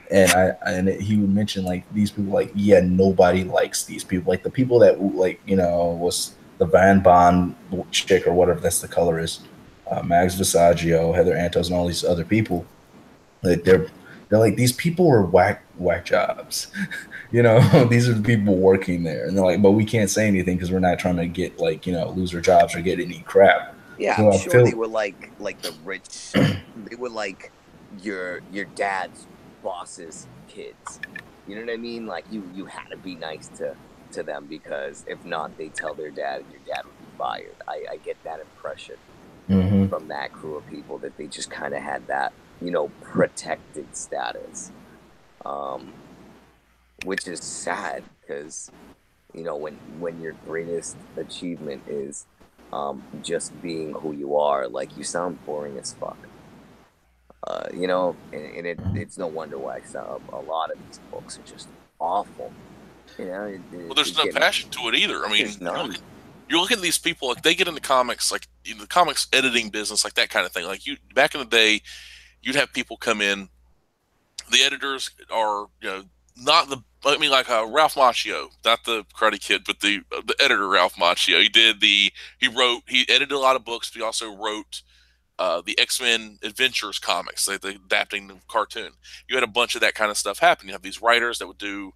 And he would mention like these people, like, yeah, nobody likes these people, like the people that was the Van Bond chick or whatever that's the color is, Max Visaggio, Heather Antos, and all these other people. Like they're like, these people are whack jobs. These are the people working there, and they're like, but we can't say anything because we're not trying to get lose our jobs or get any crap. Yeah, so I'm sure they were like the rich. They were like your dad's boss's kids. You know what I mean? Like you had to be nice to them, because if not, they tell their dad and your dad would be fired. I get that impression from that crew of people, that they just kind of had that, protected status, which is sad, because when your greatest achievement is just being who you are, like, you sound boring as fuck. It's no wonder why a lot of these books are just awful. Well, there's no passion to it either. I mean, you're looking at these people, like, they get into comics, like in the comics editing business, like that kind of thing. Like back in the day, you'd have people come in. The editors are, not the. I mean, like Ralph Macchio, not the Karate Kid, but the editor Ralph Macchio. He edited a lot of books, but he also wrote the X-Men Adventures comics, like the adapting the cartoon. You had a bunch of that kind of stuff happen. You have these writers that would do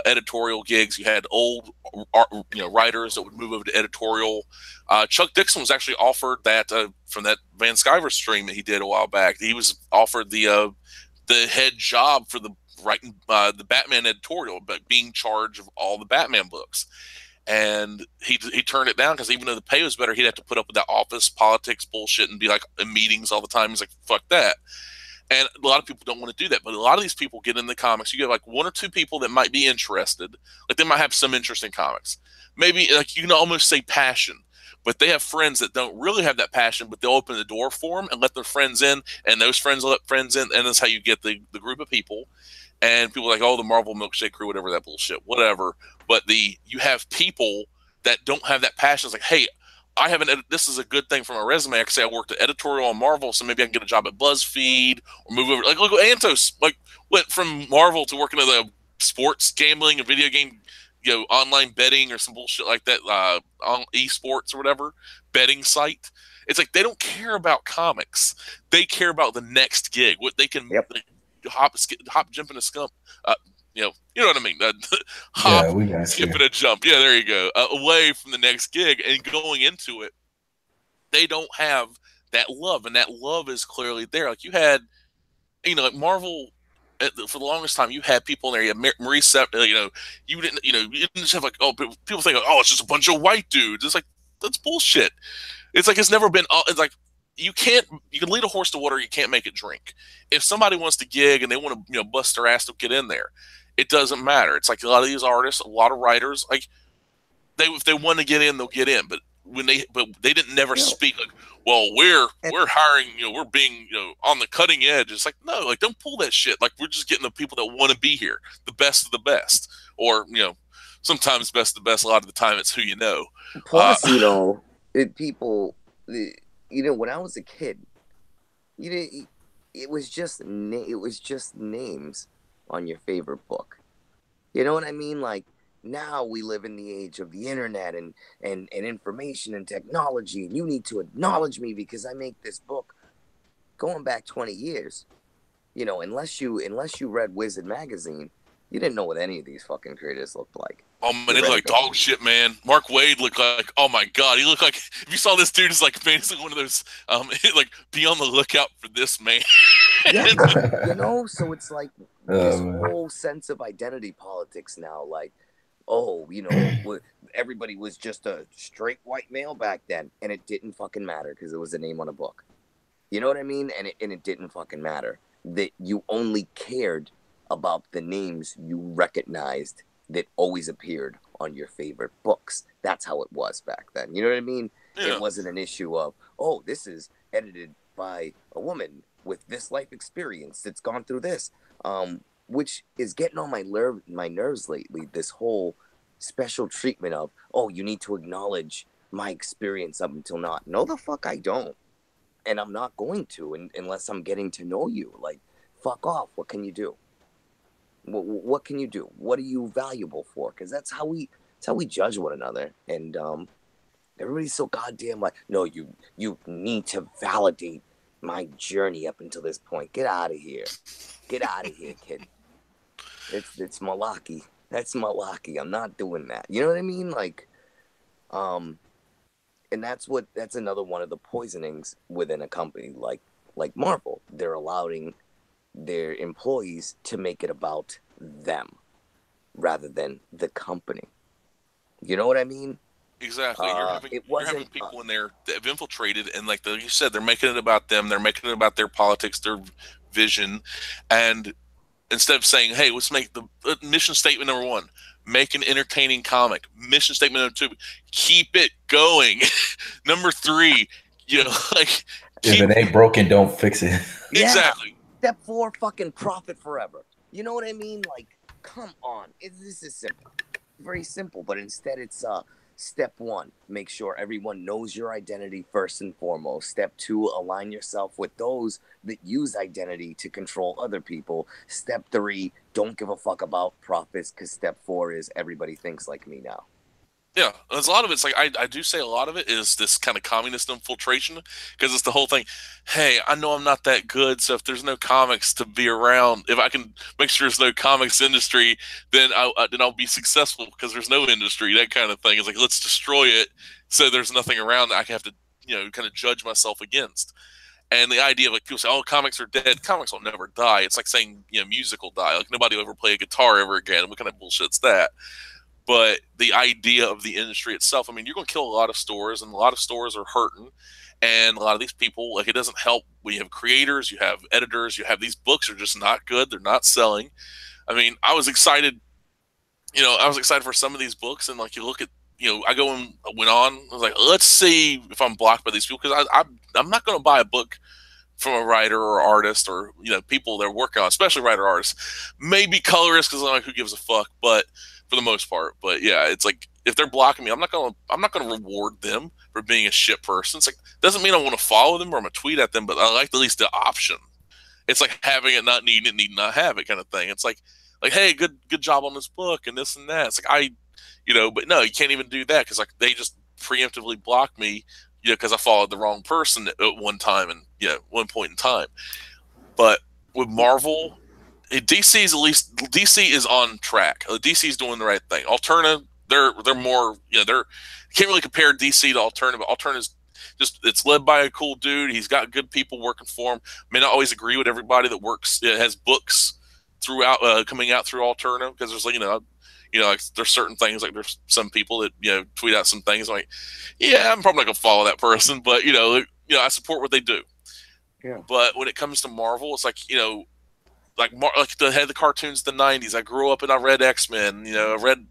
editorial gigs. You had old writers that would move over to editorial. Chuck Dixon was actually offered that from that Van Sciver stream that he did a while back. He was offered the head job for writing the Batman editorial, but being charge of all the Batman books. And he turned it down because even though the pay was better, he'd have to put up with that office politics bullshit and be like in meetings all the time. He's like, fuck that. And a lot of people don't want to do that. But a lot of these people get in the comics. You get like one or two people that might be interested. Like they might have some interest in comics. Maybe like you can almost say passion. But they have friends that don't really have that passion, but they'll open the door for them and let their friends in. And those friends let friends in. And that's how you get the group of people. And people are like, oh, the Marvel milkshake crew, whatever that bullshit, whatever. But you have people that don't have that passion. It's like, hey, I haven't. This is a good thing for my resume. I can say I worked at editorial on Marvel, so maybe I can get a job at BuzzFeed or move over. Like, look, Antos like went from Marvel to working at the sports gambling and video game, online betting or some bullshit like that, on esports or whatever betting site. It's like they don't care about comics. They care about the next gig, what they can. Yep. Hop, jump, and a skump. You know what I mean. Hop, skip, and a jump. Yeah, there you go. Away from the next gig and going into it, they don't have that love, and that love is clearly there. Like you had, like Marvel. For the longest time, you had people in there. You had Marie you didn't just have like, oh, people think, oh, it's just a bunch of white dudes. It's like that's bullshit. It's like it's never been. It's like. You can lead a horse to water. You can't make it drink. If somebody wants to gig and they want to, bust their ass to get in there, it doesn't matter. It's like a lot of these artists, a lot of writers, like if they want to get in, they'll get in. But they didn't never speak like, well, we're hiring, we're being, on the cutting edge. It's like, no, like don't pull that shit. Like we're just getting the people that want to be here, the best of the best, or sometimes best of the best. A lot of the time, it's who you know. Plus, people. When I was a kid, it was just names on your favorite book. You know what I mean? Like now we live in the age of the internet and information and technology, and you need to acknowledge me because I make this book. Going back 20 years, unless you read Wizard magazine, you didn't know what any of these fucking creators looked like. Oh man, they look like dog shit, man. Mark Waid looked like, oh my god, he looked like, if you saw this dude, is like basically one of those, like be on the lookout for this man. Yeah, so it's like this whole sense of identity politics now. Like, everybody was just a straight white male back then, and it didn't fucking matter because it was a name on a book. You know what I mean? And it didn't fucking matter that you only cared about the names you recognized that always appeared on your favorite books. That's how it was back then. You know what I mean? Yeah. It wasn't an issue of, oh, this is edited by a woman with this life experience that's gone through this, which is getting on my nerves lately. This whole special treatment of, oh, you need to acknowledge my experience up until now. No, the fuck I don't. And I'm not going to unless I'm getting to know you. Like, fuck off. What can you do? What can you do? What are you valuable for? Because that's how we judge one another. And everybody's so goddamn like, no, you need to validate my journey up until this point. Get out of here. Get out of here, kid. It's malarkey. That's malarkey. I'm not doing that. You know what I mean? Like, and that's another one of the poisonings within a company like Marvel. They're allowing their employees to make it about them rather than the company. You know what I mean? Exactly. You're having people in there that have infiltrated, and like you said, they're making it about them. They're making it about their politics, their vision, and instead of saying, "Hey, let's make the mission statement number 1, make an entertaining comic." Mission statement number 2, keep it going. Number 3, like if it ain't broken, don't fix it. Exactly. Yeah. Step 4, fucking profit forever. You know what I mean? Like, come on. This is simple. Very simple, but instead it's step 1, make sure everyone knows your identity first and foremost. Step 2, align yourself with those that use identity to control other people. Step 3, don't give a fuck about profits, because step 4 is everybody thinks like me now. Yeah, there's a lot of it's like I do say a lot of it is this kind of communist infiltration, because it's the whole thing. Hey, I know I'm not that good, so if there's no comics to be around, if I can make sure there's no comics industry, then I'll be successful because there's no industry. That kind of thing. It's like, let's destroy it so there's nothing around that I have to kind of judge myself against. And the idea of like people say, "Oh, comics are dead." Comics will never die. It's like saying music will die. Like nobody will ever play a guitar ever again. What kind of bullshit's that? But the idea of the industry itself, I mean, you're going to kill a lot of stores, and a lot of stores are hurting. And a lot of these people, like, it doesn't help when you have creators, you have editors, you have these books are just not good. They're not selling. I mean, I was excited, for some of these books, and like you look at, I go and went on. I was like, let's see if I'm blocked by these people because I'm not going to buy a book from a writer or artist or people they're working on, especially writer artists. Maybe colorists because I'm like, who gives a fuck? But for the most part, but yeah, it's like if they're blocking me, I'm not gonna reward them for being a shit person. It's like doesn't mean I want to follow them or I'm gonna tweet at them, but I like at least the option. It's like having it, not needing it, need not have it kind of thing. It's like hey, good job on this book and this and that. It's like but no, you can't even do that because like they just preemptively block me, because I followed the wrong person at one time and one point in time. But with Marvel, DC is on track. DC is doing the right thing. Alterna, they're more they're can't really compare DC to Alterna, but Alterna is just it's led by a cool dude. He's got good people working for him. May not always agree with everybody that works has books throughout coming out through Alterna because there's like there's certain things like there's some people that tweet out some things like I'm probably not gonna follow that person, but I support what they do. Yeah. But when it comes to Marvel, it's like like the head of the cartoons in the '90s. I grew up and I read X-Men. I read,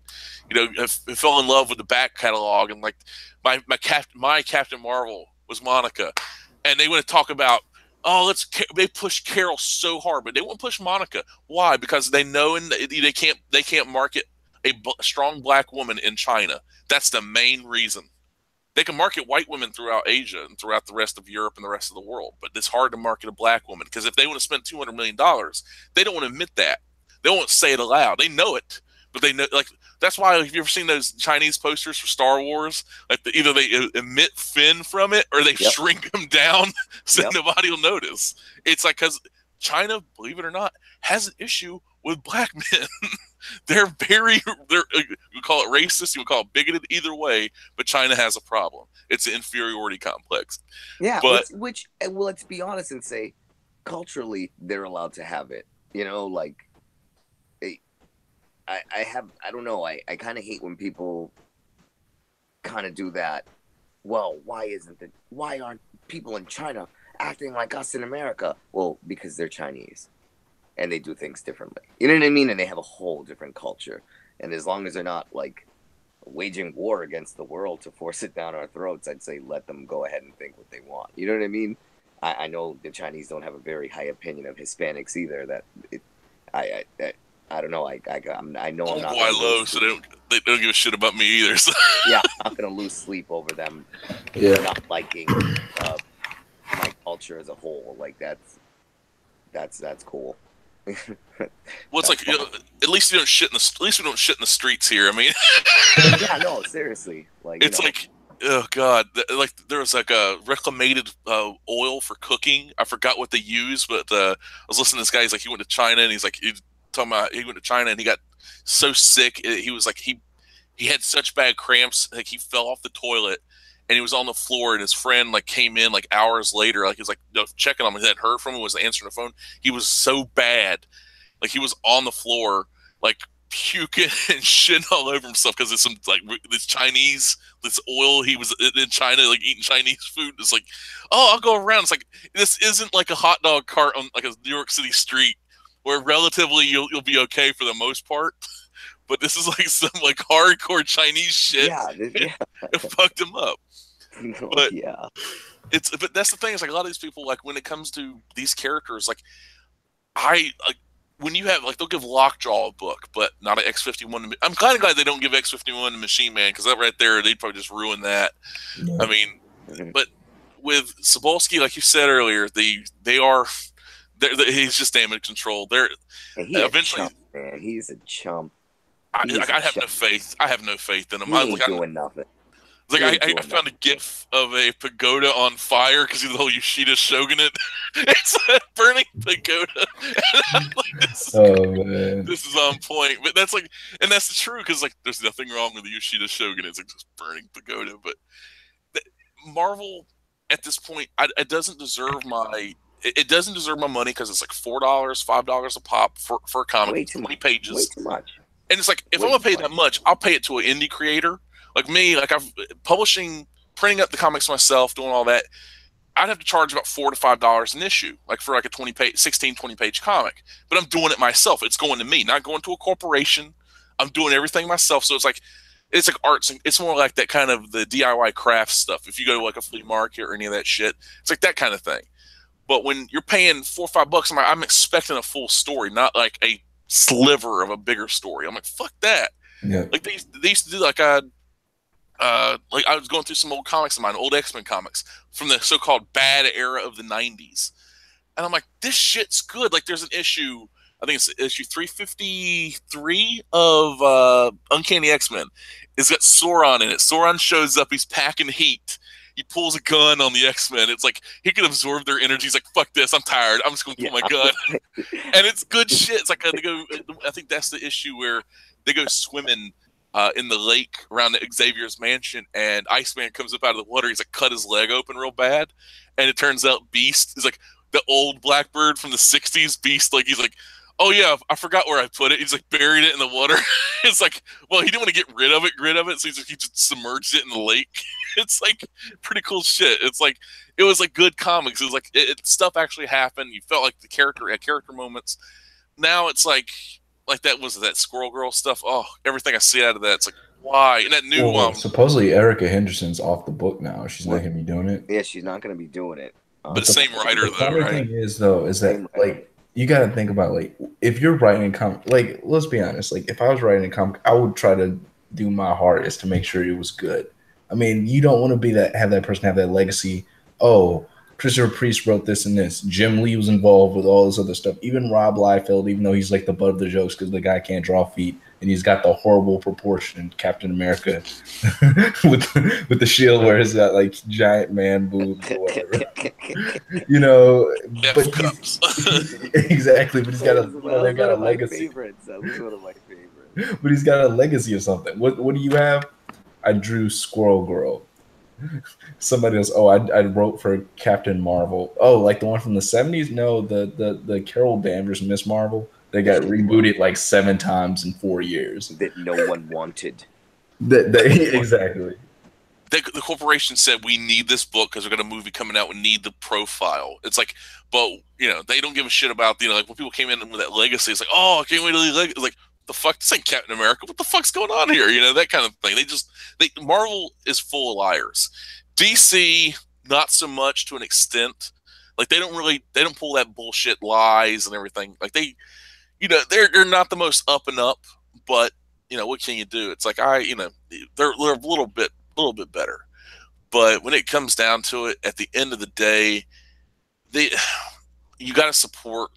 I fell in love with the back catalog and like my Captain Marvel was Monica, and they want to talk about they push Carol so hard, but they won't push Monica. Why? Because they know and they can't market a strong black woman in China. That's the main reason. They can market white women throughout Asia and throughout the rest of Europe and the rest of the world, but it's hard to market a black woman because if they want to spend $200 million, they don't want to admit that. They won't say it aloud. They know it, but they know that's why. Have you ever seen those Chinese posters for Star Wars? Like either they emit Finn from it or they shrink him down so nobody will notice. It's like because China, believe it or not, has an issue with black men. They're you call it racist, you would call it bigoted, either way, but China has a problem. It's an inferiority complex. Yeah, but which let's be honest and say, culturally, they're allowed to have it. Like, I don't know, I kind of hate when people kind of do that. Well, why aren't people in China acting like us in America? Well, because they're Chinese. And they do things differently. You know what I mean? And they have a whole different culture. And as long as they're not like waging war against the world to force it down our throats, I'd say let them go ahead and think what they want. You know what I mean? I know the Chinese don't have a very high opinion of Hispanics either. I don't know. I know I'm not. Why low? So they don't give a shit about me either. So. Yeah, I'm not gonna lose sleep over them. Not liking my culture as a whole. Like that's cool. Well, it's like at least you don't shit at least we don't shit in the streets here. I mean, yeah, no, seriously. Like it's like, oh god, like there was like a reclamated oil for cooking. I forgot what they use, but I was listening to this guy. He's like, he went to China and he's talking about he went to China and he got so sick. He was like he had such bad cramps, like he fell off the toilet. And he was on the floor, and his friend like came in like hours later. Like he was like checking on him. He hadn't heard from him. Was answering the phone. He was so bad, like he was on the floor, like puking and shitting all over himself because it's some like this oil. He was in China, like eating Chinese food. It's like, oh, I'll go around. It's like this isn't like a hot dog cart on like a New York City street where relatively you'll be okay for the most part. But this is like some like hardcore Chinese shit. Yeah, it fucked him up. But yeah, but that's the thing. Is like a lot of these people, like when it comes to these characters, like when you have like they'll give Lockjaw a book, but not an X-51. I'm kind of glad they don't give X-51 to Machine Man because that right there they'd probably just ruin that. Yeah. I mean, but with Cebulski, like you said earlier, he's just damage control. Eventually, chump, man. He's a chump. I have no faith. I have no faith in him. He ain't doing nothing. Like I found a GIF of a pagoda on fire because of the whole Yoshida Shogunate. It's a burning pagoda. This is on point. But that's like, and that's the true because like there's nothing wrong with the Yoshida Shogunate. It's like just burning pagoda. But Marvel, at this point, it doesn't deserve my. It doesn't deserve my money because it's like $4, $5 a pop for a comic, Way too 20 much. pages. Way too much. And it's like, if I'm gonna pay that much, I'll pay it to an indie creator like me. Like I've printing up the comics myself, doing all that. I'd have to charge about $4 to $5 an issue, like for like a 20-page comic. But I'm doing it myself. It's going to me, not going to a corporation. I'm doing everything myself. So it's like arts. It's more like that kind of the DIY craft stuff. If you go to like a flea market or any of that shit, it's like that kind of thing. But when you're paying $4 or $5, I'm expecting a full story, not like a sliver of a bigger story. I'm like, fuck that. Yeah. Like they used to do like I was going through some old comics of mine, old X-Men comics from the so-called bad era of the 90s. And I'm like, this shit's good. Like there's an issue, I think it's issue 353 of Uncanny X-Men. It's got Sauron in it. Sauron shows up, he's packing heat. He pulls a gun on the X-Men. It's like he can absorb their energy. He's like, fuck this, I'm tired. I'm just going to pull my gun. And it's good shit. It's like I think that's the issue where they go swimming in the lake around Xavier's mansion, and Iceman comes up out of the water. He's like cut his leg open real bad, and it turns out Beast is like the old Blackbird from the 60s. Beast, like he's like, oh yeah, I forgot where I put it. He's like buried it in the water. It's like, well, he didn't want to get rid of it, so he just submerged it in the lake. It's like pretty cool shit. It's like it was like good comics. It was like stuff actually happened. You felt like the character had character moments. Now it's like that Squirrel Girl stuff. Oh, everything I see out of that, it's like, why? And that new supposedly Erica Henderson's off the book now. She's not gonna be doing it. Yeah, she's not gonna be doing it. But the same writer the though, right? Thing is that like you got to think about like if you're writing a comic, like let's be honest, like if I was writing a comic, I would try to do my hardest to make sure it was good. I mean, you don't want to have that person have that legacy. Oh, Christopher Priest wrote this and this. Jim Lee was involved with all this other stuff. Even Rob Liefeld, even though he's like the butt of the jokes because the guy can't draw feet and he's got the horrible proportion Captain America with the shield where he's got like giant man boobs or whatever. You know, but exactly. But he's got a legacy. One of my favorites. But he's got a legacy of something. What do you have? I drew Squirrel Girl. Somebody else. Oh, I wrote for Captain Marvel. Oh, like the one from the 70s? No, the Carol Danvers Miss Marvel. They got rebooted like 7 times in 4 years. That no one wanted. Exactly. The corporation said we need this book because we're got a movie coming out. We need the profile. It's like, but they don't give a shit about like when people came in with that legacy. It's like, oh, I can't wait to legacy. Like, the fuck, this ain't Captain America. What the fuck's going on here? That kind of thing. Marvel is full of liars. DC, not so much to an extent. Like they don't pull that bullshit lies and everything. Like they're not the most up and up, but what can you do? It's like they're a little bit better. But when it comes down to it, at the end of the day, you got to support.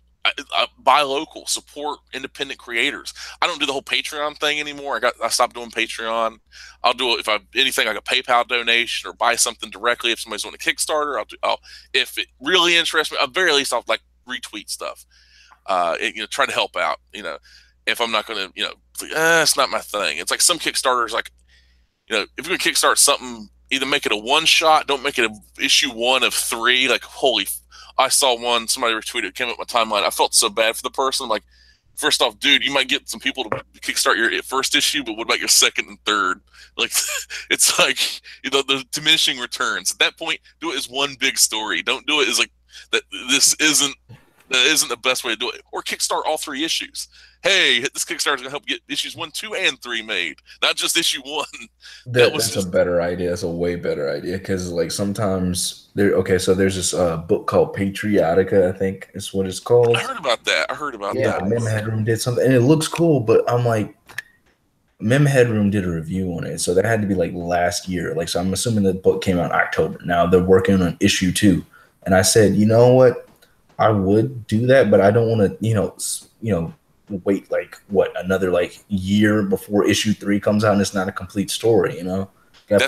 Buy local, support independent creators. I don't do the whole Patreon thing anymore. I stopped doing Patreon. I'll do it anything like a PayPal donation or buy something directly. If somebody's on a Kickstarter, if it really interests me, at very least I'll like retweet stuff. Try to help out. If I'm not gonna, it's like it's not my thing. It's like some Kickstarters, like if you're gonna kickstart something, either make it a one shot, don't make it a issue 1 of 3. Like I saw one, somebody retweeted, it came up my timeline. I felt so bad for the person. I'm like, first off, dude, you might get some people to kickstart your first issue, but what about your second and third? Like, it's like, the diminishing returns. At that point, do it as one big story. Don't do it as like, that isn't the best way to do it. Or kickstart all 3 issues. Hey, this Kickstarter is going to help get issues 1, 2, and 3 made, not just issue 1. That's a better idea. That's a way better idea because, like, sometimes so there's this book called Patriotica, I think is what it's called. I heard about that. Yeah, Mem Headroom did something, and it looks cool, but I'm like, Mem Headroom did a review on it, so that had to be like last year. Like, so I'm assuming the book came out in October. Now they're working on issue 2, and I said, you know what, I would do that, but I don't want to, wait like another like year before issue 3 comes out and it's not a complete story. I feel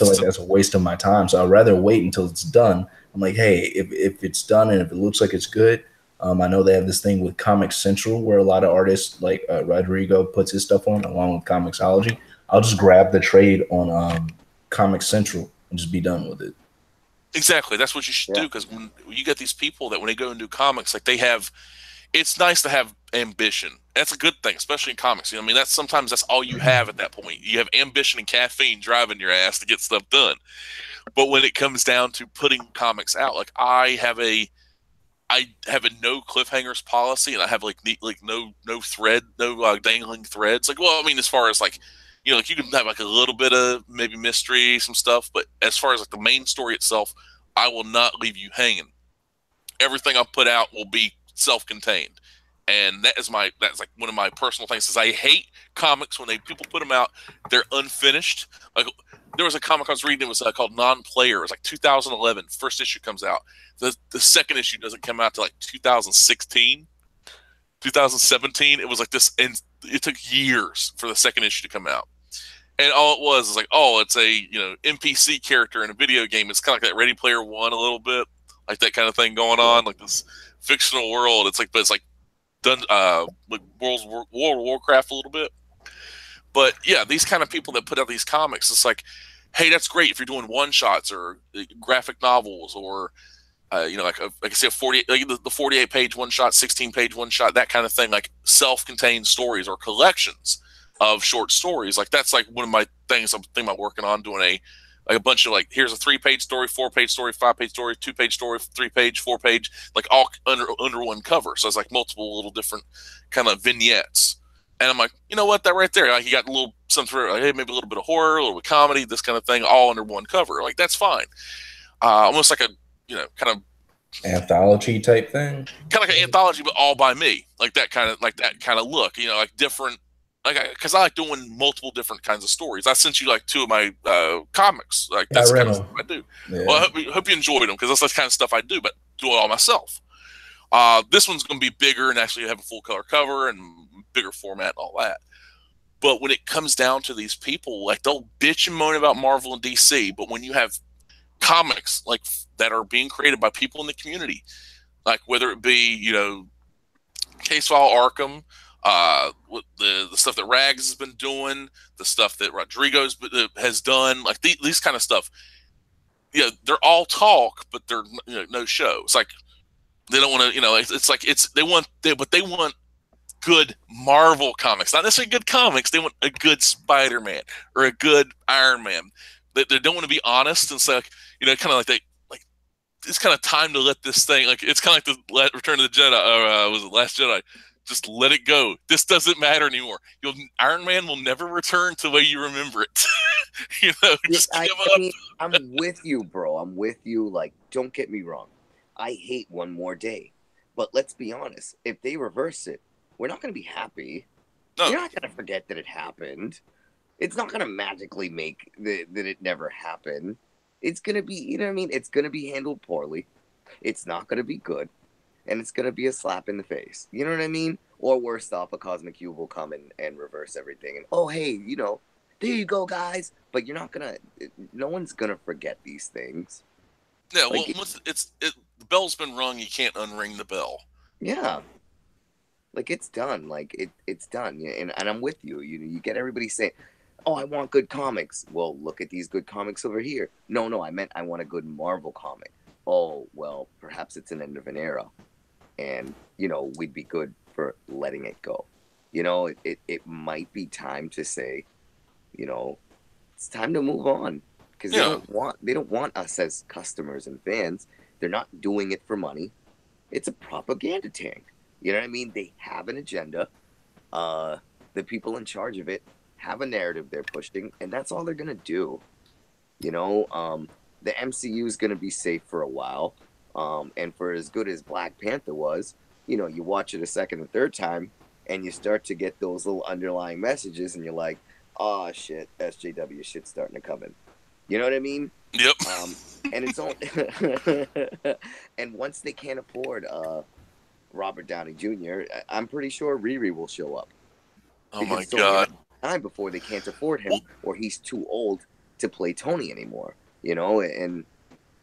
like that's a waste of my time, so I'd rather wait until it's done. I'm like, hey, if it's done and if it looks like it's good, I know they have this thing with Comic Central where a lot of artists like Rodrigo puts his stuff on along with Comixology. I'll just grab the trade on Comic Central and just be done with it. Exactly. That's what you should do, because when you get these people that when they go and do comics, like they have, it's nice to have ambition. That's a good thing, especially in comics. You know, I mean, that's sometimes that's all you have at that point. You have ambition and caffeine driving your ass to get stuff done. But when it comes down to putting comics out, like I have a no cliffhangers policy, and I have like no thread, no dangling threads. Like, well, I mean, as far as like, you know, like you can have like a little bit of maybe mystery, some stuff, but as far as like the main story itself, I will not leave you hanging. Everything I put out will be self-contained, and that's like one of my personal things. Is I hate comics when people put them out, they're unfinished. Like there was a comic I was reading, it was called Non-Player. It was like 2011, first issue comes out. The second issue doesn't come out till like 2016, 2017. It was like this, and it took years for the second issue to come out. And all it was is like, oh, it's a, you know, NPC character in a video game. It's kind of like that Ready Player One a little bit, like that kind of thing going on, like this fictional world. It's like, but it's like done like World of Warcraft a little bit. But yeah, these kind of people that put out these comics, it's like, hey, that's great if you're doing one shots or graphic novels, or you know, like I say, 48, like the 48-page one shot, 16-page one shot, that kind of thing, like self-contained stories or collections of short stories. Like that's like one of my things I'm thinking about working on, doing a bunch of like, here's a 3-page story, 4-page story, 5-page story, 2-page story, 3-page, 4-page, like all under one cover. So it's like multiple little different kind of vignettes. And I'm like, you know what, that right there, like you got a little something like, hey, maybe a little bit of horror, a little bit of comedy, this kind of thing, all under one cover. Like that's fine. Almost like a, you know, kind of anthology type thing. Kind of like an anthology, but all by me. Like that kind of look, you know, like different. Like, because I like doing multiple different kinds of stories. I sent you like 2 of my comics. Like that's the kind of stuff I do. Yeah. Well, I hope you enjoyed them, because that's the kind of stuff I do, but do it all myself. This one's going to be bigger and actually have a full color cover and bigger format and all that. But when it comes down to these people, like they'll bitch and moan about Marvel and DC, but when you have comics like that are being created by people in the community, like whether it be, you know, Case File Arkham, the stuff that Rags has been doing, the stuff that Rodrigo's has done, like these kind of stuff. Yeah, they're all talk, but they're, you know, no show. It's like they don't want to, you know, it's like they want good Marvel comics, not necessarily good comics. They want a good Spider-Man or a good Iron Man. They don't want to be honest and say, like, you know, kind of like it's kind of time to let this thing, like it's kind of like the Return of the Jedi, or was it Last Jedi? Just let it go. This doesn't matter anymore. Iron Man will never return to the way you remember it. You know, just give up. I mean, I'm with you, bro. I'm with you. Like, don't get me wrong. I hate One More Day. But let's be honest. If they reverse it, we're not going to be happy. No. You're not going to forget that it happened. It's not going to magically make that it never happened. It's going to be, you know what I mean? It's going to be handled poorly. It's not going to be good. And it's going to be a slap in the face. You know what I mean? Or worse off, a Cosmic Cube will come and reverse everything. And, oh, hey, you know, there you go, guys. But you're not going to, no one's going to forget these things. Yeah, like, well, the bell's been rung, you can't unring the bell. Yeah. Like, it's done. Like, it's done. And I'm with you. You get everybody saying, oh, I want good comics. Well, look at these good comics over here. No, I meant I want a good Marvel comic. Oh, well, perhaps it's an end of an era. And, you know, we'd be good for letting it go. You know, it might be time to say, you know, it's time to move on. Because they don't want us as customers and fans. They're not doing it for money. It's a propaganda tank. You know what I mean? They have an agenda. The people in charge of it have a narrative they're pushing, and that's all they're gonna do. You know, the MCU is gonna be safe for a while. And for as good as Black Panther was, you know, you watch it a second and third time, and you start to get those little underlying messages, and you're like, oh shit, SJW shit's starting to come in. You know what I mean? Yep. And it's all and once they can't afford Robert Downey Jr., I'm pretty sure Riri will show up. Oh my god! Time before they can't afford him, or he's too old to play Tony anymore. You know, and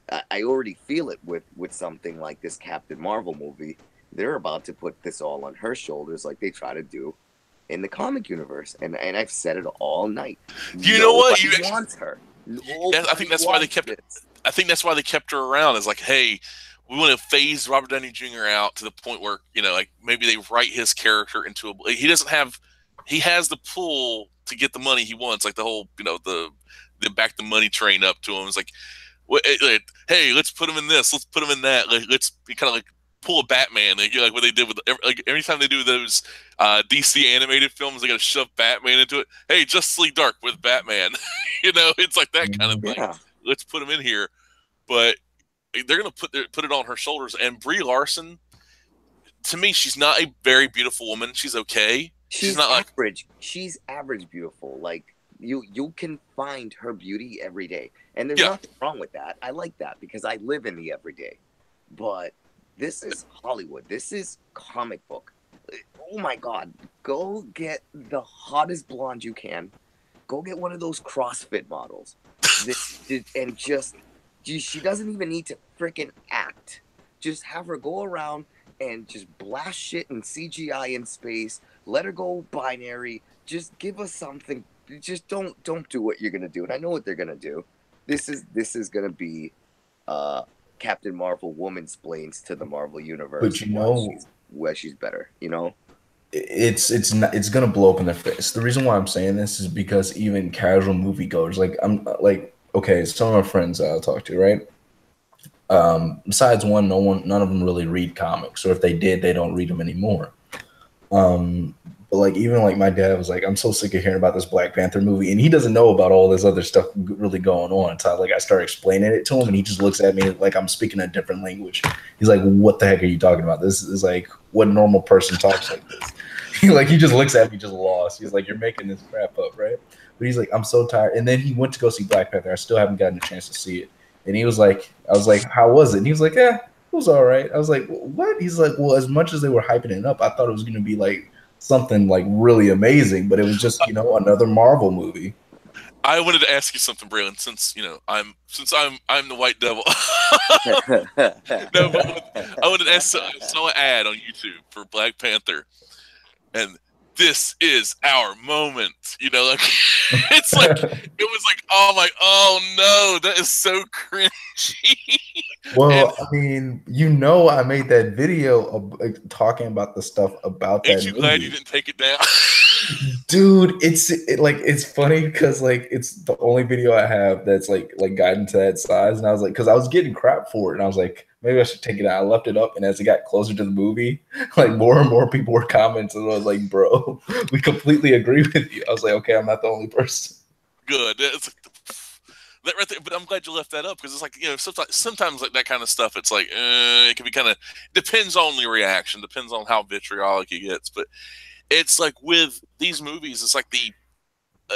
I already feel it with something like this Captain Marvel movie. They're about to put this all on her shoulders, like they try to do in the comic universe. And I've said it all night. You know what? You wants her. I think that's why they kept it. I think that's why they kept her around. Is like, hey, we want to phase Robert Downey Jr. out to the point where like maybe they write his character into a. He doesn't have. He has the pull to get the money he wants, like the whole the back the money train up to him. It's like, hey, let's put him in this, let's put him in that. Let's kind of like pull a Batman, like what they did with every time they do those DC animated films, they got to shove Batman into it. Hey, Justice League Dark with Batman, it's like that kind of thing. Yeah. Let's put him in here, but they're gonna put it on her shoulders. And Brie Larson, to me, she's not a very beautiful woman. She's okay. She's not average. She's average beautiful. Like you can find her beauty every day, and there's nothing wrong with that. I like that because I live in the everyday. But this is Hollywood. This is comic book. Oh my God! Go get the hottest blonde you can. Go get one of those CrossFit models. And she doesn't even need to freaking act. Just have her go around and just blast shit in CGI in space. Let her go binary. Just give us something. Just don't do what you're gonna do. And I know what they're gonna do. This is gonna be Captain Marvel woman-splains to the Marvel universe. But where she's better. It's gonna blow up in their face. The reason why I'm saying this is because even casual moviegoers, okay, some of my friends I'll talk to, right? Besides one, none of them really read comics, or if they did, they don't read them anymore. But even my dad was like, I'm so sick of hearing about this Black Panther movie, and he doesn't know about all this other stuff really going on. So I started explaining it to him, and he just looks at me like I'm speaking a different language. He's like, what the heck are you talking about? This is like what normal person talks like this. He just looks at me just lost. He's like, you're making this crap up, right? But he's like, I'm so tired. And then he went to go see Black Panther. I still haven't gotten a chance to see it. And he was like, I was like, how was it? And he was like, it was all right. I was like, what? He's like, well, as much as they were hyping it up, I thought it was going to be like something like really amazing, but it was just, another Marvel movie. I wanted to ask you something, Braylon, since I'm the White Devil. No, but I wanted to ask. I saw an ad on YouTube for Black Panther, and this is our moment. It's like it was like, oh no, that is so cringy. Well, I mean, I made that video of talking about the stuff about that. Ain't you glad you didn't take it down? Dude, it's funny because it's the only video I have that's like gotten to that size, and I was like, because I was getting crap for it, and I was like, maybe I should take it out. I left it up, and as it got closer to the movie, more and more people were commenting, and I was like, bro, we completely agree with you. I was like, okay, I'm not the only person. Good. That right there, but I'm glad you left that up because it's like sometimes like that kind of stuff. It's like it can be kind of depends on the reaction, depends on how vitriolic it gets. But it's like with these movies, it's like a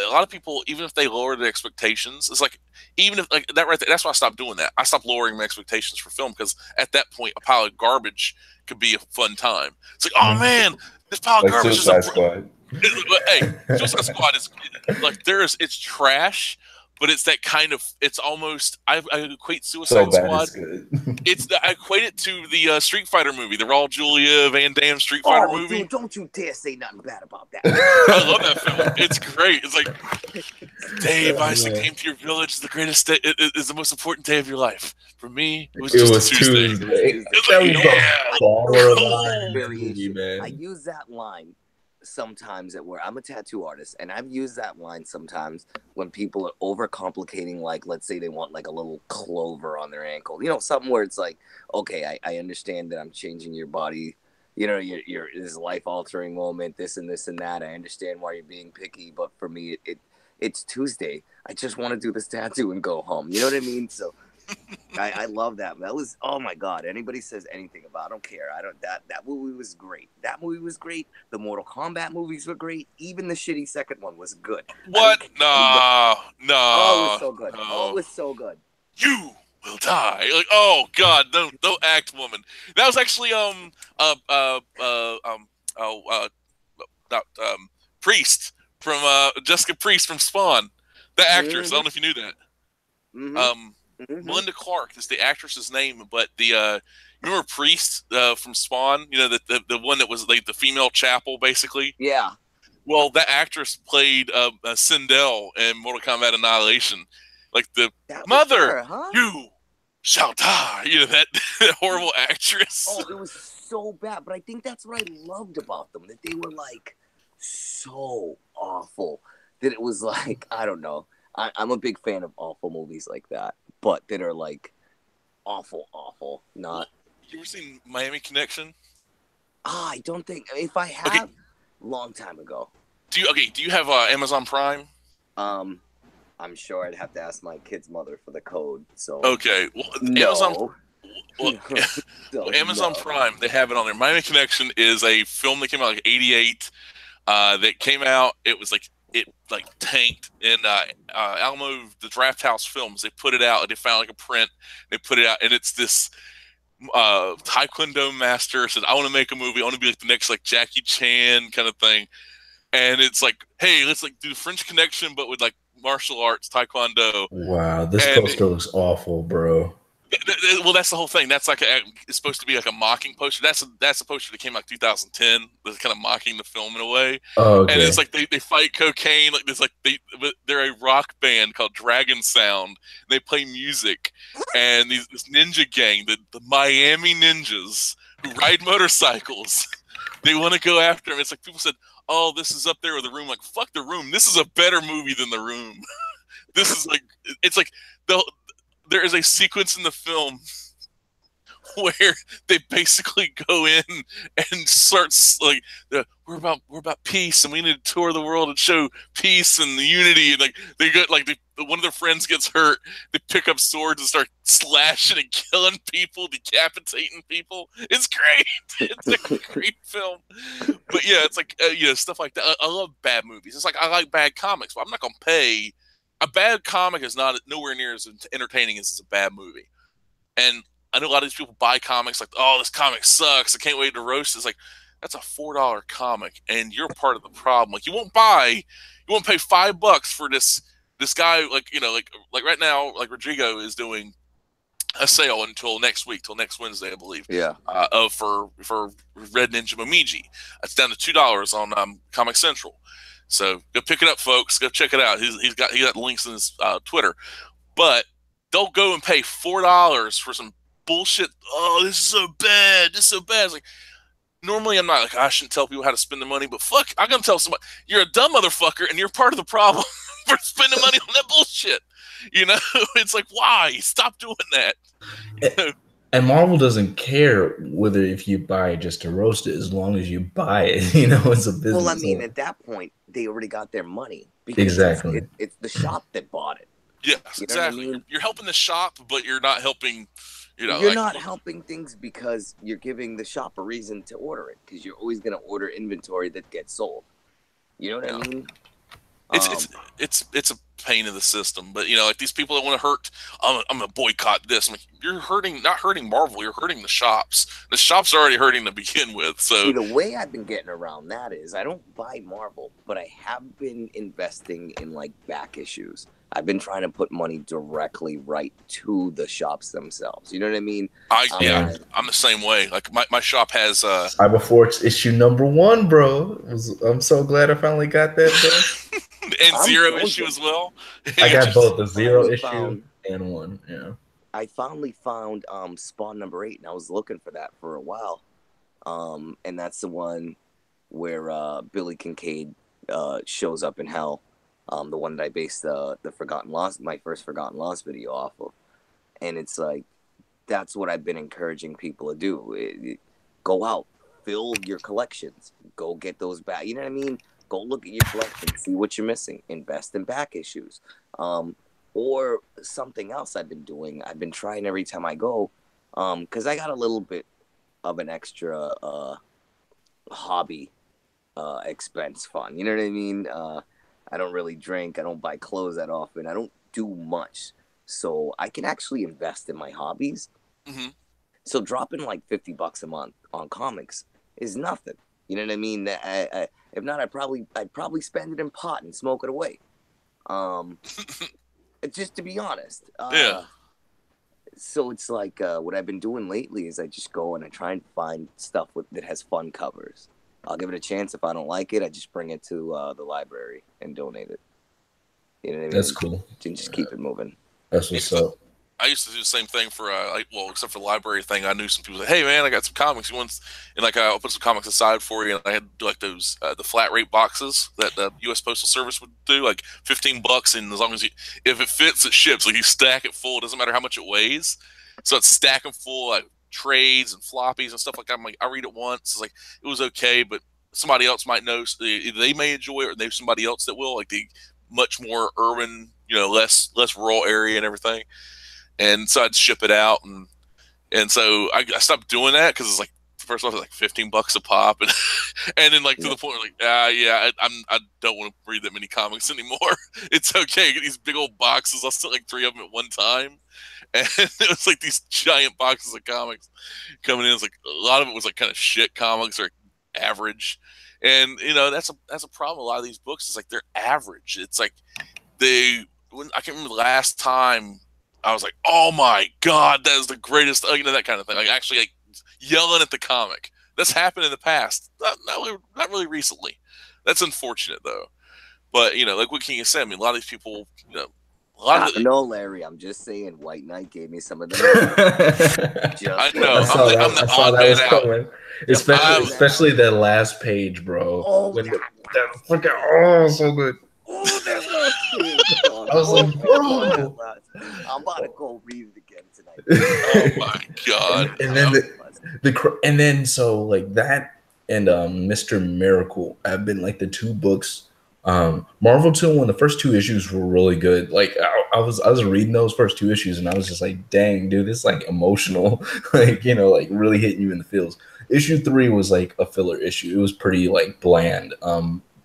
lot of people, even if they lower their expectations, it's like even if like that right there, that's why I stopped doing that. I stopped lowering my expectations for film because at that point, a pile of garbage could be a fun time. It's like, oh man, this pile of garbage Suicide Squad. Hey, Suicide Squad is like it's trash. But it's that kind of, it's almost, I equate Suicide Squad. I equate it to the Street Fighter movie, the Raul Julia Van Damme Street Fighter movie. Dude, don't you dare say nothing bad about that. I love that film. It's great. It's like, Dave, I came to your village. The greatest day is the most important day of your life. For me, it was just Tuesday. I use that line sometimes at work. I'm a tattoo artist, and I've used that line sometimes when people are overcomplicating, like let's say they want like a little clover on their ankle, something where it's like, okay, I understand that I'm changing your body, your this life-altering moment, this and this and that. I understand why you're being picky, but for me, it's Tuesday. I just want to do this tattoo and go home. You know what I mean? So I love that. That was, oh my God. Anybody says anything about, I don't care. That movie was great. That movie was great. The Mortal Kombat movies were great. Even the shitty second one was good. What? No. Oh, it was so good. No. Oh, it was so good. You will die. Like, oh God, don't act, woman. That was actually Priest from Jessica Priest from Spawn. The actress. I don't know if you knew that. Mm-hmm. Melinda Clark is the actress's name, but the remember Priest from Spawn? The one that was like the female chapel, basically. Yeah. Well, that actress played Sindel in Mortal Kombat Annihilation. Like the mother, her, huh? You Shouta, you know that horrible actress. Oh, it was so bad. But I think that's what I loved about them, that they were like so awful that it was like, I don't know. I'm a big fan of awful movies like that, but that are like awful. Not. You ever seen Miami Connection? I don't think. If I have, Okay. long time ago. Do you have Amazon Prime? I'm sure I'd have to ask my kid's mother for the code. So okay, well, no. Amazon Prime, they have it on there. Miami Connection is a film that came out like '88. That came out. It was like it tanked in Alamo, the Draft House Films. They put it out and they found like a print. They put it out, and it's this Taekwondo master said, "I want to make a movie. I want to be like the next like Jackie Chan kind of thing." And it's like, hey, let's like do the French Connection, but with like martial arts, Taekwondo. Wow, this poster looks awful, bro. Well, that's the whole thing. That's like it's supposed to be like a mocking poster. That's a poster that came out 2010. That's kind of mocking the film in a way. Oh, okay. And it's like they fight cocaine. Like it's like they're a rock band called Dragon Sound. They play music, and this ninja gang, the Miami Ninjas, who ride motorcycles. They want to go after him. It's like people said, "Oh, this is up there with The Room." Like, fuck The Room. This is a better movie than The Room. This is like, it's like there is a sequence in the film where they basically go in and starts like we're about peace, and we need to tour the world and show peace and the unity. And like they get like one of their friends gets hurt, they pick up swords and start slashing and killing people, decapitating people. It's great. It's a great film. But yeah, it's like stuff like that. I love bad movies. It's like I like bad comics, but I'm not gonna pay. A bad comic is not nowhere near as entertaining as a bad movie. And I know a lot of these people buy comics like, oh, this comic sucks. I can't wait to roast it. It's like, that's a $4 comic, and you're part of the problem. Like, you won't pay $5 for this guy. Like, like right now, like Rodrigo is doing a sale until next week, till next Wednesday, I believe. Yeah. For Red Ninja Momiji. It's down to $2 on Comic Central. So go pick it up, folks. Go check it out. He got links in his Twitter. But don't go and pay $4 for some bullshit. Oh, this is so bad. This is so bad. It's like, normally I'm not like, I shouldn't tell people how to spend their money, but fuck, I'm gonna tell somebody you're a dumb motherfucker and you're part of the problem for spending money on that bullshit. It's like, why? Stop doing that. And Marvel doesn't care whether if you buy it just to roast it, as long as you buy it. It's a business. Well, I mean, at that point, they already got their money. Exactly. It's the shop that bought it. Yes, exactly. I mean? You're helping the shop, but you're not helping. You're not helping things because you're giving the shop a reason to order it, because you're always going to order inventory that gets sold. You know what I mean? It's a pain in the system, but like these people that want to hurt, I'm gonna boycott this. I'm like, you're not hurting Marvel, you're hurting the shops. The shops are already hurting to begin with. So see, the way I've been getting around that is I don't buy Marvel, but I have been investing in like back issues. I've been trying to put money directly right to the shops themselves. You know what I mean? I'm the same way. Like my shop has Cyberforce issue #1, bro. I'm so glad I finally got that. And Zero issue as well. I got both the Zero issue and 1. Yeah. I finally found Spawn #8, and I was looking for that for a while. And that's the one where Billy Kincaid shows up in hell. The one that I based the Forgotten Lost, my first Forgotten Lost video off of. And it's like, that's what I've been encouraging people to do. Go out, fill your collections, go get those back. You know what I mean? Go look at your collection, see what you're missing, invest in back issues. Or something else I've been doing. I've been trying every time I go, because I got a little bit of an extra hobby expense fund. You know what I mean? I don't really drink. I don't buy clothes that often. I don't do much. So I can actually invest in my hobbies. Mm-hmm. So dropping like $50 a month on comics is nothing. You know what I mean? If not, I'd probably spend it in pot and smoke it away. Just to be honest. Yeah. So it's like what I've been doing lately is I just go and I try and find stuff that has fun covers. I'll give it a chance. If I don't like it, I just bring it to the library and donate it. You know what I mean? That's cool. And just keep it moving. That's what's up. I used to do the same thing for well, except for the library thing. I knew some people that, hey man, I got some comics. You want? And like I'll put some comics aside for you. And I had like those the flat rate boxes that the U.S. Postal Service would do, like $15, and as long as if it fits, it ships. Like you stack it full. It doesn't matter how much it weighs. So it's stacking full like trades and floppies and stuff like that. I'm like, I read it once. It's like it was okay, but somebody else might know. Either they may enjoy it, or there's somebody else that will. Like the much more urban, less rural area and everything. And so I'd ship it out, and so I stopped doing that because it's like first off, it's like $15 a pop, and then like to the point where like I don't want to read that many comics anymore. It's okay. I get these big old boxes. I'll sell like 3 of them at one time, and it was like these giant boxes of comics coming in. It's like a lot of it was like kind of shit comics or average, and that's a problem. A lot of these books is like they're average. It's like I can't remember the last time I was like, oh my God, that is the greatest, that kind of thing. Like actually like yelling at the comic. That's happened in the past. Not really recently. That's unfortunate though. But, like what King has said, I mean, a lot of these people, No, Larry, I'm just saying White Knight gave me some of them. I know. I'm the odd man out. Especially that last page, bro. Oh, so good. Oh, that last page. I was like, bro. I'm about to go read it again tonight. Oh my God. And then so like that and Mr. Miracle have been like the 2 books. Marvel 2, the first 2 issues were really good. Like I was reading those first 2 issues and I was just like, dang, dude, this is like emotional. like, like really hitting you in the feels. Issue 3 was like a filler issue. It was pretty like bland.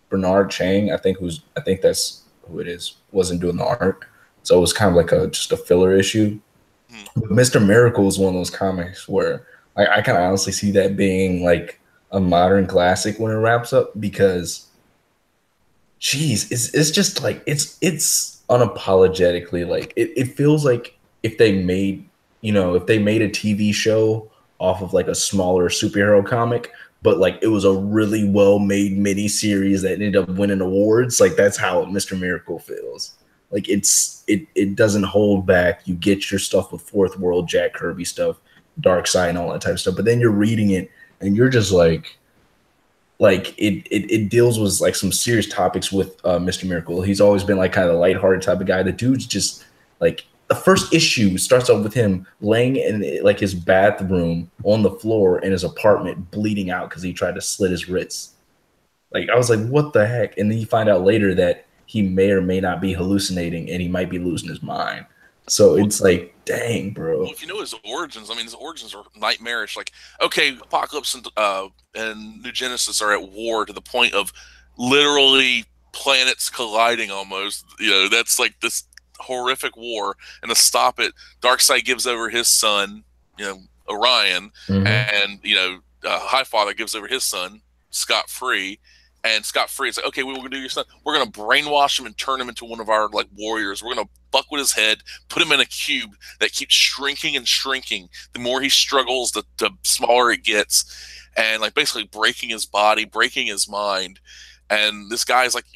Bernard Chang, I think that's who it is, wasn't doing the art. So it was kind of like just a filler issue. But Mr. Miracle is one of those comics where I can honestly see that being like a modern classic when it wraps up because, geez, it's just like it's unapologetically like it feels like if they made a TV show off of like a smaller superhero comic, but like it was a really well-made mini series that ended up winning awards. Like that's how Mr. Miracle feels. Like it doesn't hold back. You get your stuff with Fourth World, Jack Kirby stuff, Dark Side, and all that type of stuff. But then you're reading it and you're just like it deals with like some serious topics with Mr. Miracle. He's always been like kind of the lighthearted type of guy. The dude's just like the first issue starts off with him laying in like his bathroom on the floor in his apartment, bleeding out because he tried to slit his wrists. Like I was like, what the heck? And then you find out later that he may or may not be hallucinating and he might be losing his mind. So it's like, dang, bro. Well, if you know his origins, I mean, his origins are nightmarish. Like, okay, Apocalypse and New Genesis are at war to the point of literally planets colliding almost. That's like this horrific war. And to stop it, Darkseid gives over his son, Orion, and, Highfather gives over his son, scot-free. And scot-free is like, okay, what we're gonna do your son? We're gonna brainwash him and turn him into one of our like warriors. We're gonna fuck with his head, put him in a cube that keeps shrinking and shrinking. The more he struggles, the smaller it gets, and like basically breaking his body, breaking his mind. And this guy's like,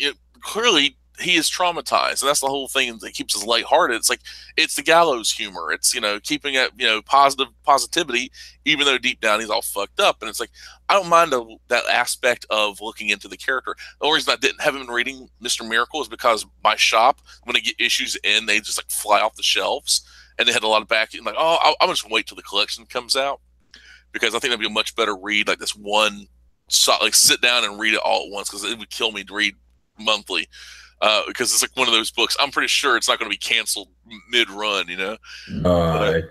clearly he is traumatized, and that's the whole thing that keeps us lighthearted. It's like it's the gallows humor. It's keeping it positivity, even though deep down he's all fucked up. And it's like I don't mind that aspect of looking into the character. The only reason I haven't been reading Mr. Miracle is because my shop, when they get issues in, they just like fly off the shelves, and they had a lot of back. Like, oh, I'm just wait till the collection comes out because I think that'd be a much better read. Like this one, like sit down and read it all at once because it would kill me to read monthly. Because it's like one of those books. I'm pretty sure it's not going to be canceled mid-run, I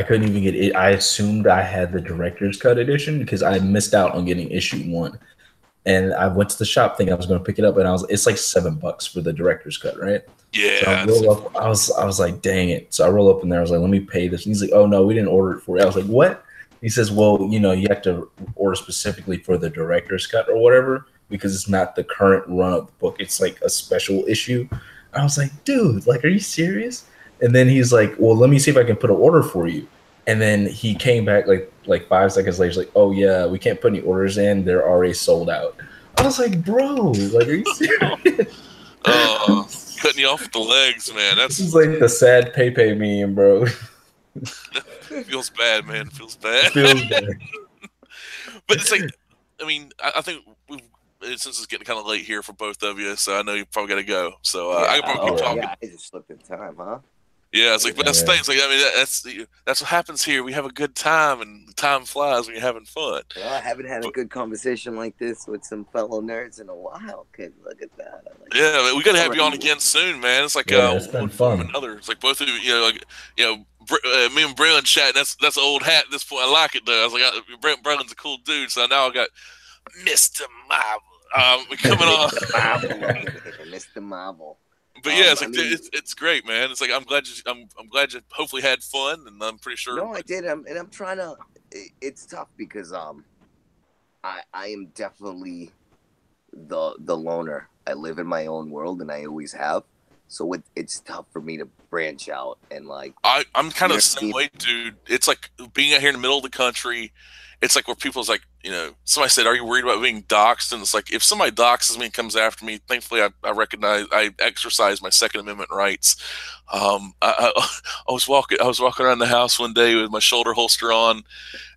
couldn't even get it. I assumed I had the director's cut edition because I missed out on getting issue 1, and I went to the shop thinking I was going to pick it up, and it's like $7 for the director's cut, right? Yeah. So I was like, dang it. So I roll up in there. I was like, let me pay this. And he's like, oh no, we didn't order it for you. I was like, what? He says, well, you have to order specifically for the director's cut or whatever, because it's not the current run of the book. It's like a special issue. I was like, dude, like, are you serious? And then he's like, well, let me see if I can put an order for you. And then he came back like 5 seconds later. He's like, oh yeah, we can't put any orders in. They're already sold out. I was like, bro, like, are you serious? cutting you off with the legs, man. This is like the sad Pepe meme, bro. Feels bad, man. Feels bad. Feels bad. But it's like, I mean, I think since it's getting kind of late here for both of you, so I know you probably got to go. So I can probably keep talking. Yeah, I just looked at the time, huh? Yeah, it's like, but that's the thing. It's like, I mean, that's what happens here. We have a good time, and time flies when you're having fun. Well, I haven't had a good conversation like this with some fellow nerds in a while. Kid, look at that. Yeah, we got to have you on again soon, man. It's like it's been fun. Another. It's like both of you, me and Braylon chatting. That's an old hat at this point. I like it though. I was like, Braylon's a cool dude, so now I got Mistah Mahvel coming on. Mistah Mahvel. But yeah, it's great, man. It's like I'm glad you hopefully had fun, and I'm pretty sure. No, I did. I'm trying to. It's tough because I am definitely the loner. I live in my own world, and I always have. So it's tough for me to branch out and like. I'm kind of the same way, dude. It's like being out here in the middle of the country. It's like where people's like, somebody said, "Are you worried about being doxxed?" And it's like, if somebody doxes me and comes after me, thankfully I exercise my Second Amendment rights. I was walking around the house one day with my shoulder holster on,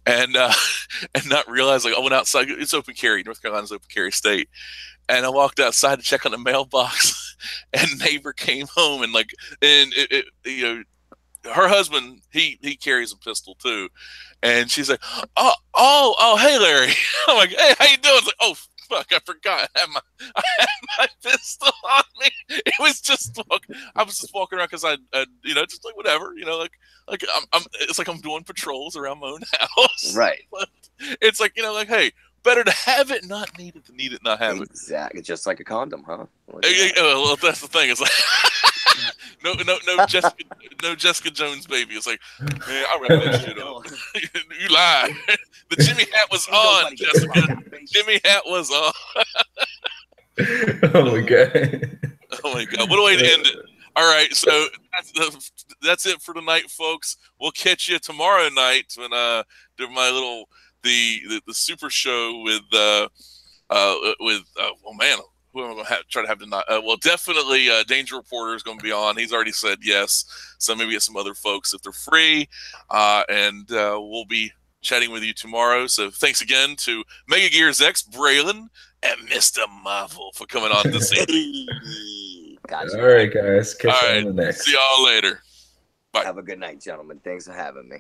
and not realize, like, I went outside. It's open carry. North Carolina's open carry state. And I walked outside to check on the mailbox, and neighbor came home and her husband, he carries a pistol too. And she's like, oh, hey, Larry. I'm like, hey, how you doing? It's like, oh, fuck, I forgot. I had my pistol on me. It was just, I was just walking around because I just like whatever, it's like I'm doing patrols around my own house. Right. But it's like, hey, better to have it, not need it, than need it, not have it. Exactly. Just like a condom, huh? Well, that's the thing. It's like, no Jessica Jones baby. It's like, man, I wrap that shit up. You lie. The Jimmy hat was on, Jessica. Jimmy hat was on. Oh my god. Oh my god. What a way to end it. All right, so that's it for tonight, folks. We'll catch you tomorrow night when do my little the super show with oh man, who am I going to try to have tonight? Well, definitely Danger Reporter is going to be on. He's already said yes. So maybe get some other folks if they're free. And we'll be chatting with you tomorrow. So thanks again to MegaGearsX, Braylon, and Mistah Mahvel for coming on this evening. Gotcha. All right, guys. Catch you on the next. See y'all later. Bye. Have a good night, gentlemen. Thanks for having me.